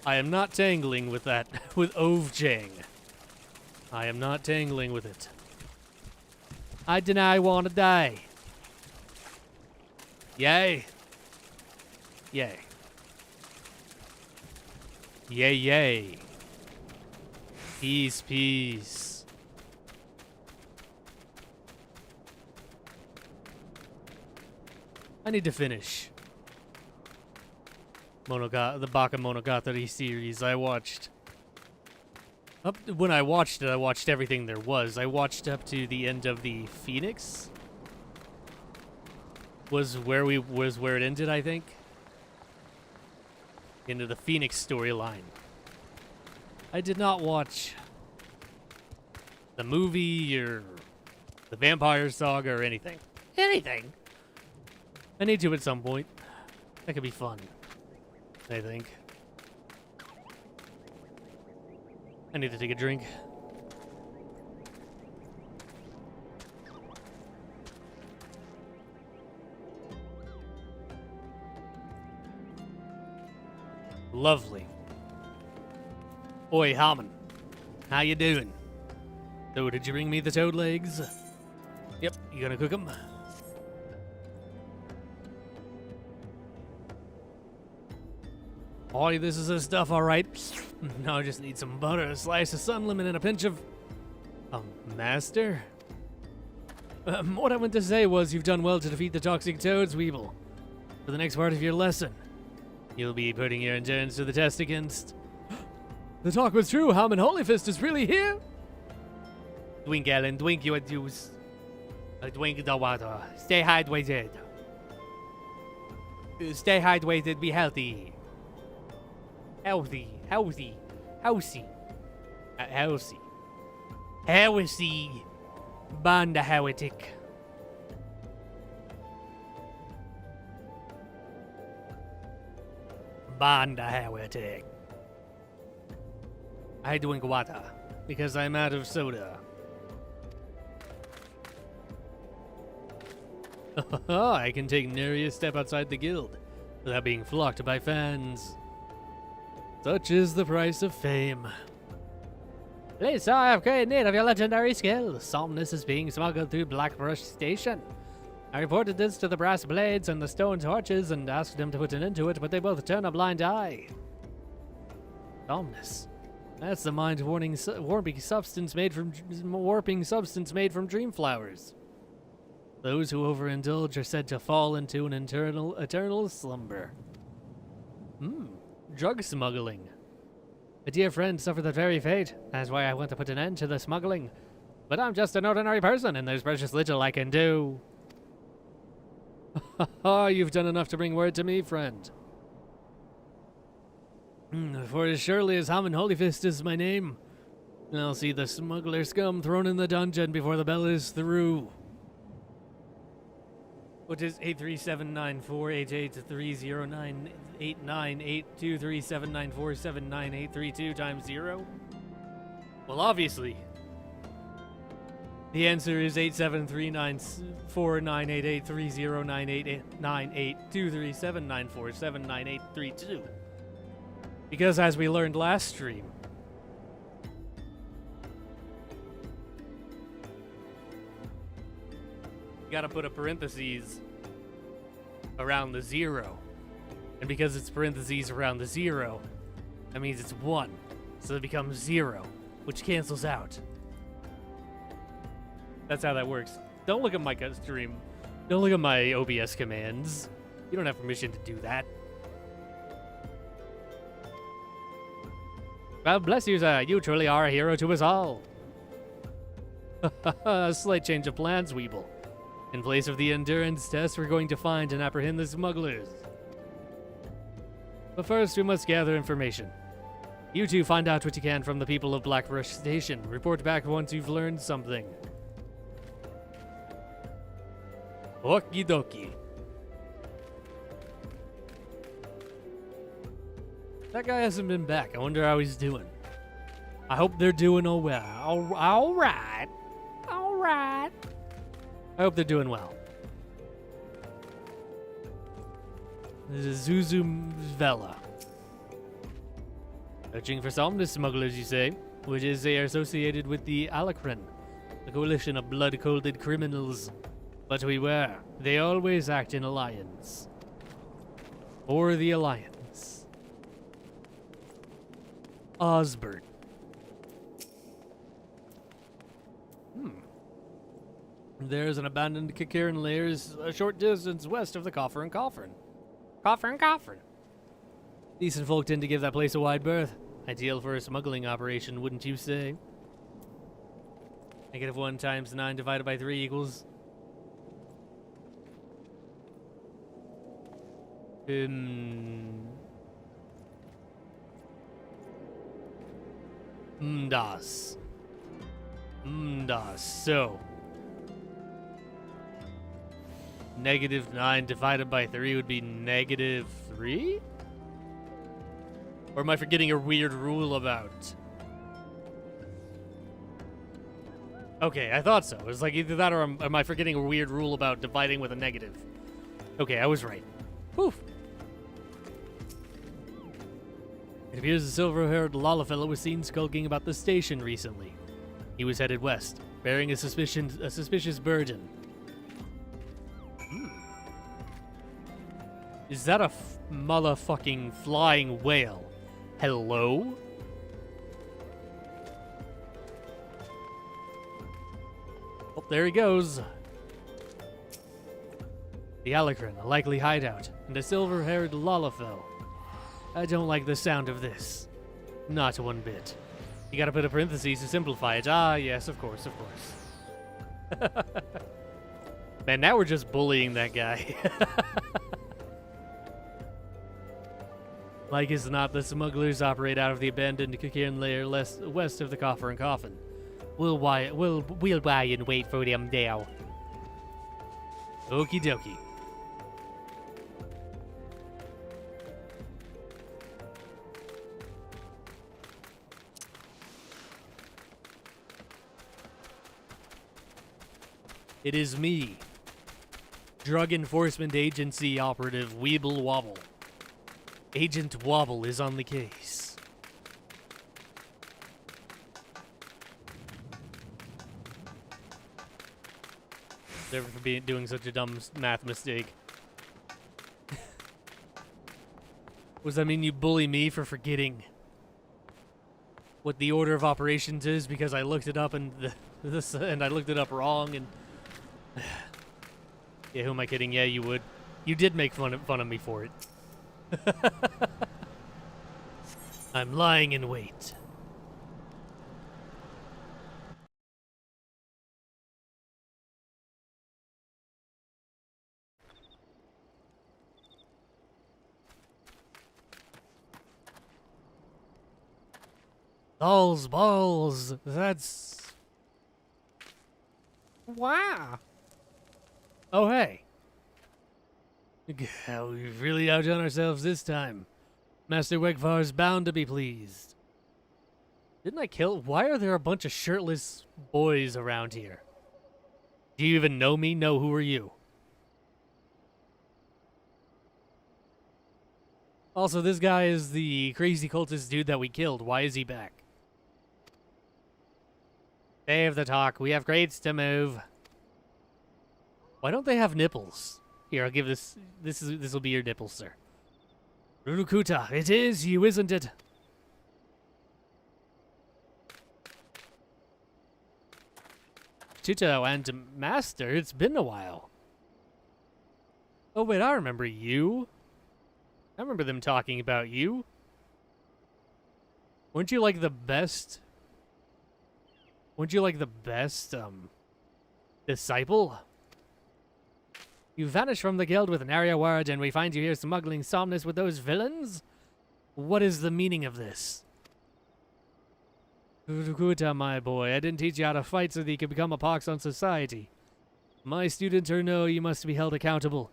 I am not tangling with that, with Ovjang. I am not tangling with it. I deny I want to die. Yay. Yay. Yay, yay. Peace, peace. I need to finish the Baka Monogatari series I watched. When I watched it, I watched everything there was. I watched up to the end of the Phoenix. Was where it ended, I think. Into the Phoenix storyline. I did not watch the movie or the Vampire Saga or anything. Anything. I need to at some point. That could be fun, I think. I need to take a drink. Lovely. Oi, Harmon. How you doing? So, did you bring me the toad legs? Yep, you gonna cook them? Oi, this is the stuff, alright. Now I just need some butter, a slice of sun lemon, and a pinch of... master? What I meant to say was you've done well to defeat the toxic toads, Weeble. For the next part of your lesson, you'll be putting your endurance to the test against... The talk was true, Harmon Holyfist is really here? Drink, Ellen, drink your juice. Drink the water. Stay hydrated. Stay hydrated, be healthy. Healthy. Healthy. Banda heretic. Banda heretic. I drink water because I'm out of soda. I can take nary a step outside the guild without being flocked by fans. Such is the price of fame. Please, sir, I have great need of your legendary skill. Somnus is being smuggled through Blackbrush Station. I reported this to the brass blades and the stone torches and asked them to put an end to it, but they both turned a blind eye. Somnus. That's the mind-warping substance made from dream flowers. Those who overindulge are said to fall into an eternal slumber. Drug smuggling. A dear friend suffered that very fate. That's why I want to put an end to the smuggling. But I'm just an ordinary person, and there's precious little I can do. You've done enough to bring word to me, friend. For as surely as Harmon Holyfist is my name, I'll see the smuggler scum thrown in the dungeon before the bell is through. What is 837948830989237947982 times 0? Well, obviously. The answer is 8739498309898237947947832. Because as we learned last stream, you gotta put a parentheses around the 0. And because it's parentheses around the 0, that means it's 1. So it becomes 0, which cancels out. That's how that works. Don't look at my stream. Don't look at my OBS commands. You don't have permission to do that. God bless you, sir. You truly are a hero to us all. A slight change of plans, Weeble. In place of the endurance test, we're going to find and apprehend the smugglers. But first, we must gather information. You two find out what you can from the people of Blackbrush Station. Report back once you've learned something. Okie dokie. That guy hasn't been back. I wonder how he's doing. I hope they're doing all well. All right. I hope they're doing well. This is Zuzumvela. Searching for Somnus smugglers, you say? Which is they are associated with the Alakran, a coalition of blood-coated criminals. But beware, they always act in alliance. Or the Alliance. Osbert. There's an abandoned Kikaran lairs a short distance west of the Coffer and Coffin. Decent folk tend to give that place a wide berth. Ideal for a smuggling operation, wouldn't you say? -1 times 9 divided by 3 equals... Das. So... -9 divided by 3 would be -3? Or am I forgetting a weird rule about? Okay, I thought so. It was like either that or am I forgetting a weird rule about dividing with a negative? Okay, I was right. Whew. It appears the silver-haired Lalafellow was seen skulking about the station recently. He was headed west, bearing a suspicious burden. Is that a motherfucking flying whale? Hello? Oh, there he goes. The Alicron, a likely hideout, and a silver-haired Lalafell. I don't like the sound of this. Not one bit. You gotta put a parentheses to simplify it. Ah, yes, of course, of course. Man, now we're just bullying that guy. Like as not, the smugglers operate out of the abandoned Cairn lair west of the Coffer and Coffin. We'll lie and wait for them there. Okie dokie. It is me, Drug Enforcement Agency operative Weeble Wobble. Agent Wobble is on the case. Never for doing such a dumb math mistake. Does that mean you bully me for forgetting what the order of operations is because I looked it up and I looked it up wrong and yeah, who am I kidding? Yeah, you would. You did make fun of me for it. I'm lying in wait. Balls. That's... Wow. Oh, hey. We've really outdone ourselves this time. Master Wegvar's bound to be pleased. Didn't I kill... Why are there a bunch of shirtless boys around here? Do you even know me? No, who are you? Also, this guy is the crazy cultist dude that we killed. Why is he back? Save the talk. We have crates to move. Why don't they have nipples? Here, I'll give this... This will be your nipples, sir. Rurukuta, it is you, isn't it? Tuto and Master, it's been a while. Oh, wait, I remember you. I remember them talking about you. Weren't you like the best... Weren't you like the best, disciple? You vanished from the guild with an area word, and we find you here smuggling somnus with those villains? What is the meaning of this? Kuta, my boy, I didn't teach you how to fight so that you could become a pox on society. My student or no, you must be held accountable.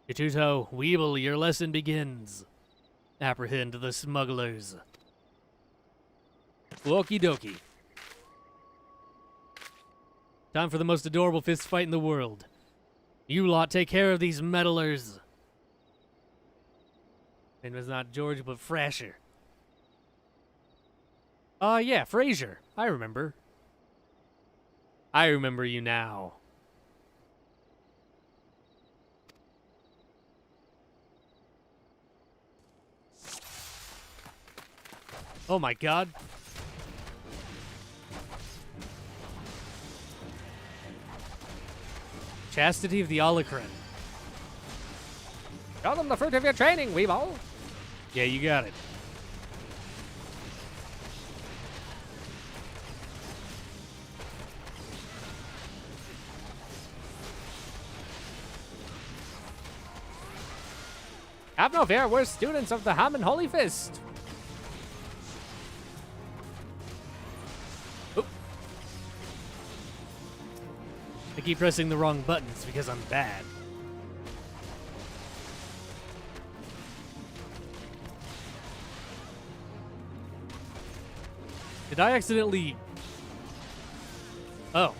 Chituto, Weeble, your lesson begins. Apprehend the smugglers. Okie dokie. Time for the most adorable fist fight in the world. You lot take care of these meddlers. It was not George, but Frasher. Yeah, Fraser. I remember. I remember you now. Oh my god. Chastity of the Alicron. Show them the fruit of your training, Weeble. Yeah, you got it. Have no fear, we're students of the Hammond Holy Fist. keep pressing the wrong buttons because I'm bad. Did I accidentally... Oh.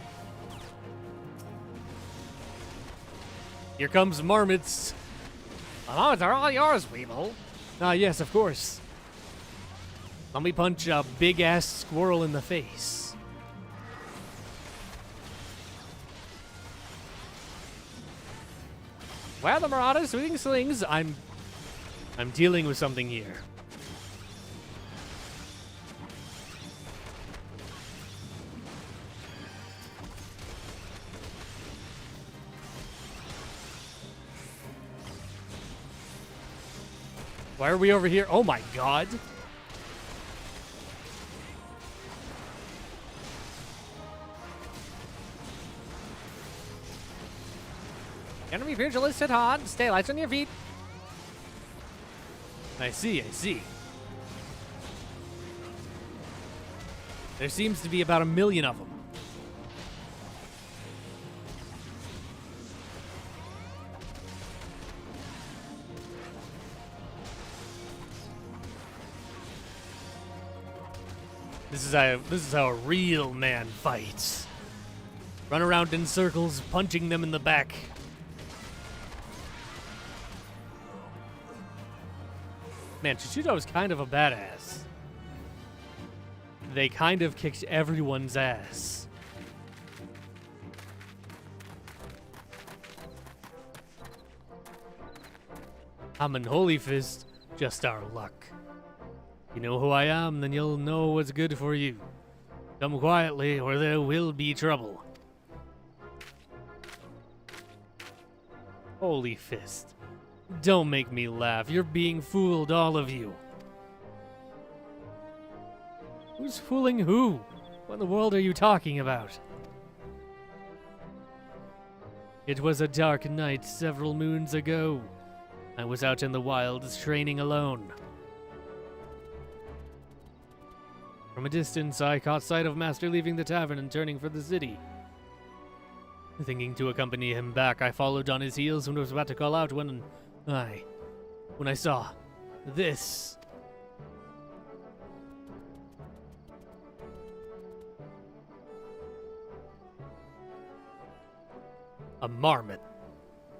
Here comes marmots. Oh, they're all yours, Weevil. Ah, yes, of course. Let me punch a big-ass squirrel in the face. Well, the Marauders swinging slings. I'm dealing with something here. Why are we over here? Oh my god. Enemy pugilist hit hard. Stay light on your feet. I see, I see. There seems to be about 1 million of them. This is how a real man fights. Run around in circles, punching them in the back. Man, Shishido was kind of a badass. They kind of kicked everyone's ass. I'm an Holy Fist, just our luck. You know who I am, then you'll know what's good for you. Come quietly, or there will be trouble. Holy Fist. Don't make me laugh. You're being fooled, all of you. Who's fooling who? What in the world are you talking about? It was a dark night several moons ago. I was out in the wilds training alone. From a distance, I caught sight of Master leaving the tavern and turning for the city. Thinking to accompany him back, I followed on his heels and was about to call out when I saw this. A marmot.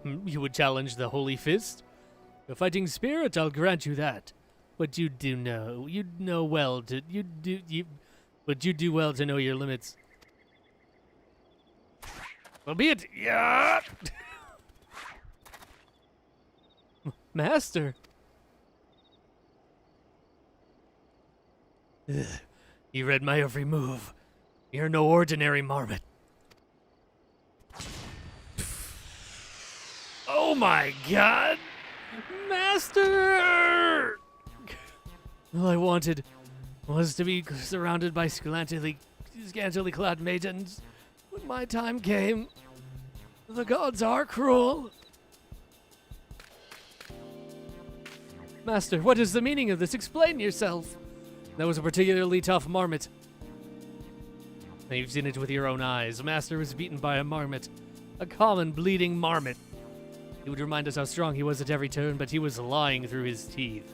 You would challenge the Holy Fist? A fighting spirit, I'll grant you that. But you do know well to know your limits. Well, be it. Yeah. Master. Ugh. You read my every move. You're no ordinary marmot. Oh my god! Master! All I wanted was to be surrounded by scantily clad maidens. When my time came, the gods are cruel. Master, what is the meaning of this? Explain yourself. That was a particularly tough marmot. Now you've seen it with your own eyes. Master was beaten by a marmot. A common bleeding marmot. He would remind us how strong he was at every turn, but he was lying through his teeth.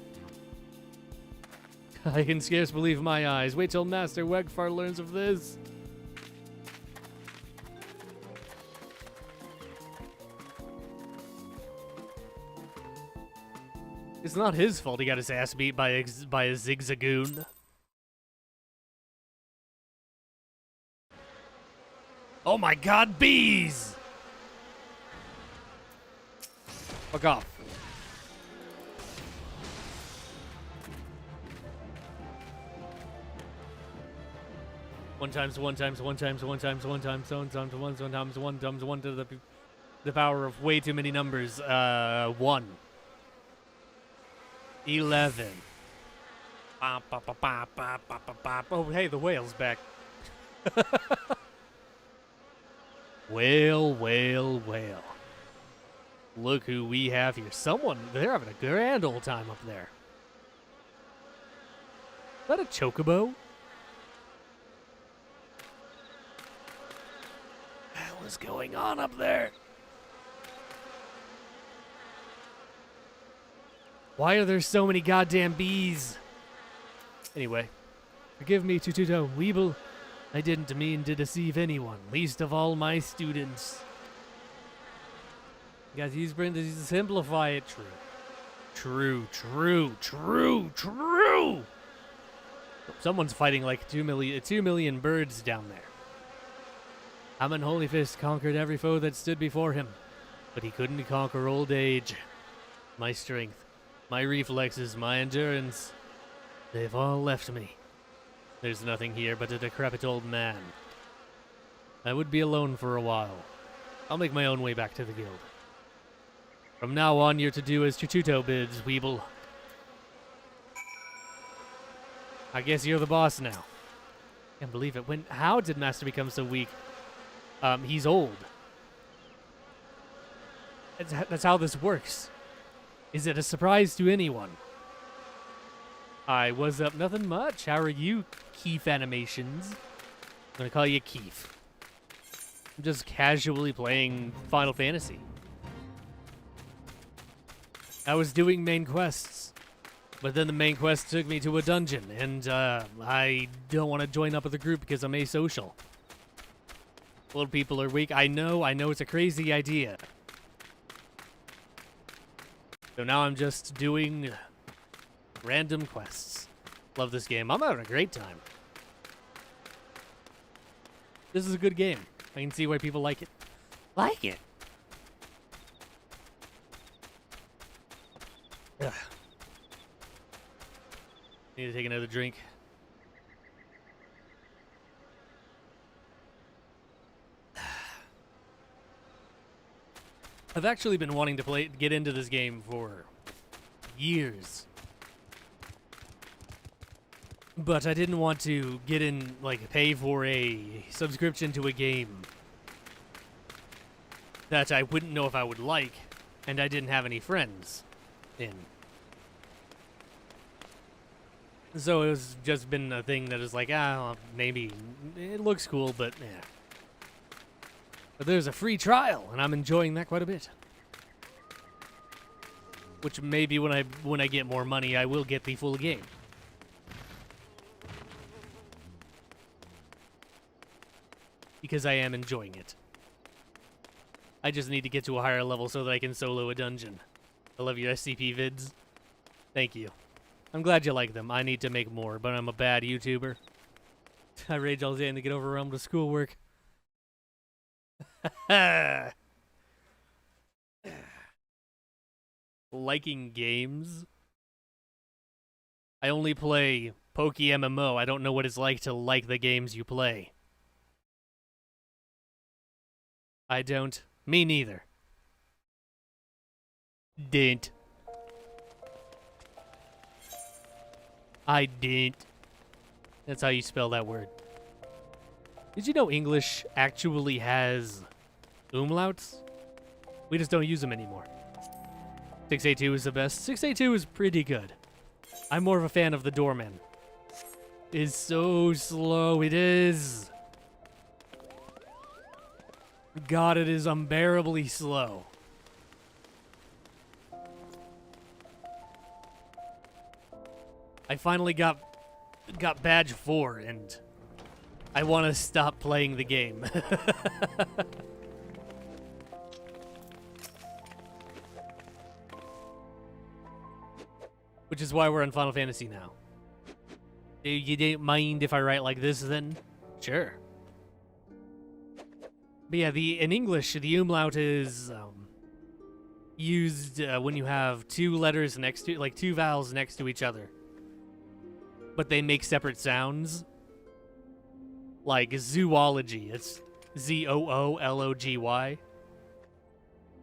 I can scarce believe my eyes. Wait till Master Wegfar learns of this. It's not his fault he got his ass beat by a zigzagoon. Oh my god, bees! Fuck off. One times one to the power of way too many numbers. 1. 11. Oh, hey, the whale's back. Whale. Look who we have here. They're having a grand old time up there. Is that a chocobo? What's going on up there? Why are there so many goddamn bees? Anyway, forgive me, Tututo Weeble. I didn't mean to deceive anyone, least of all my students. Guys, he's bring to simplify it. True. Someone's fighting like 2 million birds down there. Ammon Holy Fist conquered every foe that stood before him, but he couldn't conquer old age. My strength, my reflexes, my endurance, they've all left me. There's nothing here but a decrepit old man. I would be alone for a while. I'll make my own way back to the guild. From now on, you're to do as Tututo bids, Weeble. I guess you're the boss now. Can't believe it. How did Master become so weak? He's old. That's how this works. Is it a surprise to anyone? What's up? Nothing much. How are you, Keith Animations? I'm gonna call you Keith. I'm just casually playing Final Fantasy. I was doing main quests, but then the main quest took me to a dungeon, and I don't want to join up with the group because I'm asocial. Old people are weak. I know it's a crazy idea. So now I'm just doing random quests. Love this game. I'm having a great time. This is a good game. I can see why people like it. Like it? Ugh. Need to take another drink. I've actually been wanting to get into this game for years. But I didn't want to pay for a subscription to a game that I wouldn't know if I would like, and I didn't have any friends in. So it was just been a thing that was like, maybe it looks cool, but yeah. But there's a free trial, and I'm enjoying that quite a bit. Which maybe when I get more money, I will get the full game. Because I am enjoying it. I just need to get to a higher level so that I can solo a dungeon. I love your SCP vids. Thank you. I'm glad you like them. I need to make more, but I'm a bad YouTuber. I rage all day and to get overwhelmed with schoolwork. Liking games? I only play Poke MMO. I don't know what it's like to like the games you play. I don't. Me neither. Didn't. I didn't. That's how you spell that word. Did you know English actually has umlauts? We just don't use them anymore. 682 is the best. 682 is pretty good. I'm more of a fan of the doorman. It's so slow. It is. God, it is unbearably slow. I finally got badge 4 and I want to stop playing the game. Which is why we're on Final Fantasy now. You don't mind if I write like this then? Sure. But yeah, in English, the umlaut is used when you have two letters next to, like two vowels next to each other. But they make separate sounds. Like zoology, it's Z-O-O-L-O-G-Y.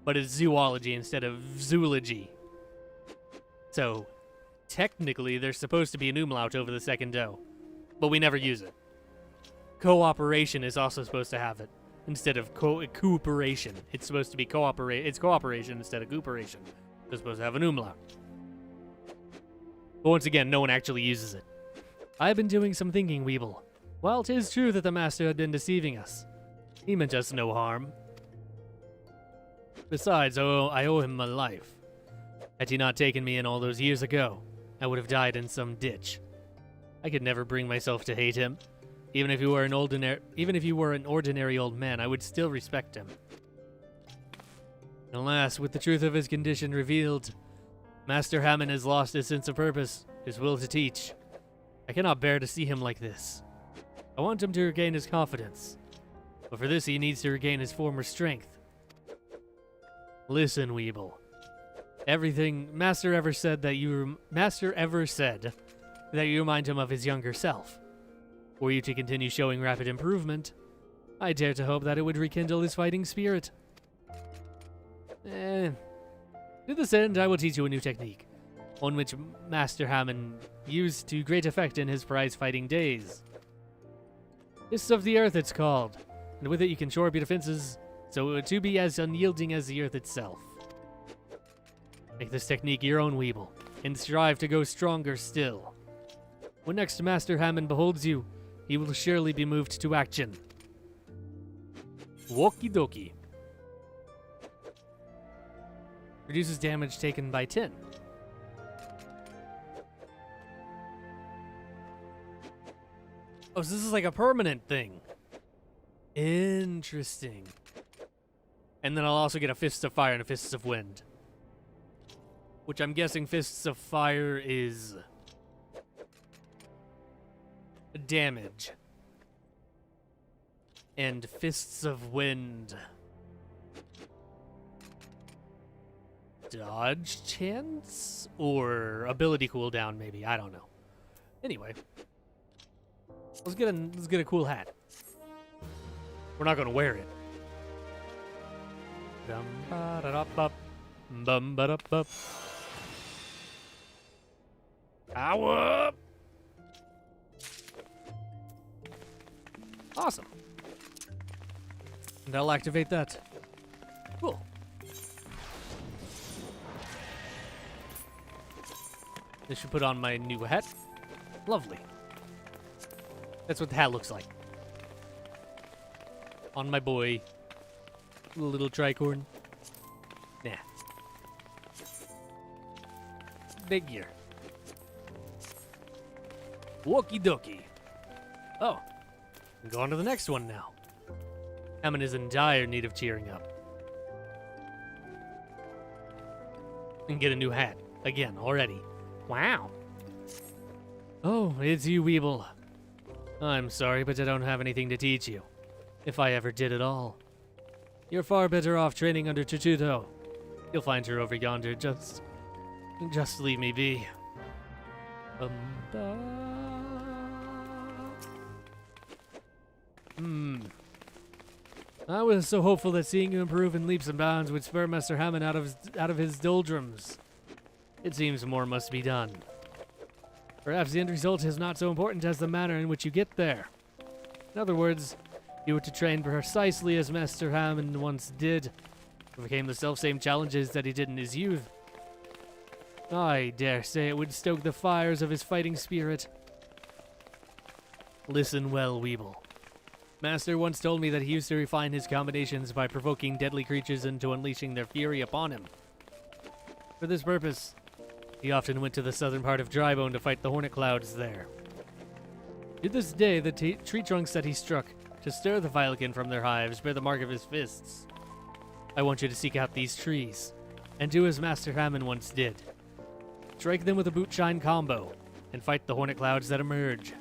But it's zoology instead of zoology. So, technically, there's supposed to be an umlaut over the second O. But we never use it. Cooperation is also supposed to have it. Instead of cooperation. It's supposed to be it's cooperation instead of cooperation. It's supposed to have an umlaut. But once again, no one actually uses it. I've been doing some thinking, Weeble. While 'tis true that the Master had been deceiving us, He meant us no harm. Besides, I owe him my life. Had he not taken me in all those years ago, I would have died in some ditch. I could never bring myself to hate him. Even if you were an ordinary old man, I would still respect him. Alas, with the truth of his condition revealed, Master Hammond has lost his sense of purpose, his will to teach. I cannot bear to see him like this. I want him to regain his confidence, but for this he needs to regain his former strength. Listen, Weeble. Everything Master ever said that you remind him of his younger self. Were you to continue showing rapid improvement, I dare to hope that it would rekindle his fighting spirit. To this end, I will teach you a new technique, one which Master Hammond used to great effect in his prize-fighting days. Fists of the Earth, it's called, and with it you can shore up your defenses so to be as unyielding as the Earth itself. Make this technique your own, Weeble, and strive to go stronger still. When next Master Hammond beholds you, he will surely be moved to action. Woki dokie. Reduces damage taken by 10. Oh, so this is like a permanent thing. Interesting. And then I'll also get a Fists of Fire and a Fists of Wind. Which I'm guessing Fists of Fire is damage. And Fists of Wind dodge chance? Or ability cooldown, maybe. I don't know. Anyway. Let's get a cool hat. We're not gonna wear it. Bum-ba-da-da-bup. Power up! Awesome. And I'll activate that. Cool. This should put on my new hat. Lovely. That's what the hat looks like. On my boy. Little tricorn. Nah. Big gear. Woki dokie. Oh. I'm going to the next one now. Hammond is in dire need of cheering up. And get a new hat. Again, already. Wow. Oh, it's you, Weeble. I'm sorry, but I don't have anything to teach you. If I ever did at all. You're far better off training under Tututo. You'll find her over yonder. Just leave me be. I was so hopeful that seeing you improve in leaps and bounds would spur Master Hammond out of his doldrums. It seems more must be done. Perhaps the end result is not so important as the manner in which you get there. In other words, you were to train precisely as Master Hammond once did, overcame the self-same challenges that he did in his youth. I dare say it would stoke the fires of his fighting spirit. Listen well, Weeble. Master once told me that he used to refine his combinations by provoking deadly creatures into unleashing their fury upon him. For this purpose, he often went to the southern part of Drybone to fight the hornet clouds there. To this day, the tree trunks that he struck to stir the Vilekin from their hives bear the mark of his fists. I want you to seek out these trees, and do as Master Hammond once did. Strike them with a boot-shine combo, and fight the hornet clouds that emerge.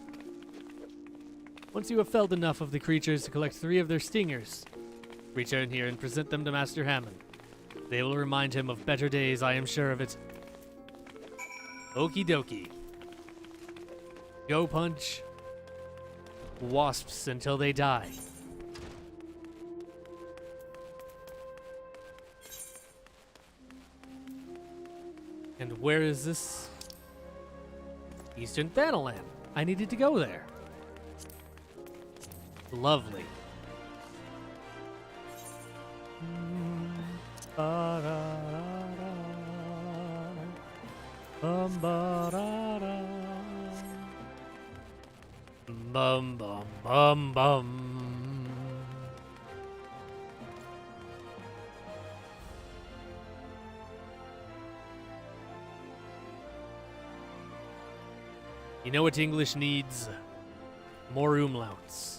Once you have felled enough of the creatures to collect 3 of their stingers, return here and present them to Master Hammond. They will remind him of better days, I am sure of it. Okie dokie. Go punch wasps until they die. And where is this? Eastern Thanalan. I needed to go there. Lovely. Bum bum bum bum. You know what English needs? More umlauts.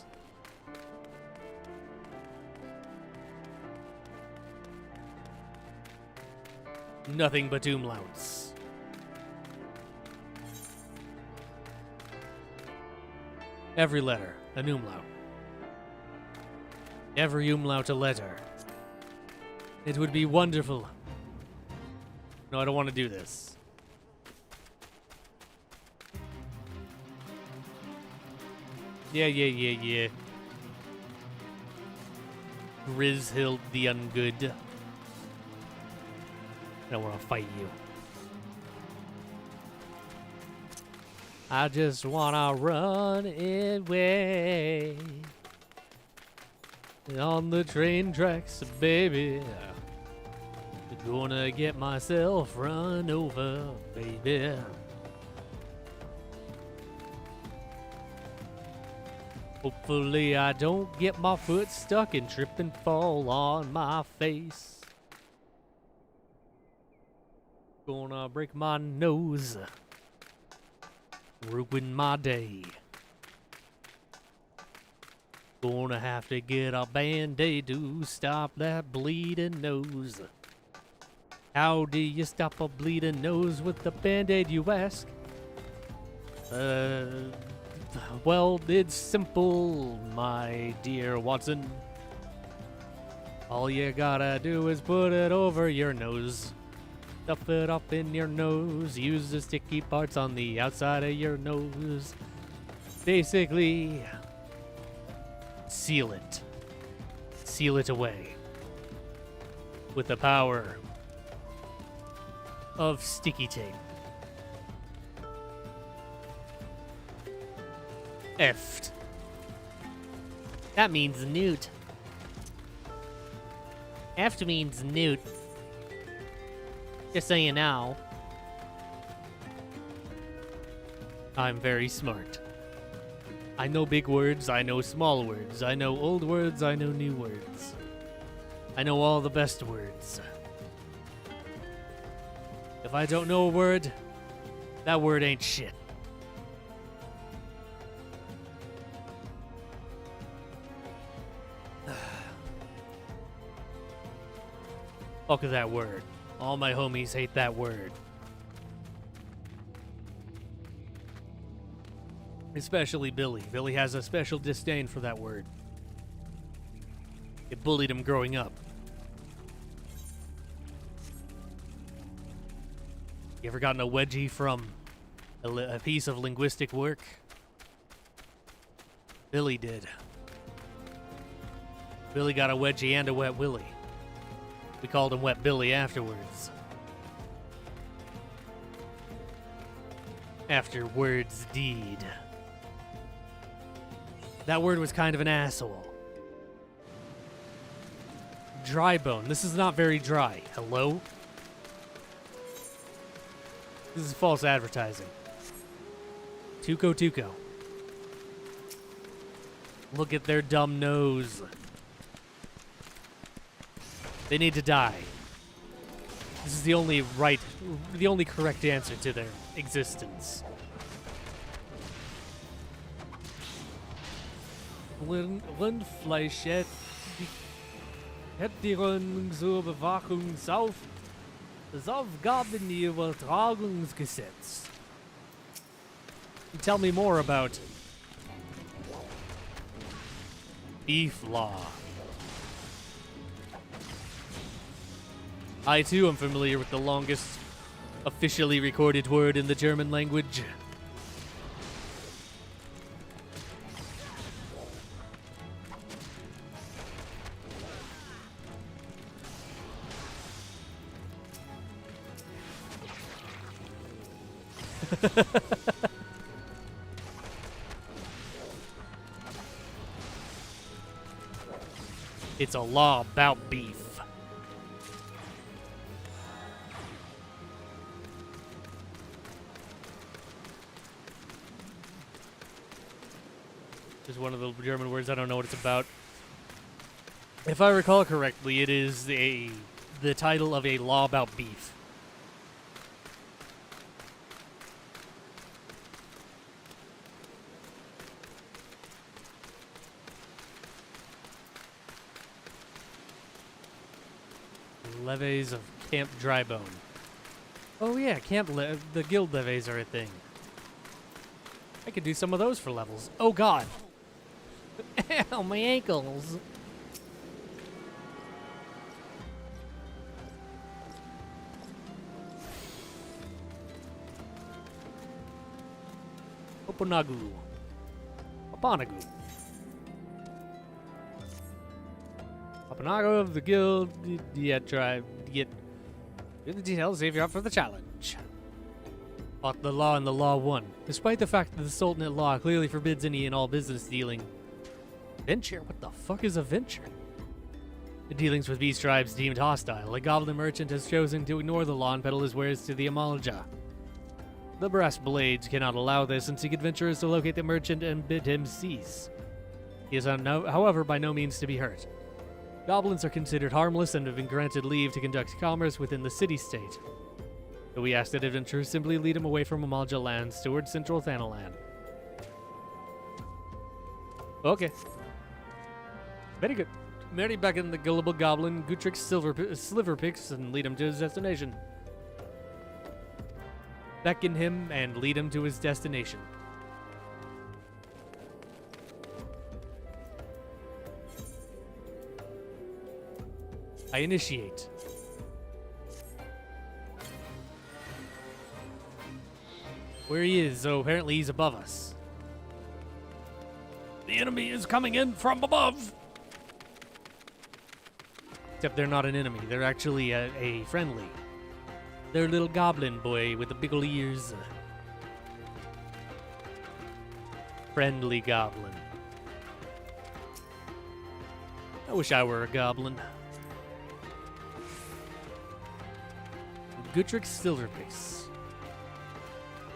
Nothing but umlauts. Every letter, an umlaut. Every umlaut a letter. It would be wonderful. No, I don't want to do this. Yeah. Grizhild the Ungood. I don't want to fight you. I just want to run away on the train tracks, baby. Gonna get myself run over, baby. Hopefully I don't get my foot stuck and trip and fall on my face. Gonna break my nose, ruin my day. Gonna have to get a band-aid to stop that bleeding nose. How do you stop a bleeding nose with a band-aid, you ask? Well, it's simple, my dear Watson. All you gotta do is put it over your nose. Stuff it up in your nose. Use the sticky parts on the outside of your nose. Basically, seal it. Seal it away. With the power of sticky tape. Effed. That means newt. Eft means newt. Just so you know. I'm very smart. I know big words, I know small words, I know old words, I know new words. I know all the best words. If I don't know a word, that word ain't shit. Fuck that word. All my homies hate that word. Especially Billy. Billy has a special disdain for that word. It bullied him growing up. You ever gotten a wedgie from a piece of linguistic work? Billy did. Billy got a wedgie and a wet willy. We called him Wet Billy afterwards. After words deed. That word was kind of an asshole. Dry bone. This is not very dry. Hello? This is false advertising. Tuco. Look at their dumb nose. They need to die. This is the only correct answer to their existence. Rindfleisch hätte zur Bewachung auf das Aufgabenübertragungsgesetz. Tell me more about beef law. I too am familiar with the longest officially recorded word in the German language. It's a law about beef. Just one of the German words. I don't know what it's about. If I recall correctly, it is the title of a law about beef. Levees of Camp Drybone. Oh yeah, the guild levees are a thing. I could do some of those for levels. Oh god. Ow, my ankles. Oponagu. Oponagu. Oponagu of the guild. Yeah, try. Get the details, see if you're up for the challenge. Fought the law and the law won. Despite the fact that the Sultanate law clearly forbids any and all business dealing. Venture? What the fuck is a venture? The dealings with these tribes deemed hostile. A goblin merchant has chosen to ignore the law and peddle his wares to the Amalja. The brass blades cannot allow this and seek adventurers to locate the merchant and bid him cease. He is, however, by no means to be hurt. Goblins are considered harmless and have been granted leave to conduct commerce within the city-state. So we ask that adventurers simply lead him away from Amalja lands towards central Thanalan. Okay. Very good. Marry beckon the gullible goblin Gutrix Sliverpix and lead him to his destination. Beckon him and lead him to his destination. I initiate. Where he is, so apparently he's above us. The enemy is coming in from above! Except they're not an enemy, they're actually a friendly. They're a little goblin boy with the big ol' ears. Friendly goblin. I wish I were a goblin. Gutrix Silverface.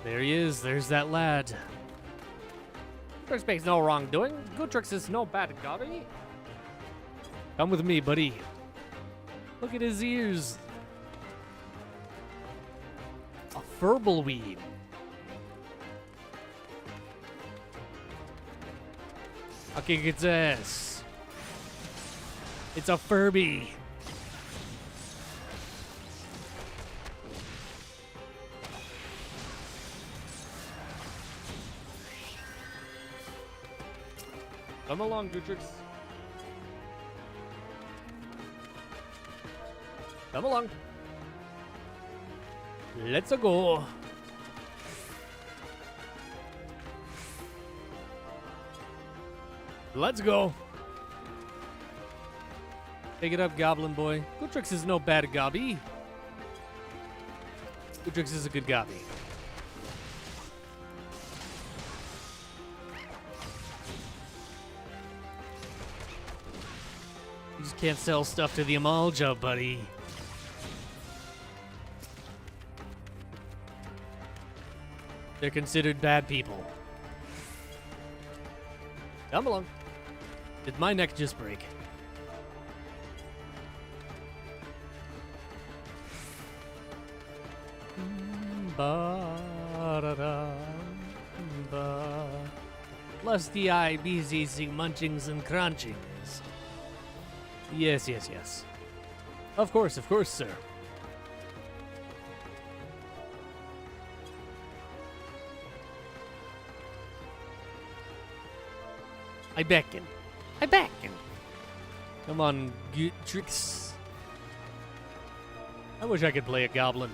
There he is, there's that lad. Gutrix makes no wrongdoing. Gutrix is no bad gobby. Come with me, buddy. Look at his ears. A furbleweed. I'll kick its ass. It's a Furby. Come along, Gutrix. Come along. Let's go. Let's go. Take it up, goblin boy. Gutrix is no bad gobby. Gutrix is a good gobby. You just can't sell stuff to the Amalja, buddy. They're considered bad people. Come along. Did my neck just break? Lusty eye, busy munchings and crunchings. Yes, yes, yes. Of course, sir. I beckon. Come on, Gutrix. I wish I could play a goblin.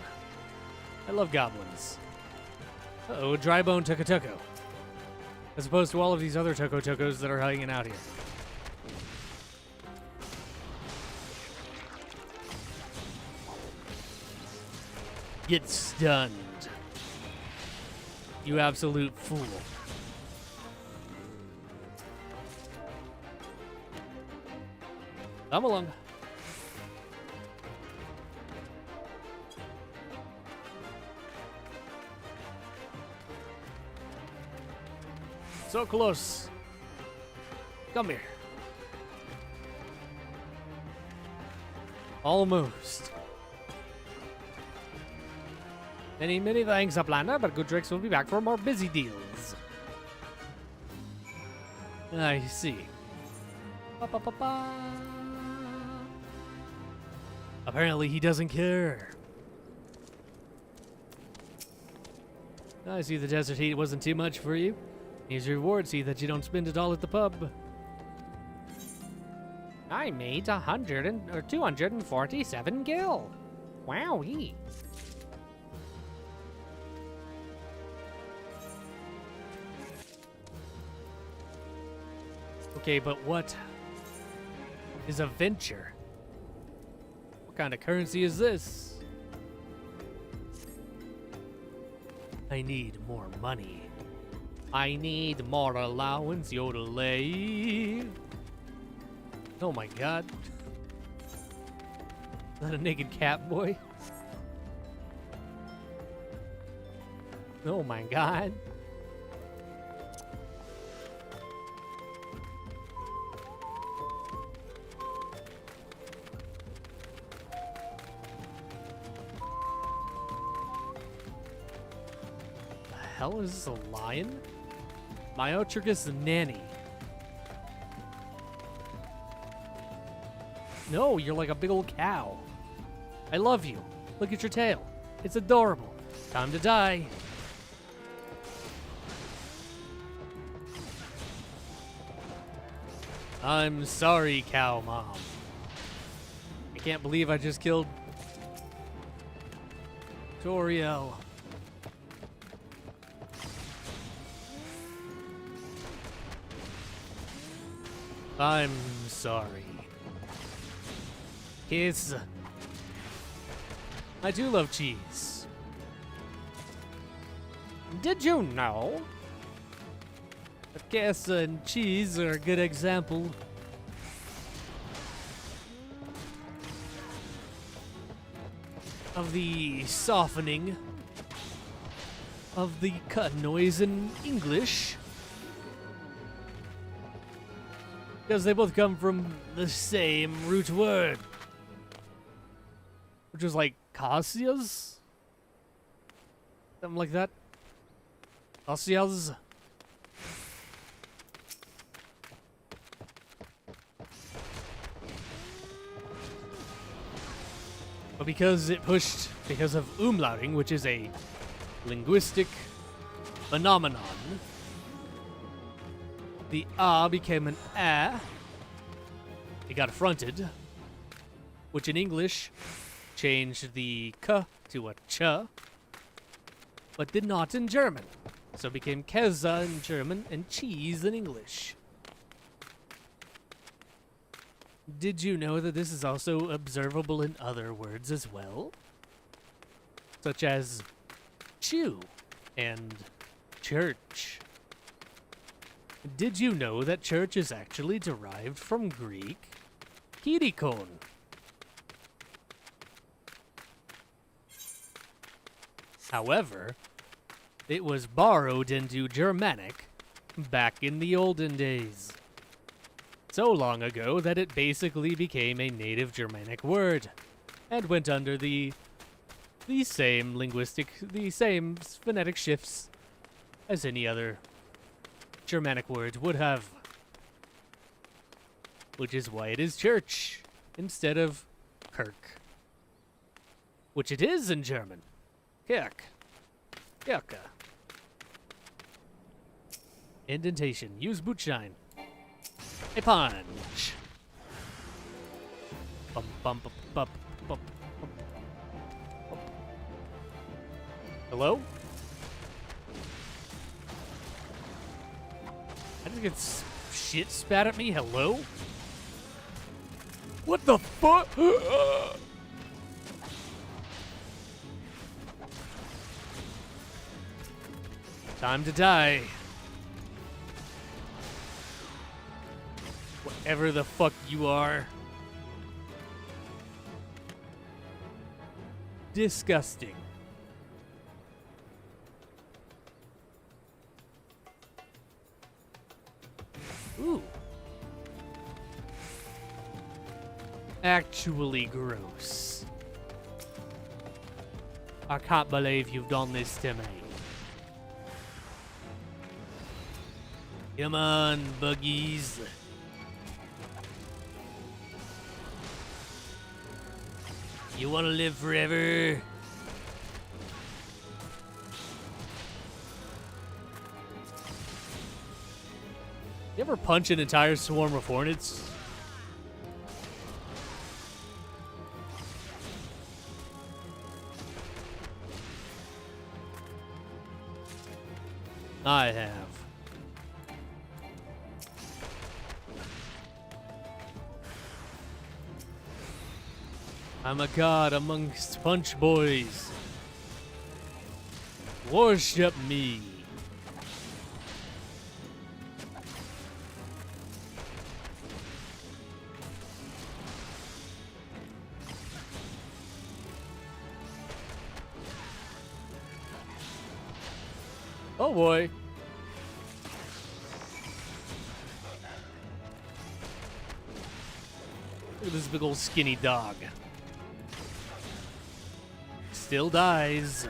I love goblins. Uh-oh, Drybone took a Toko. As opposed to all of these other Tokos that are hanging out here. Get stunned. You absolute fool. Come along. So close. Come here. Almost. Many thanks, Uplander, but Gutrix will be back for more busy deals. I see. Apparently he doesn't care. I see the desert heat wasn't too much for you. Here's your reward, see that you don't spend it all at the pub. I made 247 gil. Wowee. Okay, but what is a venture? What kind of currency is this? I need more money. I need more allowance, yodelay. Oh my god. Is that a naked cat boy? Oh my god. The hell is this, a lion? Myotrichus nanny. No, you're like a big old cow. I love you. Look at your tail. It's adorable. Time to die. I'm sorry, cow mom. I can't believe I just killed Toriel. I'm sorry. Kids, I do love cheese. Did you know? Kessa and cheese are a good example. Of the softening of the cut noise in English. Because they both come from the same root word. Which is like Cassius? Something like that. Cassius. But because of umlauting, which is a linguistic phenomenon, the A became an A. It got fronted, which in English changed the K to a Ch, but did not in German. So it became Käse in German and cheese in English. Did you know that this is also observable in other words as well? Such as chew and church. Did you know that church is actually derived from Greek kyrikon? However, it was borrowed into Germanic back in the olden days. So long ago that it basically became a native Germanic word and went under the same phonetic shifts as any other Germanic word would have. Which is why it is church instead of Kirk. Which it is in German. Kirk. Kirke. Indentation. Use boot shine. A punch. Bum bum bum bum bum. Hello? I just get shit spat at me? Hello? What the fuck? Time to die. Whatever the fuck you are. Disgusting. Ooh. Actually gross. I can't believe you've done this to me. Come on, buggies. You want to live forever? You ever punch an entire swarm of hornets? I have. I'm a god amongst punch boys. Worship me. Oh boy. Look at this big old skinny dog. Still dies.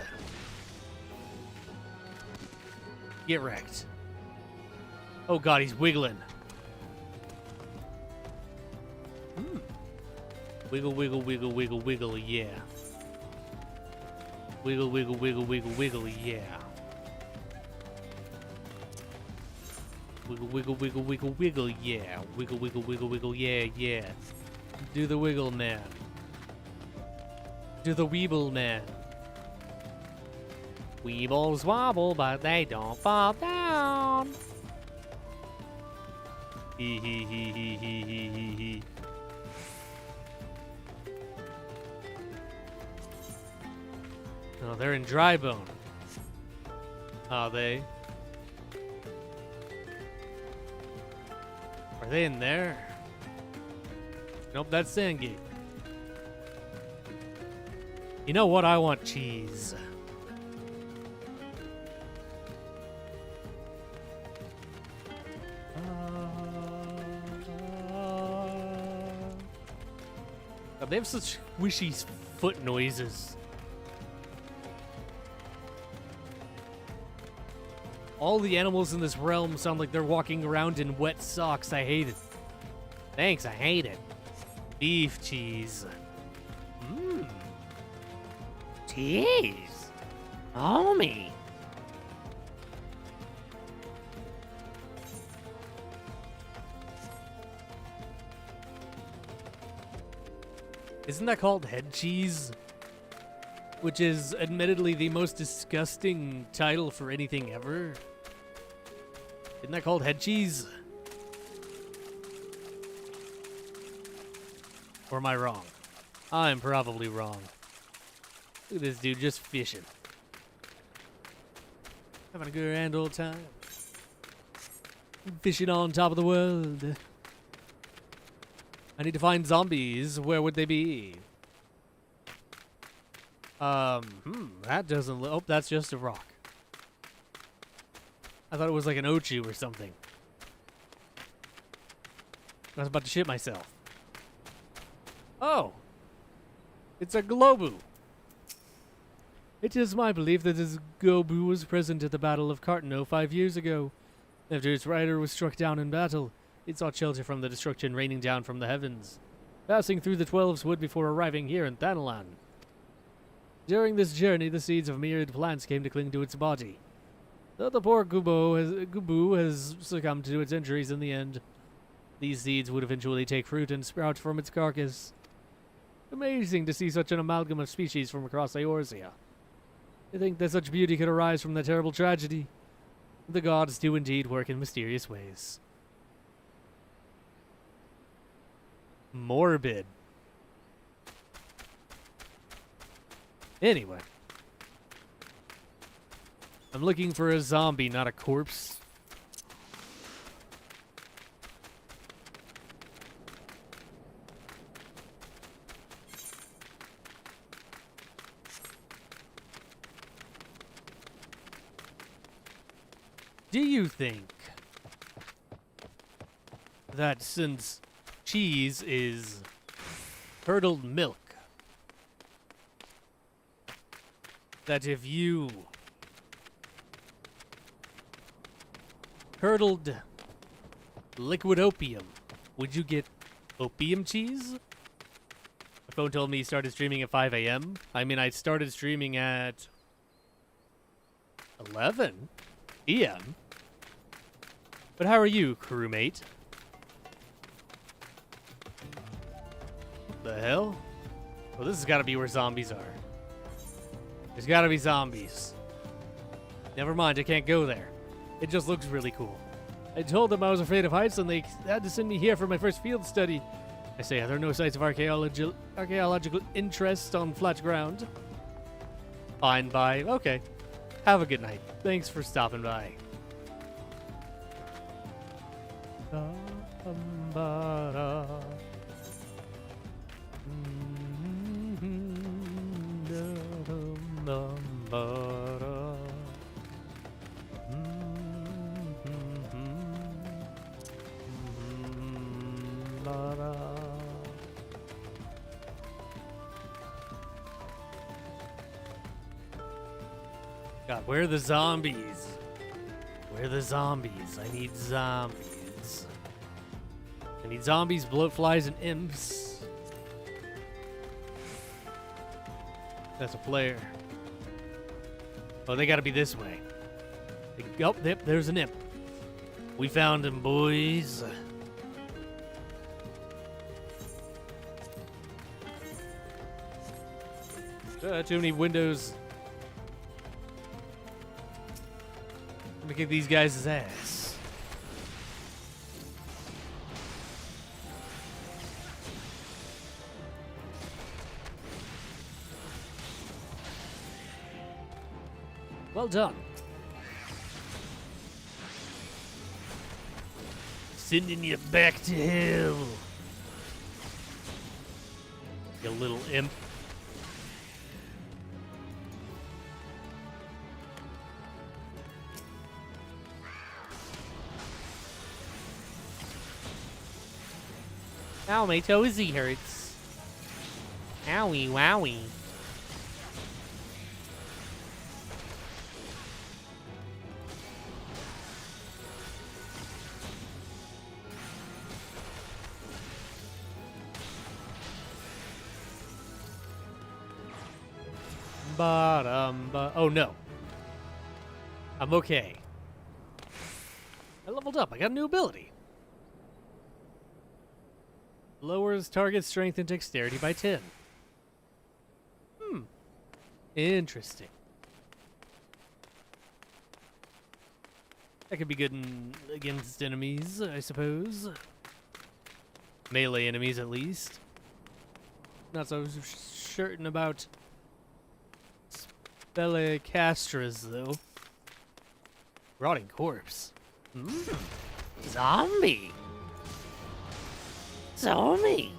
Get wrecked. Oh god, he's wiggling. Wiggle, wiggle, wiggle, wiggle, wiggle, yeah. Wiggle, wiggle, wiggle, wiggle, wiggle, yeah. Wiggle, wiggle, wiggle, wiggle, wiggle, yeah. Wiggle, wiggle, wiggle, wiggle, yeah, yeah. Do the wiggle, man. Do the weeble, man. Weebles wobble, but they don't fall down. Hee hee hee hee hee hee hee hee. Oh, they're in dry bone. Are they? Are they in there? Nope, that's Sandgate. You know what? I want cheese. God, they have such squishy foot noises. All the animals in this realm sound like they're walking around in wet socks. I hate it. Thanks, I hate it. Beef cheese. Mmm. Cheese. Homie. Isn't that called head cheese? Which is admittedly the most disgusting title for anything ever. Isn't that called head cheese? Or am I wrong? I'm probably wrong. Look at this dude just fishing. Having a grand old time. Fishing on top of the world. I need to find zombies. Where would they be? That doesn't look... Oh, that's just a rock. I thought it was like an Ochu or something. I was about to shit myself. Oh! It's a Globu! It is my belief that this Gobu was present at the Battle of Cartano 5 years ago. After its rider was struck down in battle, it sought shelter from the destruction raining down from the heavens, passing through the 12's wood before arriving here in Thanalan. During this journey, the seeds of myriad plants came to cling to its body. Though the poor Gubu has succumbed to its injuries in the end, these seeds would eventually take fruit and sprout from its carcass. Amazing to see such an amalgam of species from across Eorzea. I think that such beauty could arise from the terrible tragedy. The gods do indeed work in mysterious ways. Morbid. Anyway. I'm looking for a zombie, not a corpse. Do you think that since cheese is curdled milk, that if you curdled liquid opium, would you get opium cheese? Phone told me he started streaming at 5 a.m. I mean, I started streaming at 11 p.m. But how are you, crewmate? What the hell? Well, this has got to be where zombies are. There's got to be zombies. Never mind, I can't go there. It just looks really cool. I told them I was afraid of heights and they had to send me here for my first field study. I say, are there no sites of archaeological interest on flat ground? Fine, bye. Okay. Have a good night. Thanks for stopping by. God, where are the zombies? Where are the zombies? I need zombies. I need zombies, bloatflies, and imps. That's a player. Oh, they gotta be this way. Oh, yep, there's an imp. We found him, boys. Too many windows. I'm gonna kick these guys' ass. Well done. Sending you back to hell. You little imp. Ow, my toesy hurts. Owie, wowie. Oh no. I'm okay. I leveled up. I got a new ability. Lowers target strength and dexterity by 10. Interesting. That could be good against enemies, I suppose. Melee enemies, at least. Not so certain about Spellicastras, though. Rotting corpse. Zombie. Zombie.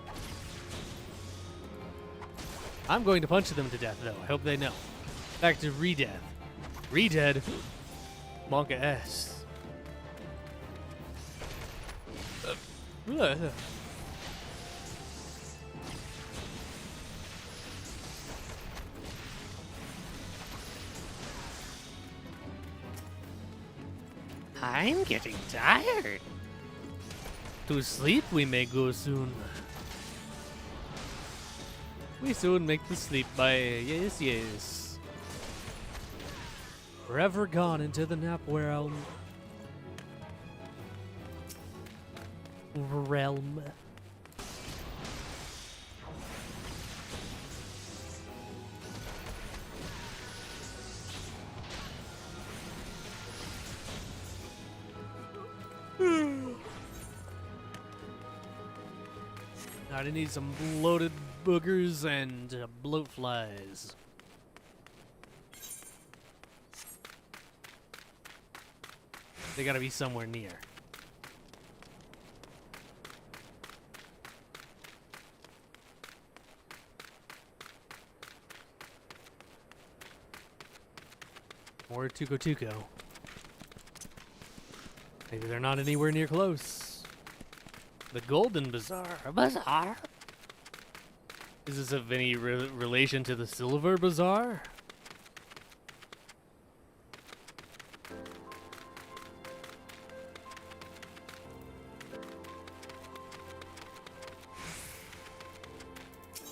I'm going to punch them to death, though. I hope they know. Back to Redeath. Redead. Monka S. I'm getting tired. To sleep we may go soon. We soon make the sleep by yes, yes. Forever gone into the nap realm. I need some bloated boogers and bloat flies. They gotta be somewhere near. Or Tuco Tuco. Maybe they're not anywhere near close. The Golden Bazaar. A bazaar? Is this of any relation to the Silver Bazaar?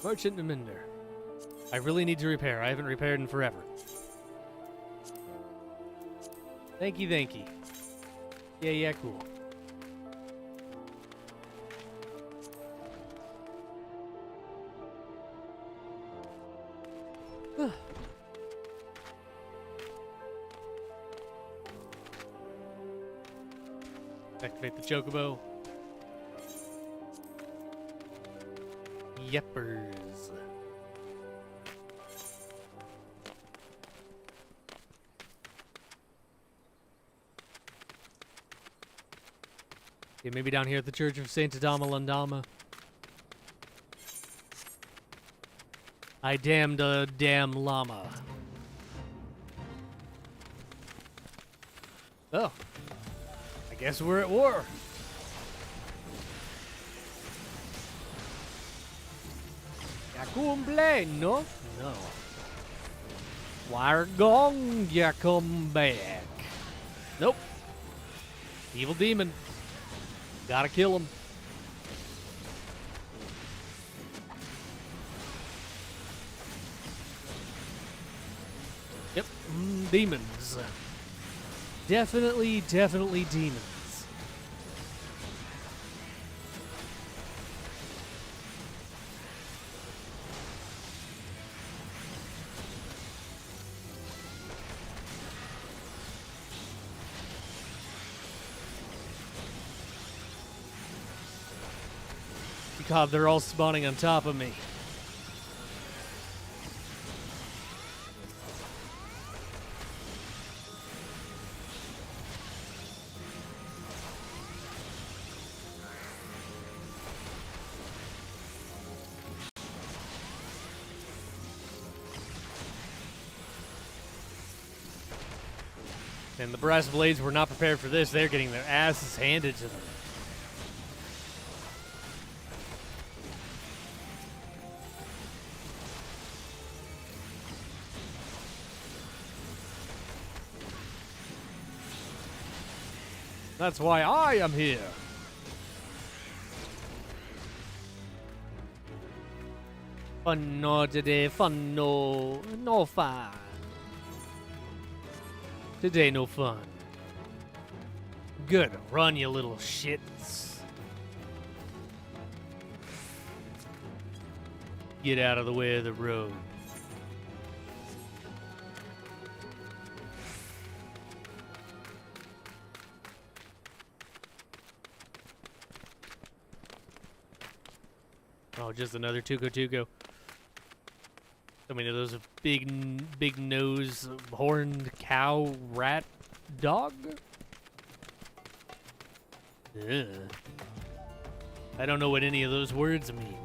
Merchant Minder. I really need to repair. I haven't repaired in forever. Thank you, thank you. Yeah, cool. Activate the chocobo. Yeppers. Okay, maybe down here at the Church of Saint Adama Landama. I damned a damn llama. Oh. I guess we're at war. Yakumble, no? No. Why gone ya come back? Nope. Evil demon. Gotta kill him. Yep, demons. Definitely demons. God, they're all spawning on top of me. And the brass blades were not prepared for this. They're getting their asses handed to them. That's why I am here. Fun no today, fun no fun. Today no fun. Good, run you little shits. Get out of the way of the road. Oh, just another Tuco. I mean, are those a big nose, horned cow, rat, dog? Ugh. I don't know what any of those words mean.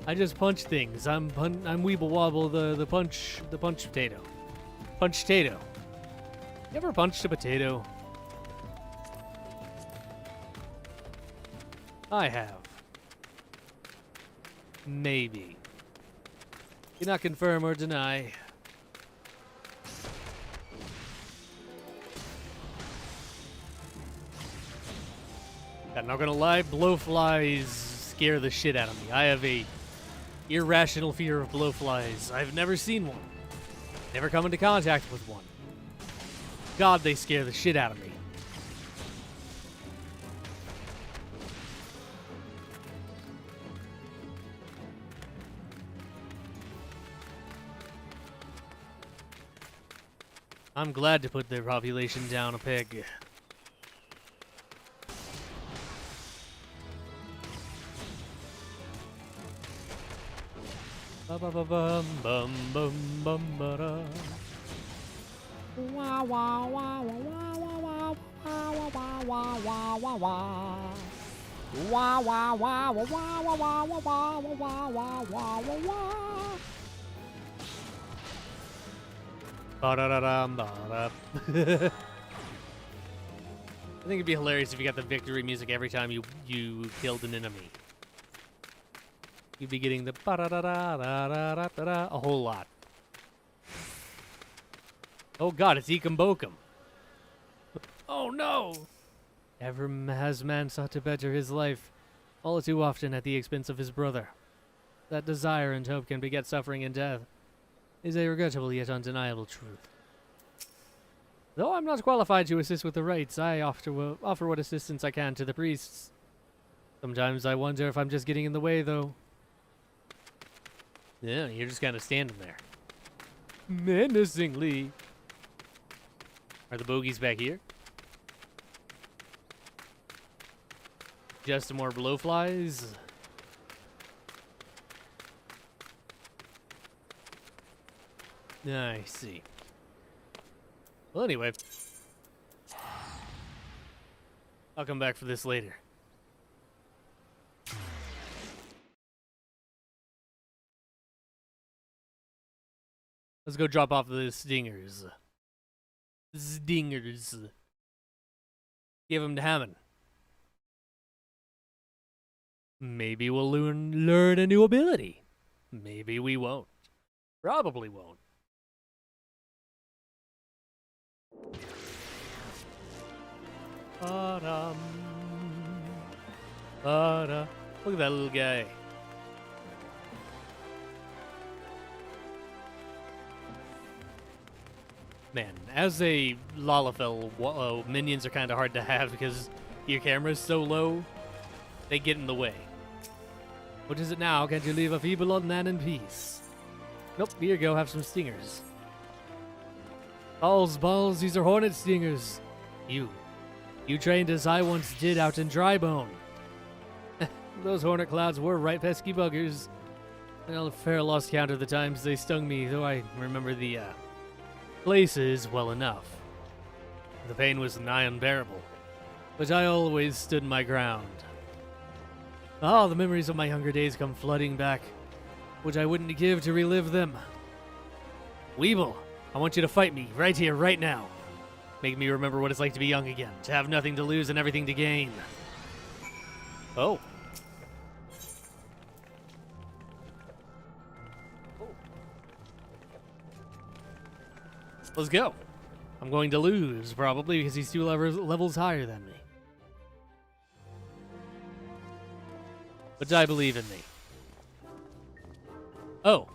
I just punch things. I'm Weeble Wobble, the punch potato. Punch potato. You ever punched a potato? I have. Maybe. Cannot confirm or deny. I'm not gonna lie, blowflies scare the shit out of me. I have a irrational fear of blowflies. I've never seen one. Never come into contact with one. God, they scare the shit out of me. I'm glad to put their population down a peg. Ba ba ba bum bum bum bum ba da. Wah wah wah wah wah wah wah wah wah wah wah. Wah wah wah wah wah wah wah wah wah wah wah wah. Ba-da-da-dum, ba-da. I think it'd be hilarious if you got the victory music every time you killed an enemy. You'd be getting the ba-da-da-da-da-da-da-da a whole lot. Oh god, it's Ekum Bokum. Oh no! Ever has man sought to better his life, all too often at the expense of his brother. That desire and hope can beget suffering and death is a regrettable yet undeniable truth. Though I'm not qualified to assist with the rites, I offer what assistance I can to the priests. Sometimes I wonder if I'm just getting in the way, though. Yeah, you're just kind of standing there. Menacingly. Are the bogies back here? Just more blowflies? I see. Well, anyway. I'll come back for this later. Let's go drop off the stingers. Stingers. Give them to Hammond. Maybe we'll learn a new ability. Maybe we won't. Probably won't. Ba-dum. Ba-da. Look at that little guy. Man, as a Lalafell, minions are kind of hard to have because your camera's so low, they get in the way. What is it now? Can't you leave a feeble old man in peace? Nope, here you go, have some stingers. Balls, these are hornet stingers. You trained as I once did out in Drybone. Those hornet clouds were right pesky buggers. I'll fair lost count of the times they stung me, though I remember the, places well enough. The pain was nigh unbearable, but I always stood my ground. Ah, the memories of my younger days come flooding back, which I wouldn't give to relive them. Weeble, I want you to fight me, right here, right now. Make me remember what it's like to be young again, to have nothing to lose and everything to gain. Oh. Let's go. I'm going to lose, probably, because he's 2 levels higher than me. But I believe in me. Oh.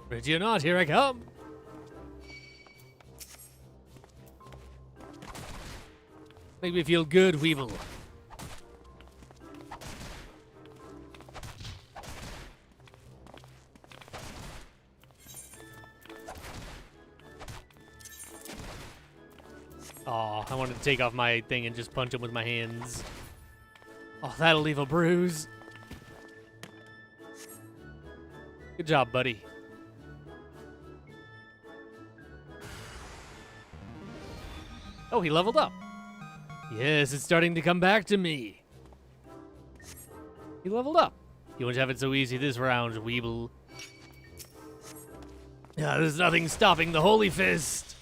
Ready or not, here I come. Make me feel good, Weevil. Aw, I wanted to take off my thing and just punch him with my hands. Oh, that'll leave a bruise. Good job, buddy. Oh, he leveled up. Yes, it's starting to come back to me. He leveled up. You won't have it so easy this round, Weeble. There's nothing stopping the Holy Fist.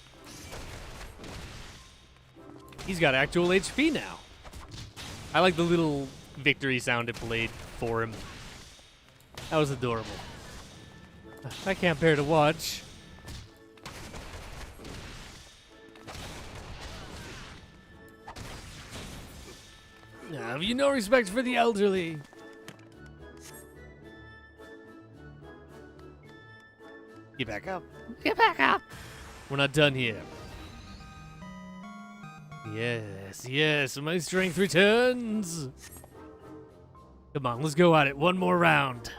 He's got actual HP now. I like the little victory sound it played for him. That was adorable. I can't bear to watch. Have you no respect for the elderly? Get back up. Get back up. We're not done here. Yes, my strength returns. Come on, let's go at it. One more round.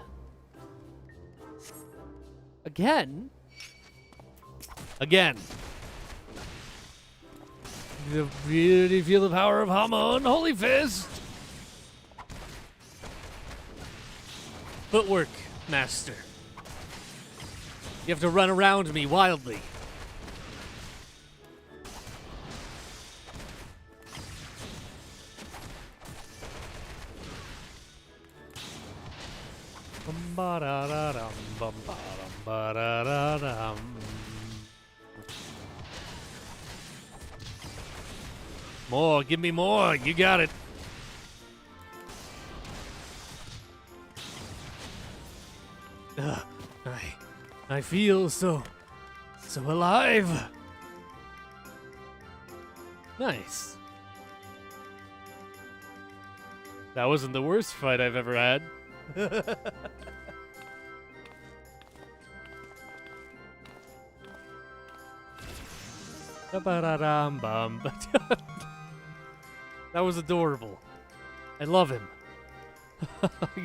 Again? Again. You really feel the power of Hamon, Holy Fist. Footwork, Master. You have to run around me wildly. More, give me more. You got it. I feel so alive. Nice. That wasn't the worst fight I've ever had. Ba-ba-da-dum-bum. That was adorable. I love him.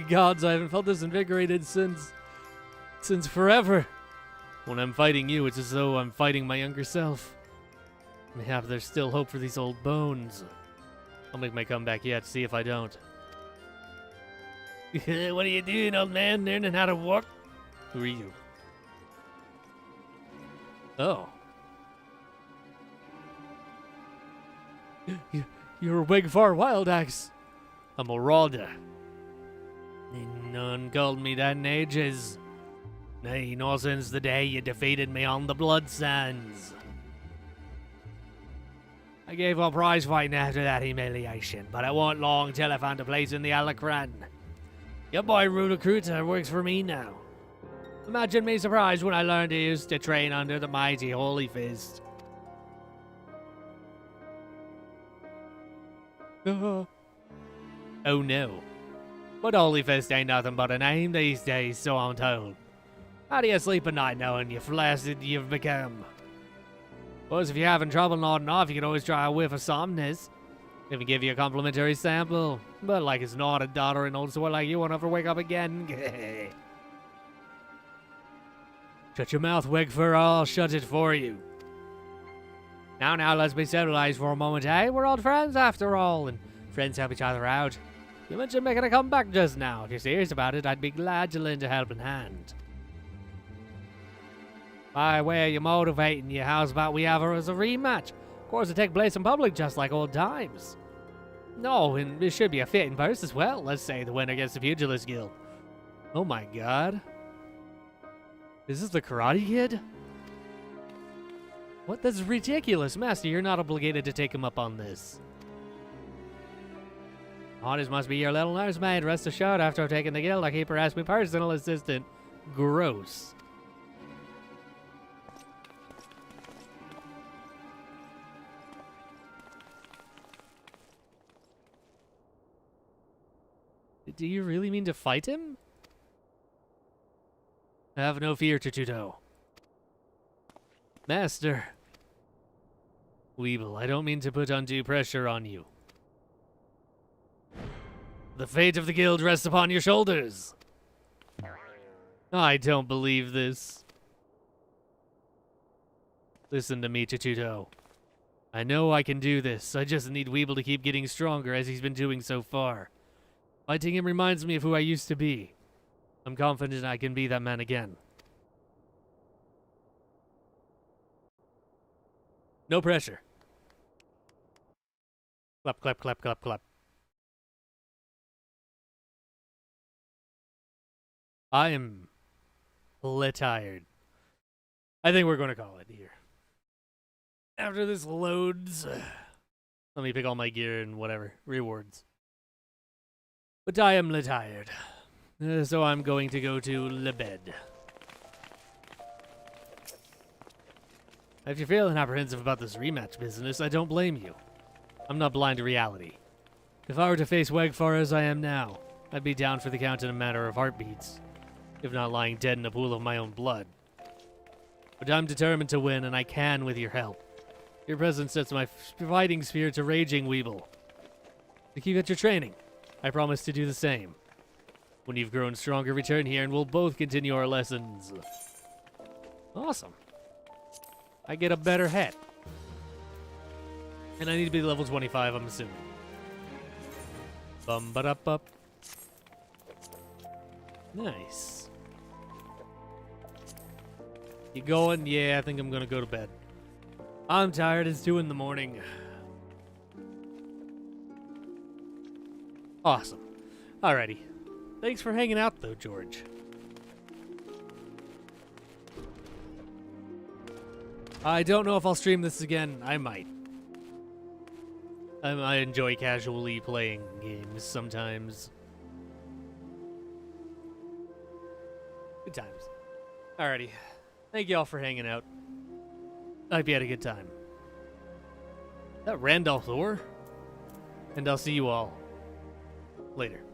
Gods, I haven't felt this invigorated since forever. When I'm fighting you, it's as though I'm fighting my younger self. Mayhap there's still hope for these old bones. I'll make my comeback yet, see if I don't. What are you doing, old man? Learning how to walk? Who are you? Oh. You're Wegfar Wild Axe. I'm a Marauder. None called me that in ages. Nay, nor since the day you defeated me on the Blood Sands. I gave up prize fighting after that humiliation, but it wasn't long till I found a place in the Alacran. Your boy Rudacruta works for me now. Imagine me surprised when I learned he used to train under the mighty Holy Fist. Oh no. But Holy Fist ain't nothing but a name these days, so I'm told. How do you sleep at night knowing you're flaccid you've become? Suppose if you're having trouble nodding off, you can always try a whiff of somnus. Even give you a complimentary sample. But like it's not a daughter and old sort like you won't have to wake up again. Shut your mouth, Wegfur, I'll shut it for you. Now, let's be civilized for a moment, eh? We're old friends after all, and friends help each other out. You mentioned making a comeback just now. If you're serious about it, I'd be glad to lend a helping hand. By way of you motivating you, how's about we have her as a rematch? Of course, it take place in public just like old times. No, and it should be a fitting purse as well. Let's say the winner gets the Pugilist Guild. Oh my god. Is this the Karate Kid? What? That's ridiculous. Master, you're not obligated to take him up on this. Honest must be your little nursemaid. Rest assured, after I've taken the guild, I keep her as my personal assistant. Gross. Do you really mean to fight him? Have no fear, Tututo. Master. Weeble, I don't mean to put undue pressure on you. The fate of the guild rests upon your shoulders. I don't believe this. Listen to me, Tututo. I know I can do this. I just need Weeble to keep getting stronger as he's been doing so far. Fighting him reminds me of who I used to be. I'm confident I can be that man again. No pressure. Clap, clap, clap, clap, clap. I am tired. I think we're going to call it here. After this loads, let me pick all my gear and whatever. Rewards. But I am tired. So I'm going to go to the bed. If you're feeling apprehensive about this rematch business, I don't blame you. I'm not blind to reality. If I were to face Wegfar as I am now, I'd be down for the count in a matter of heartbeats, if not lying dead in a pool of my own blood. But I'm determined to win, and I can with your help. Your presence sets my fighting spirit to raging, Weeble. To keep at your training, I promise to do the same. When you've grown stronger, return here, and we'll both continue our lessons. Awesome. I get a better head. And I need to be level 25, I'm assuming. Bum-ba-da-bup. Nice. You going? Yeah, I think I'm gonna go to bed. I'm tired. It's 2 in the morning. Awesome. Alrighty. Thanks for hanging out, though, George. I don't know if I'll stream this again. I might. I enjoy casually playing games sometimes. Good times. Alrighty. Thank y'all for hanging out. I hope you had a good time. Is that Randolph Thor? And I'll see you all later.